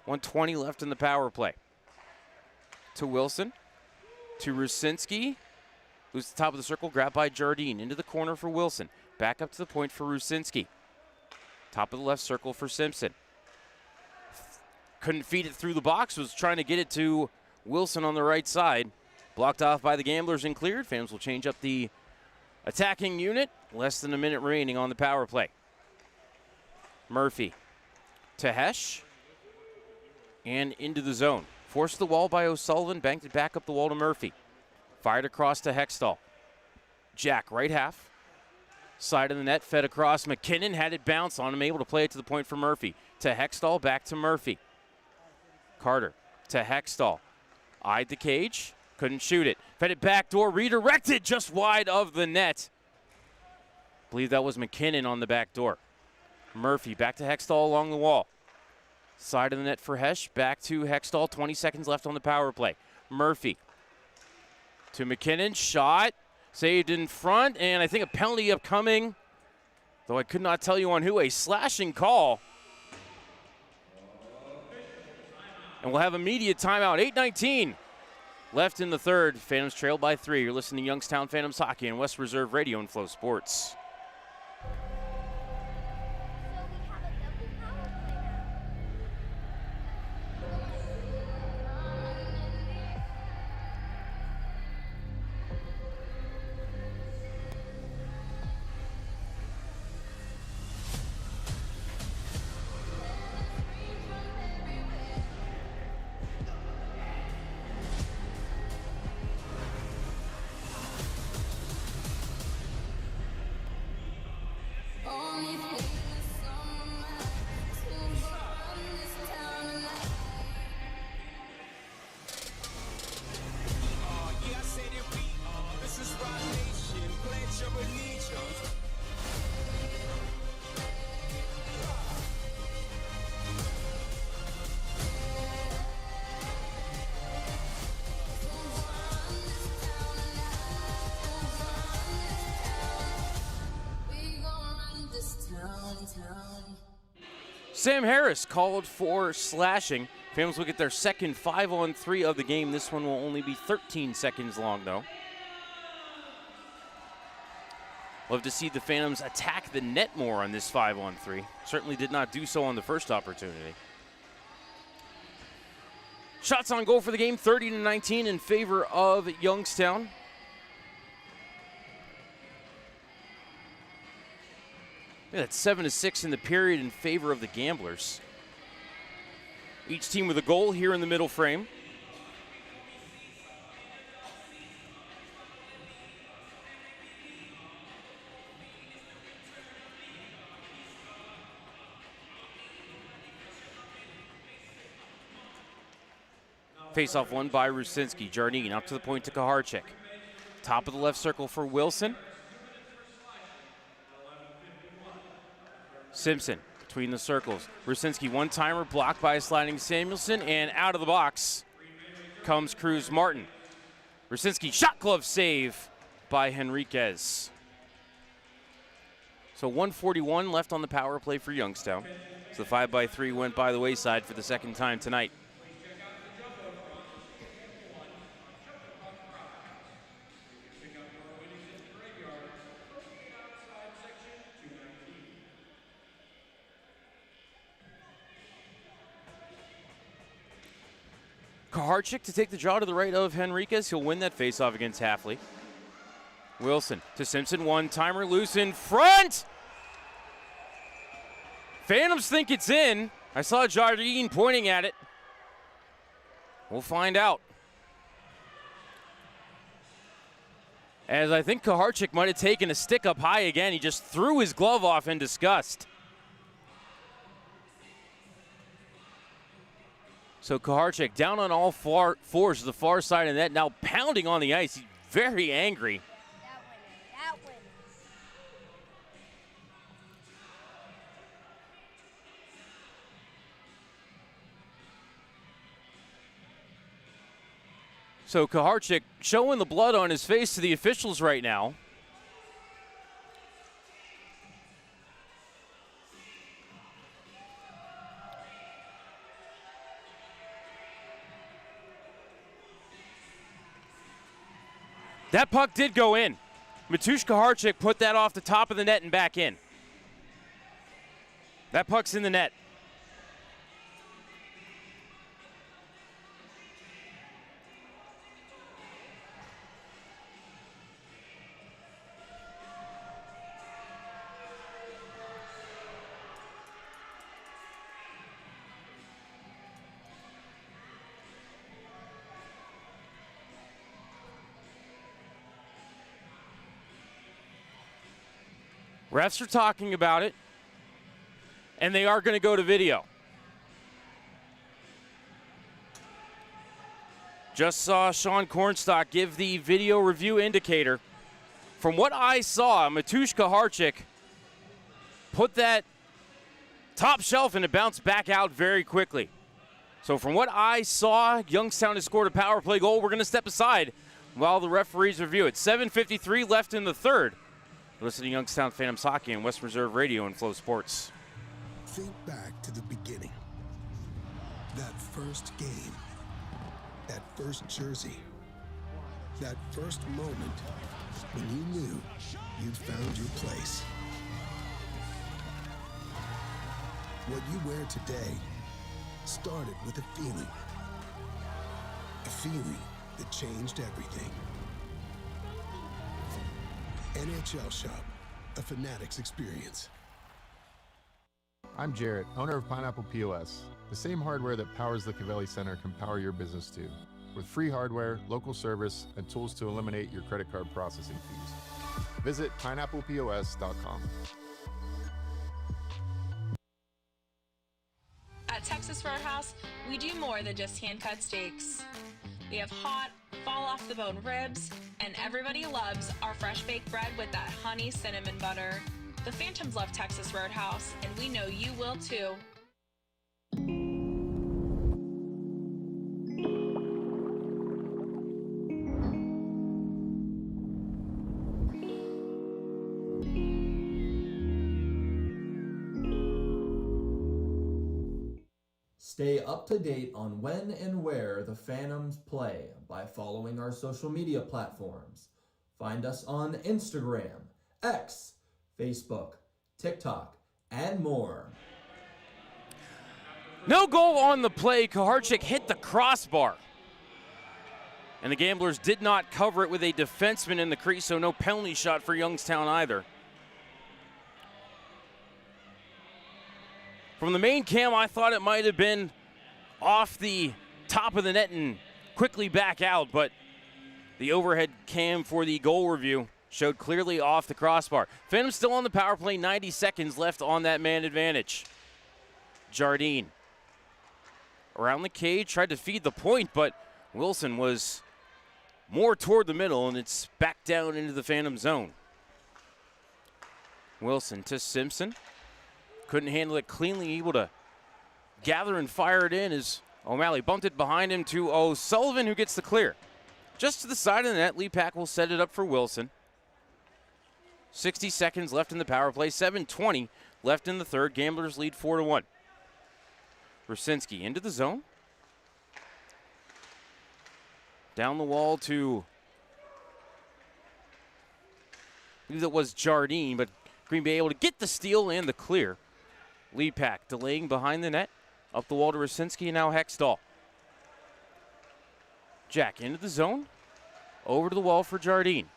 1:20 left in the power play. To Wilson. To Rusinski. Who's at the top of the circle, grabbed by Jardine. Into the corner for Wilson. Back up to the point for Rusinski. Top of the left circle for Simpson. Couldn't feed it through the box, was trying to get it to Wilson on the right side. Blocked off by the Gamblers and cleared. Phantoms will change up the attacking unit. Less than a minute remaining on the power play. Murphy to Hesh. And into the zone. Forced the wall by O'Sullivan, banked it back up the wall to Murphy. Fired across to Hextall. Jack, right half. Side of the net, fed across. McKinnon had it bounce on him, able to play it to the point for Murphy. To Hextall, back to Murphy. Carter to Hextall. Eyed the cage, couldn't shoot it. Fed it back door, redirected just wide of the net. Believe that was McKinnon on the back door. Murphy back to Hextall along the wall. Side of the net for Hesh, back to Hextall, 20 seconds left on the power play. Murphy to McKinnon, shot, saved in front, and I think a penalty upcoming, though I could not tell you on who, a slashing call. And we'll have immediate timeout, 8:19 left in the third. Phantoms trailed by 3. You're listening to Youngstown Phantoms Hockey on West Reserve Radio and Flow Sports. Sam Harris called for slashing. Phantoms will get their second 5-on-3 of the game. This one will only be 13 seconds long, though. Love to see the Phantoms attack the net more on this 5-on-3. Certainly did not do so on the first opportunity. Shots on goal for the game, 30-19 in favor of Youngstown. Yeah, that's 7-6 in the period in favor of the Gamblers. Each team with a goal here in the middle frame. Face-off won by Rusinski. Jardine up to the point to Kaharchik. Top of the left circle for Wilson. Simpson between the circles. Rusinski one-timer blocked by a sliding Samuelson, and out of the box comes Cruz Martin. Rusinski shot glove save by Henriquez. So 1:41 left on the power play for Youngstown. So the 5-by-3 went by the wayside for the second time tonight. Kaharchik to take the draw to the right of Henriquez. He'll win that faceoff against Halfley. Wilson to Simpson, one-timer, loose in front. Phantoms think it's in. I saw Jardine pointing at it. We'll find out. As I think Kaharchik might have taken a stick up high again. He just threw his glove off in disgust. So Kaharchik down on all fours to the far side of the net, now pounding on the ice. He's very angry. So Kaharchik showing the blood on his face to the officials right now. That puck did go in. Matusz Kaharchik put that off the top of the net and back in. That puck's in the net. Refs are talking about it, and they are going to go to video. Just saw Sean Cornstalk give the video review indicator. From what I saw, Matusz Kaharchik put that top shelf and it bounced back out very quickly. So from what I saw, Youngstown has scored a power play goal. We're going to step aside while the referees review it. 7:53 left in the third. Listening to Youngstown Phantoms Hockey on Western Reserve Radio and Flow Sports. Think back to the beginning. That first game. That first jersey. That first moment when you knew you'd found your place. What you wear today started with a feeling. A feeling that changed everything. NHL Shop, a Fanatics experience. I'm Jarrett, owner of Pineapple POS. The same hardware that powers the Cavelli Center can power your business too. With free hardware, local service, and tools to eliminate your credit card processing fees. Visit pineapplepos.com. At Texas Roadhouse, we do more than just hand-cut steaks. We have hot, fall-off-the-bone ribs, and everybody loves our fresh-baked bread with that honey cinnamon butter. The Phantoms love Texas Roadhouse, and we know you will too. Stay up to date on when and where the Phantoms play by following our social media platforms. Find us on Instagram, X, Facebook, TikTok, and more. No goal on the play. Kaharchik hit the crossbar. And the Gamblers did not cover it with a defenseman in the crease, so no penalty shot for Youngstown either. From the main cam, I thought it might have been off the top of the net and quickly back out, but the overhead cam for the goal review showed clearly off the crossbar. Phantoms still on the power play, 90 seconds left on that man advantage. Jardine around the cage, tried to feed the point, but Wilson was more toward the middle, and it's back down into the Phantom zone. Wilson to Simpson. Couldn't handle it cleanly, able to gather and fire it in as O'Malley bumped it behind him to O'Sullivan, who gets the clear. Just to the side of the net, Lee Pack will set it up for Wilson. 60 seconds left in the power play, 7:20 left in the third. Gamblers lead 4-1. Rusinski into the zone. Down the wall to, I believe that was Jardine, but Green Bay able to get the steal and the clear. Lee Pack delaying behind the net. Up the wall to Rusinski, and now Hextall. Jack into the zone. Over to the wall for Jardine.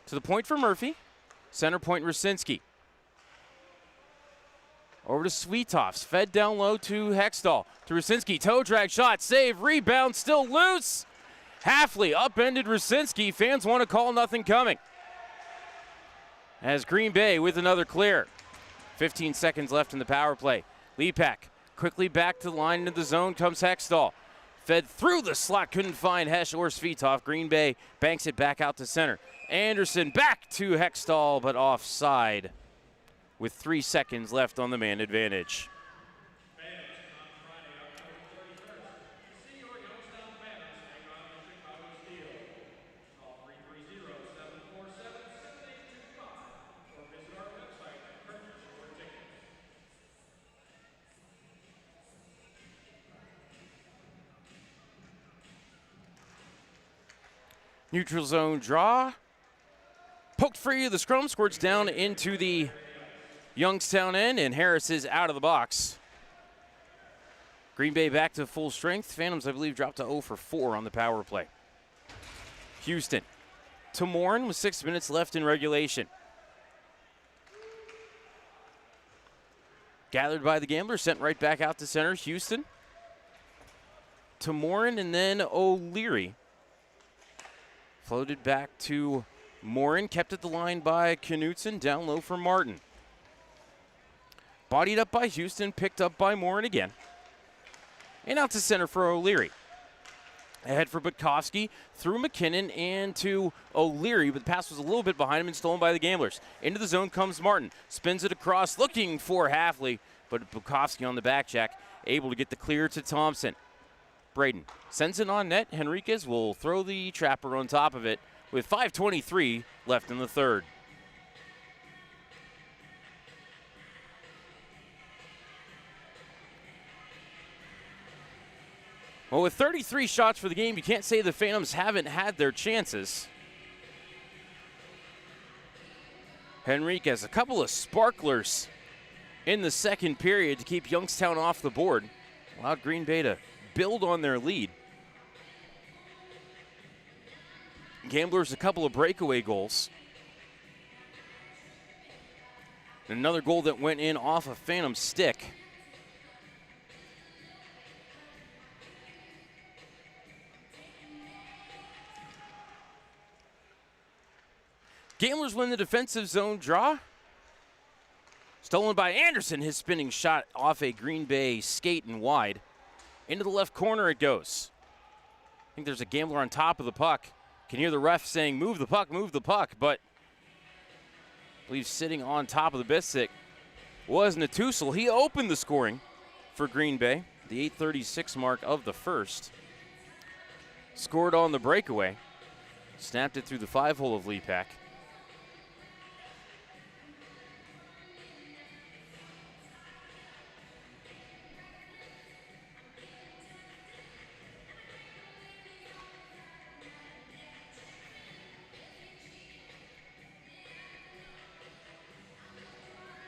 To the point for Murphy. Center point Rusinski. Over to Sweetoffs, fed down low to Hextall. To Rusinski, toe drag shot, save, rebound, still loose. Halfley upended Rusinski. Fans want to call nothing coming. As Green Bay with another clear. 15 seconds left in the power play. Lepak quickly back to the line into the zone comes Hextall. Fed through the slot, couldn't find Hesh or Svetov. Green Bay banks it back out to center. Anderson back to Hextall, but offside with 3 seconds left on the man advantage. Neutral zone draw. Poked free of the scrum, squirts down into the Youngstown end, and Harris is out of the box. Green Bay back to full strength. Phantoms, I believe, dropped to 0 for 4 on the power play. Houston to Morin with 6 minutes left in regulation. Gathered by the Gamblers, sent right back out to center. Houston to Morin, and then O'Leary. Floated back to Morin, kept at the line by Knutson, down low for Martin. Bodied up by Houston, picked up by Morin again. And out to center for O'Leary. Ahead for Butkovsky, through McKinnon and to O'Leary, but the pass was a little bit behind him and stolen by the Gamblers. Into the zone comes Martin, spins it across, looking for Halfley, but Butkovsky on the back check, able to get the clear to Thompson. Braden sends it on net. Henriquez will throw the trapper on top of it with 5:23 left in the third. Well, with 33 shots for the game, you can't say the Phantoms haven't had their chances. Henriquez, a couple of sparklers in the second period to keep Youngstown off the board. Allowed Green Bay to build on their lead. Gamblers a couple of breakaway goals. And another goal that went in off a Phantom stick. Gamblers win the defensive zone draw. Stolen by Anderson, his spinning shot off a Green Bay skate and wide. Into the left corner it goes. I think there's a Gambler on top of the puck. Can hear the ref saying, move the puck, but I believe sitting on top of the biscuit was Natussel. He opened the scoring for Green Bay, the 8:36 mark of the first. Scored on the breakaway. Snapped it through the 5-hole of Lepak.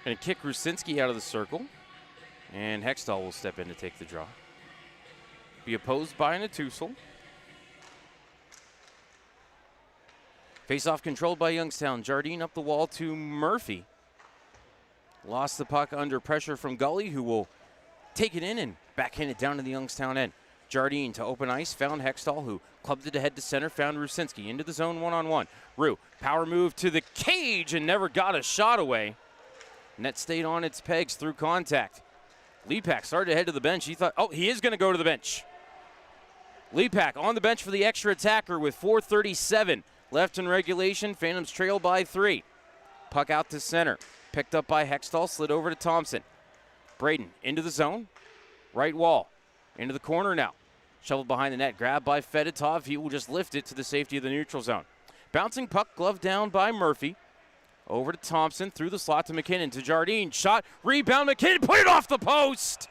Going to kick Rusinski out of the circle, and Hextall will step in to take the draw. Be opposed by Natussel. Face-off controlled by Youngstown. Jardine up the wall to Murphy. Lost the puck under pressure from Gully, who will take it in and backhand it down to the Youngstown end. Jardine to open ice, found Hextall, who clubbed it ahead to center, found Rusinski into the zone one-on-one. Rue, power move to the cage and never got a shot away. Net stayed on its pegs through contact. Lepak started to head to the bench. He thought, oh, he is going to go to the bench. Lepak on the bench for the extra attacker with 4:37 left in regulation. Phantoms trail by 3. Puck out to center. Picked up by Hextall, slid over to Thompson. Braden into the zone. Right wall. Into the corner now. Shoveled behind the net. Grabbed by Fedotov. He will just lift it to the safety of the neutral zone. Bouncing puck, gloved down by Murphy. Over to Thompson, through the slot to McKinnon, to Jardine. Shot, rebound, McKinnon, put it off the post!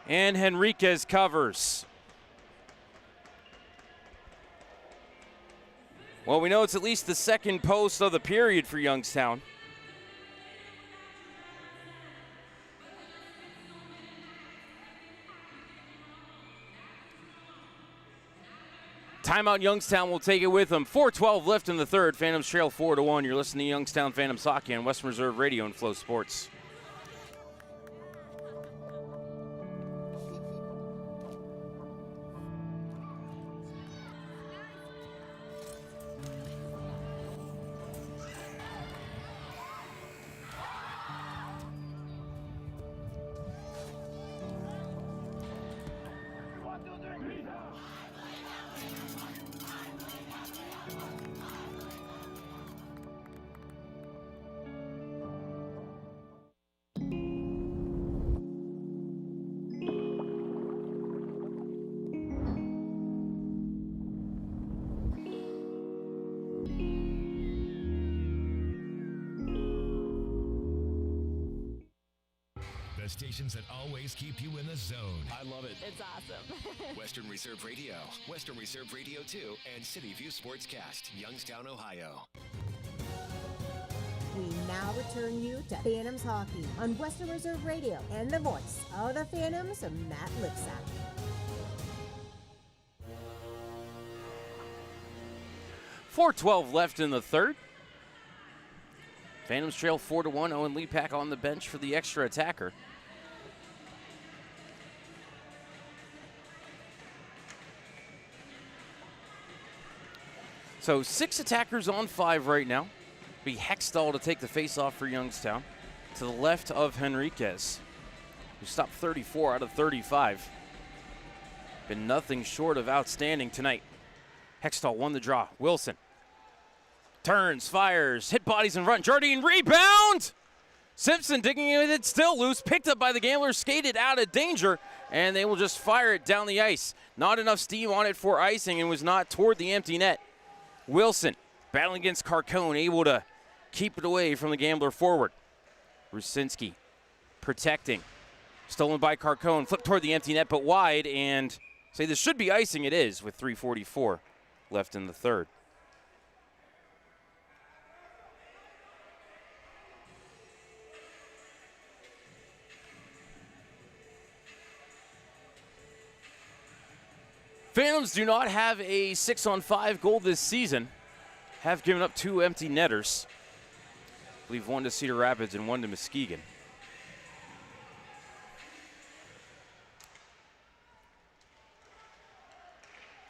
And Henriquez covers. Well, we know it's at least the second post of the period for Youngstown. Timeout, Youngstown will take it with them. 4:12 left in the third. Phantoms trail 4-1. You're listening to Youngstown Phantoms Hockey on Western Reserve Radio and Flow Sports. The stations that always keep you in the zone. I love it. It's awesome. Western Reserve Radio, Western Reserve Radio 2, and City View Sportscast, Youngstown, Ohio. We now return you to Phantoms Hockey on Western Reserve Radio and the voice of the Phantoms, Matt Lipsack. .412 left in the third. Phantoms trail 4-1. Owen Leapak on the bench for the extra attacker. So 6 attackers on 5 right now. Be Hextall to take the face-off for Youngstown. To the left of Henriquez, who stopped 34 out of 35. Been nothing short of outstanding tonight. Hextall won the draw. Wilson turns, fires, hit bodies in front. Jardine, rebound! Simpson digging with it, still loose. Picked up by the Gamblers, skated out of danger, and they will just fire it down the ice. Not enough steam on it for icing and was not toward the empty net. Wilson battling against Carcone, able to keep it away from the Gambler forward. Rusinski protecting. Stolen by Carcone, flipped toward the empty net, but wide, and say this should be icing. It is, with 3:44 left in the third. Phantoms do not have a 6-on-5 goal this season. Have given up 2 empty netters. I believe 1 to Cedar Rapids and 1 to Muskegon.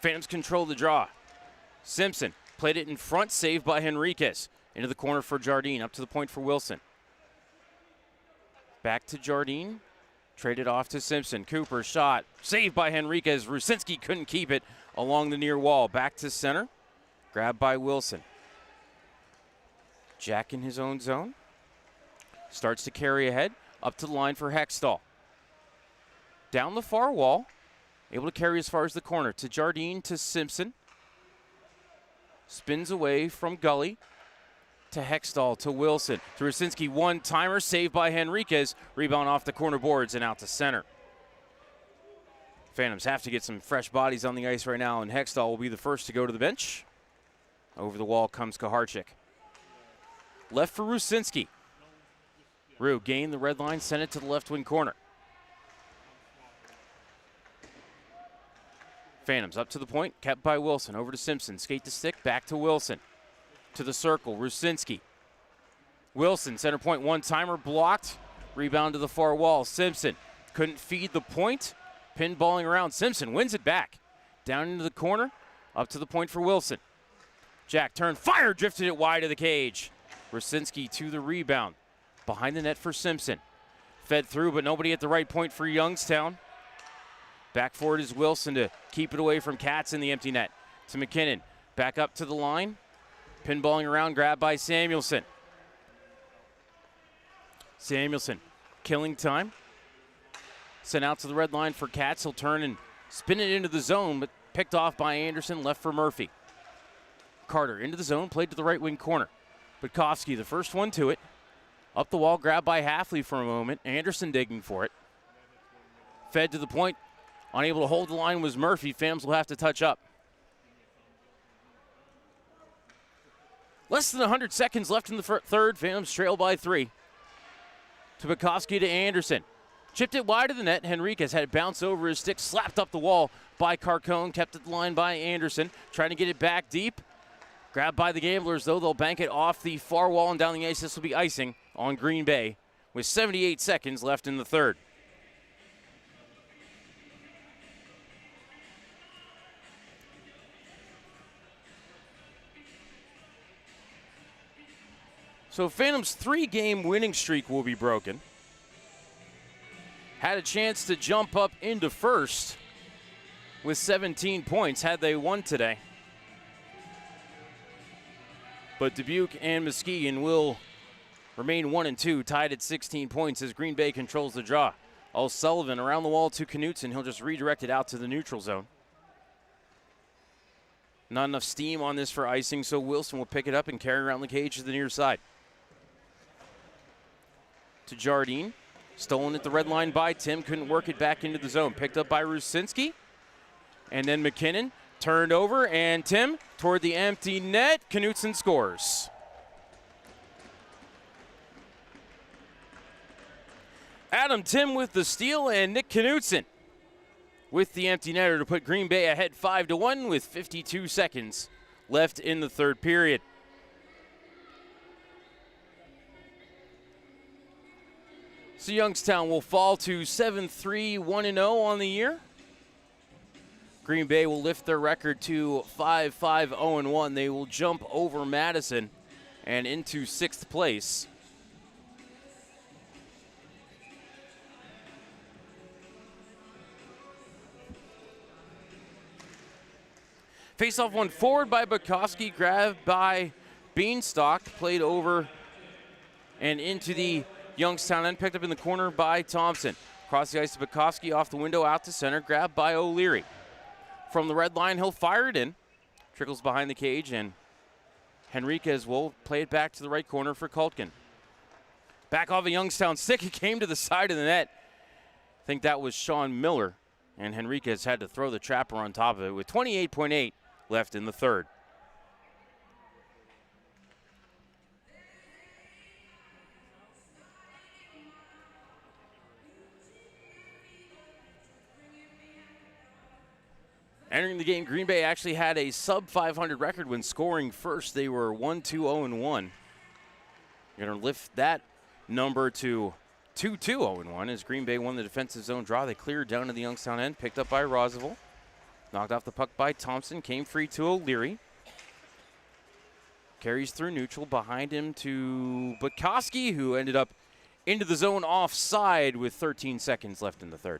Phantoms control the draw. Simpson played it in front, saved by Henriquez. Into the corner for Jardine, up to the point for Wilson. Back to Jardine. Traded off to Simpson. Cooper shot. Saved by Henriquez. Rusinski couldn't keep it along the near wall. Back to center. Grabbed by Wilson. Jack in his own zone. Starts to carry ahead. Up to the line for Hextall. Down the far wall. Able to carry as far as the corner. To Jardine, to Simpson. Spins away from Gully. To Hextall, to Wilson. To Rusinski, one-timer, saved by Henriquez. Rebound off the corner boards and out to center. Phantoms have to get some fresh bodies on the ice right now, and Hextall will be the first to go to the bench. Over the wall comes Kaharchik. Left for Rusinski. Ru gained the red line, sent it to the left wing corner. Phantoms up to the point, kept by Wilson. Over to Simpson, skate to stick, back to Wilson. To the circle, Rusinski. Wilson, center point, one-timer, blocked. Rebound to the far wall. Simpson couldn't feed the point. Pinballing around. Simpson wins it back. Down into the corner, up to the point for Wilson. Jack turned, fire, drifted it wide of the cage. Rusinski to the rebound. Behind the net for Simpson. Fed through, but nobody at the right point for Youngstown. Back forward is Wilson to keep it away from Katz in the empty net. To McKinnon. Back up to the line. Pinballing around, grabbed by Samuelson. Samuelson killing time. Sent out to the red line for Katz. He'll turn and spin it into the zone, but picked off by Anderson, left for Murphy. Carter into the zone, played to the right wing corner. Budkowski, the first one to it. Up the wall, grabbed by Halfley for a moment. Anderson digging for it. Fed to the point. Unable to hold the line was Murphy. Phantoms will have to touch up. Less than 100 seconds left in the third. Phantoms trail by 3. To Budkowski to Anderson. Chipped it wide of the net. Henriquez had it bounce over his stick, slapped up the wall by Carcone, kept at the line by Anderson. Trying to get it back deep. Grabbed by the Gamblers, though. They'll bank it off the far wall and down the ice. This will be icing on Green Bay with 78 seconds left in the third. So Phantom's 3-game winning streak will be broken. Had a chance to jump up into first with 17 points had they won today. But Dubuque and Muskegon will remain 1-2, tied at 16 points as Green Bay controls the draw. O'Sullivan around the wall to Knutson. He'll just redirect it out to the neutral zone. Not enough steam on this for icing, so Wilson will pick it up and carry around the cage to the near side. To Jardine. Stolen at the red line by Tim. Couldn't work it back into the zone. Picked up by Rusinski. And then McKinnon turned over. And Tim toward the empty net. Knutson scores. Adam Tim with the steal. And Nick Knutson with the empty netter to put Green Bay ahead 5-1 with 52 seconds left in the third period. So Youngstown will fall to 7-3, 1-0 on the year. Green Bay will lift their record to 5-5, 0-1. They will jump over Madison and into 6th place. Face-off one forward by Bukowski, grabbed by Beanstalk, played over and into the Youngstown end, picked up in the corner by Thompson. Across the ice to Bukowski, off the window, out to center, grabbed by O'Leary. From the red line, he'll fire it in. Trickles behind the cage, and Henriquez will play it back to the right corner for Kultgen. Back off a Youngstown stick, it came to the side of the net. I think that was Sean Miller, and Henriquez had to throw the trapper on top of it with 28.8 left in the third. Entering the game, Green Bay actually had a sub-500 record when scoring first. They were 1-2-0-1. You're going to lift that number to 2-2-0-1 as Green Bay won the defensive zone draw. They cleared down to the Youngstown end, picked up by Roosevelt. Knocked off the puck by Thompson, came free to O'Leary. Carries through neutral, behind him to Bukowski, who ended up into the zone offside with 13 seconds left in the third.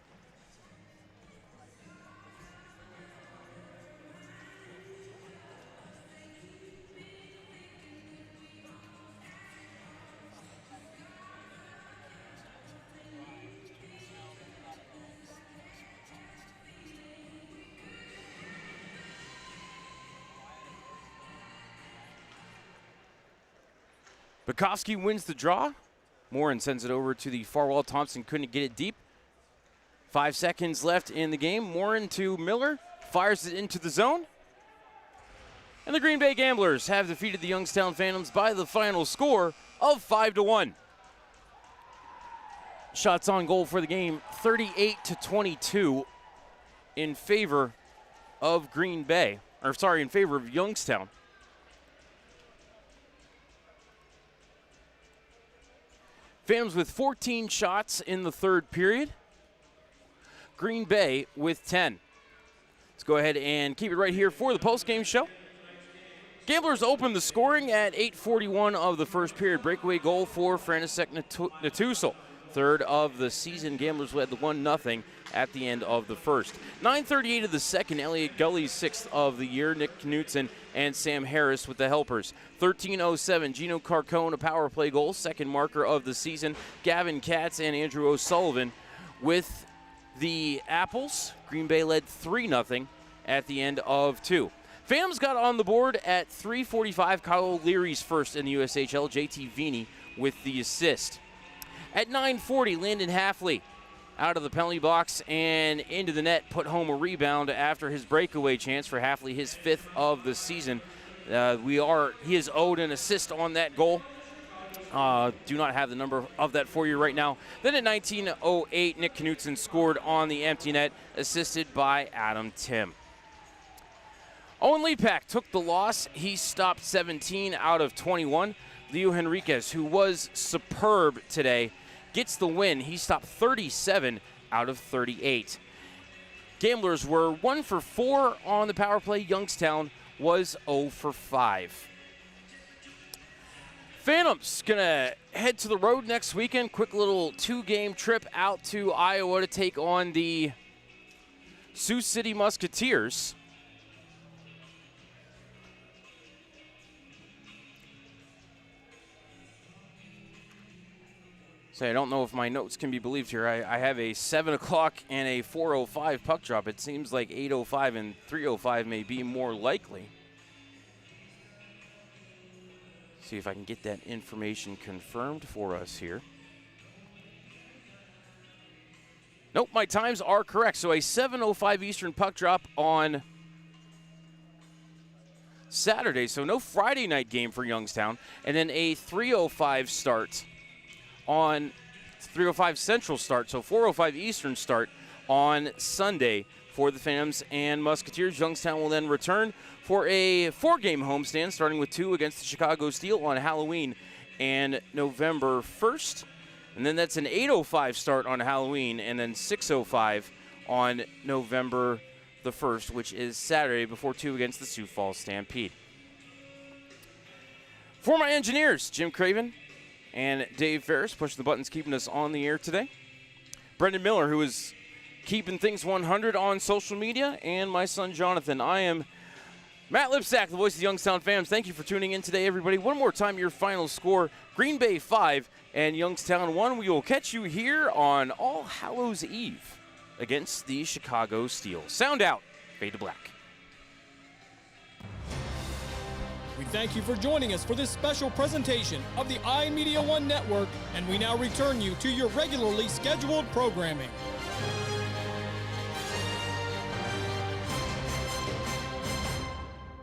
Bukowski wins the draw. Morin sends it over to the far wall. Thompson couldn't get it deep. 5 seconds left in the game. Morin to Miller. Fires it into the zone. And the Green Bay Gamblers have defeated the Youngstown Phantoms by the final score of 5-1. Shots on goal for the game, 38-22 in favor of Green Bay. Or sorry, in favor of Youngstown. Phantoms with 14 shots in the third period. Green Bay with 10. Let's go ahead and keep it right here for the postgame show. Gamblers opened the scoring at 8:41 of the first period. Breakaway goal for Frantisek Natusul. Third of the season. Gamblers led the 1-0 at the end of the first. 9:38 of the second. Elliot Gully's 6th of the year. Nick Knutson and Sam Harris with the helpers. 13:07. Gino Carcone, a power play goal. Second marker of the season. Gavin Katz and Andrew O'Sullivan with the Apples. Green Bay led 3-0 at the end of 2. Phantoms got on the board at 3:45. Kyle O'Leary's first in the USHL. JT Vini with the assist. At 9:40, Landon Halfley out of the penalty box and into the net, put home a rebound after his breakaway chance for Halfley, his 5th of the season. He is owed an assist on that goal. Do not have the number of that for you right now. Then at 19:08, Nick Knutson scored on the empty net, assisted by Adam Tim. Owen Lepak took the loss. He stopped 17 out of 21. Leo Henriquez, who was superb today, gets the win. He stopped 37 out of 38. Gamblers were 1 for 4 on the power play. Youngstown was 0 for 5. Phantoms gonna head to the road next weekend. Quick little 2-game trip out to Iowa to take on the Sioux City Musketeers. So I don't know if my notes can be believed here. I have a 7 o'clock and a 4:05 puck drop. It seems like 8:05 and 3:05 may be more likely. See if I can get that information confirmed for us here. Nope, my times are correct. So a 7:05 Eastern puck drop on Saturday. So no Friday night game for Youngstown. And then a 3:05 start on 3:05 Central start. So 4:05 Eastern start on Sunday for the Phantoms and Musketeers. Youngstown will then return for a 4-game homestand, starting with 2 against the Chicago Steel on Halloween and November 1st. And then that's an 8:05 start on Halloween, and then 6:05 on November the 1st, which is Saturday, before 2 against the Sioux Falls Stampede. For my engineers, Jim Craven and Dave Ferris, pushing the buttons, keeping us on the air today. Brendan Miller, who is keeping things 100 on social media, and my son Jonathan. I am Matt Lipsack, the voice of the Youngstown Phantoms. Thank you for tuning in today, everybody. One more time, your final score, Green Bay 5 and Youngstown 1. We will catch you here on All Hallows Eve against the Chicago Steel. Sound out. Fade to black. We thank you for joining us for this special presentation of the iMedia One Network, and we now return you to your regularly scheduled programming.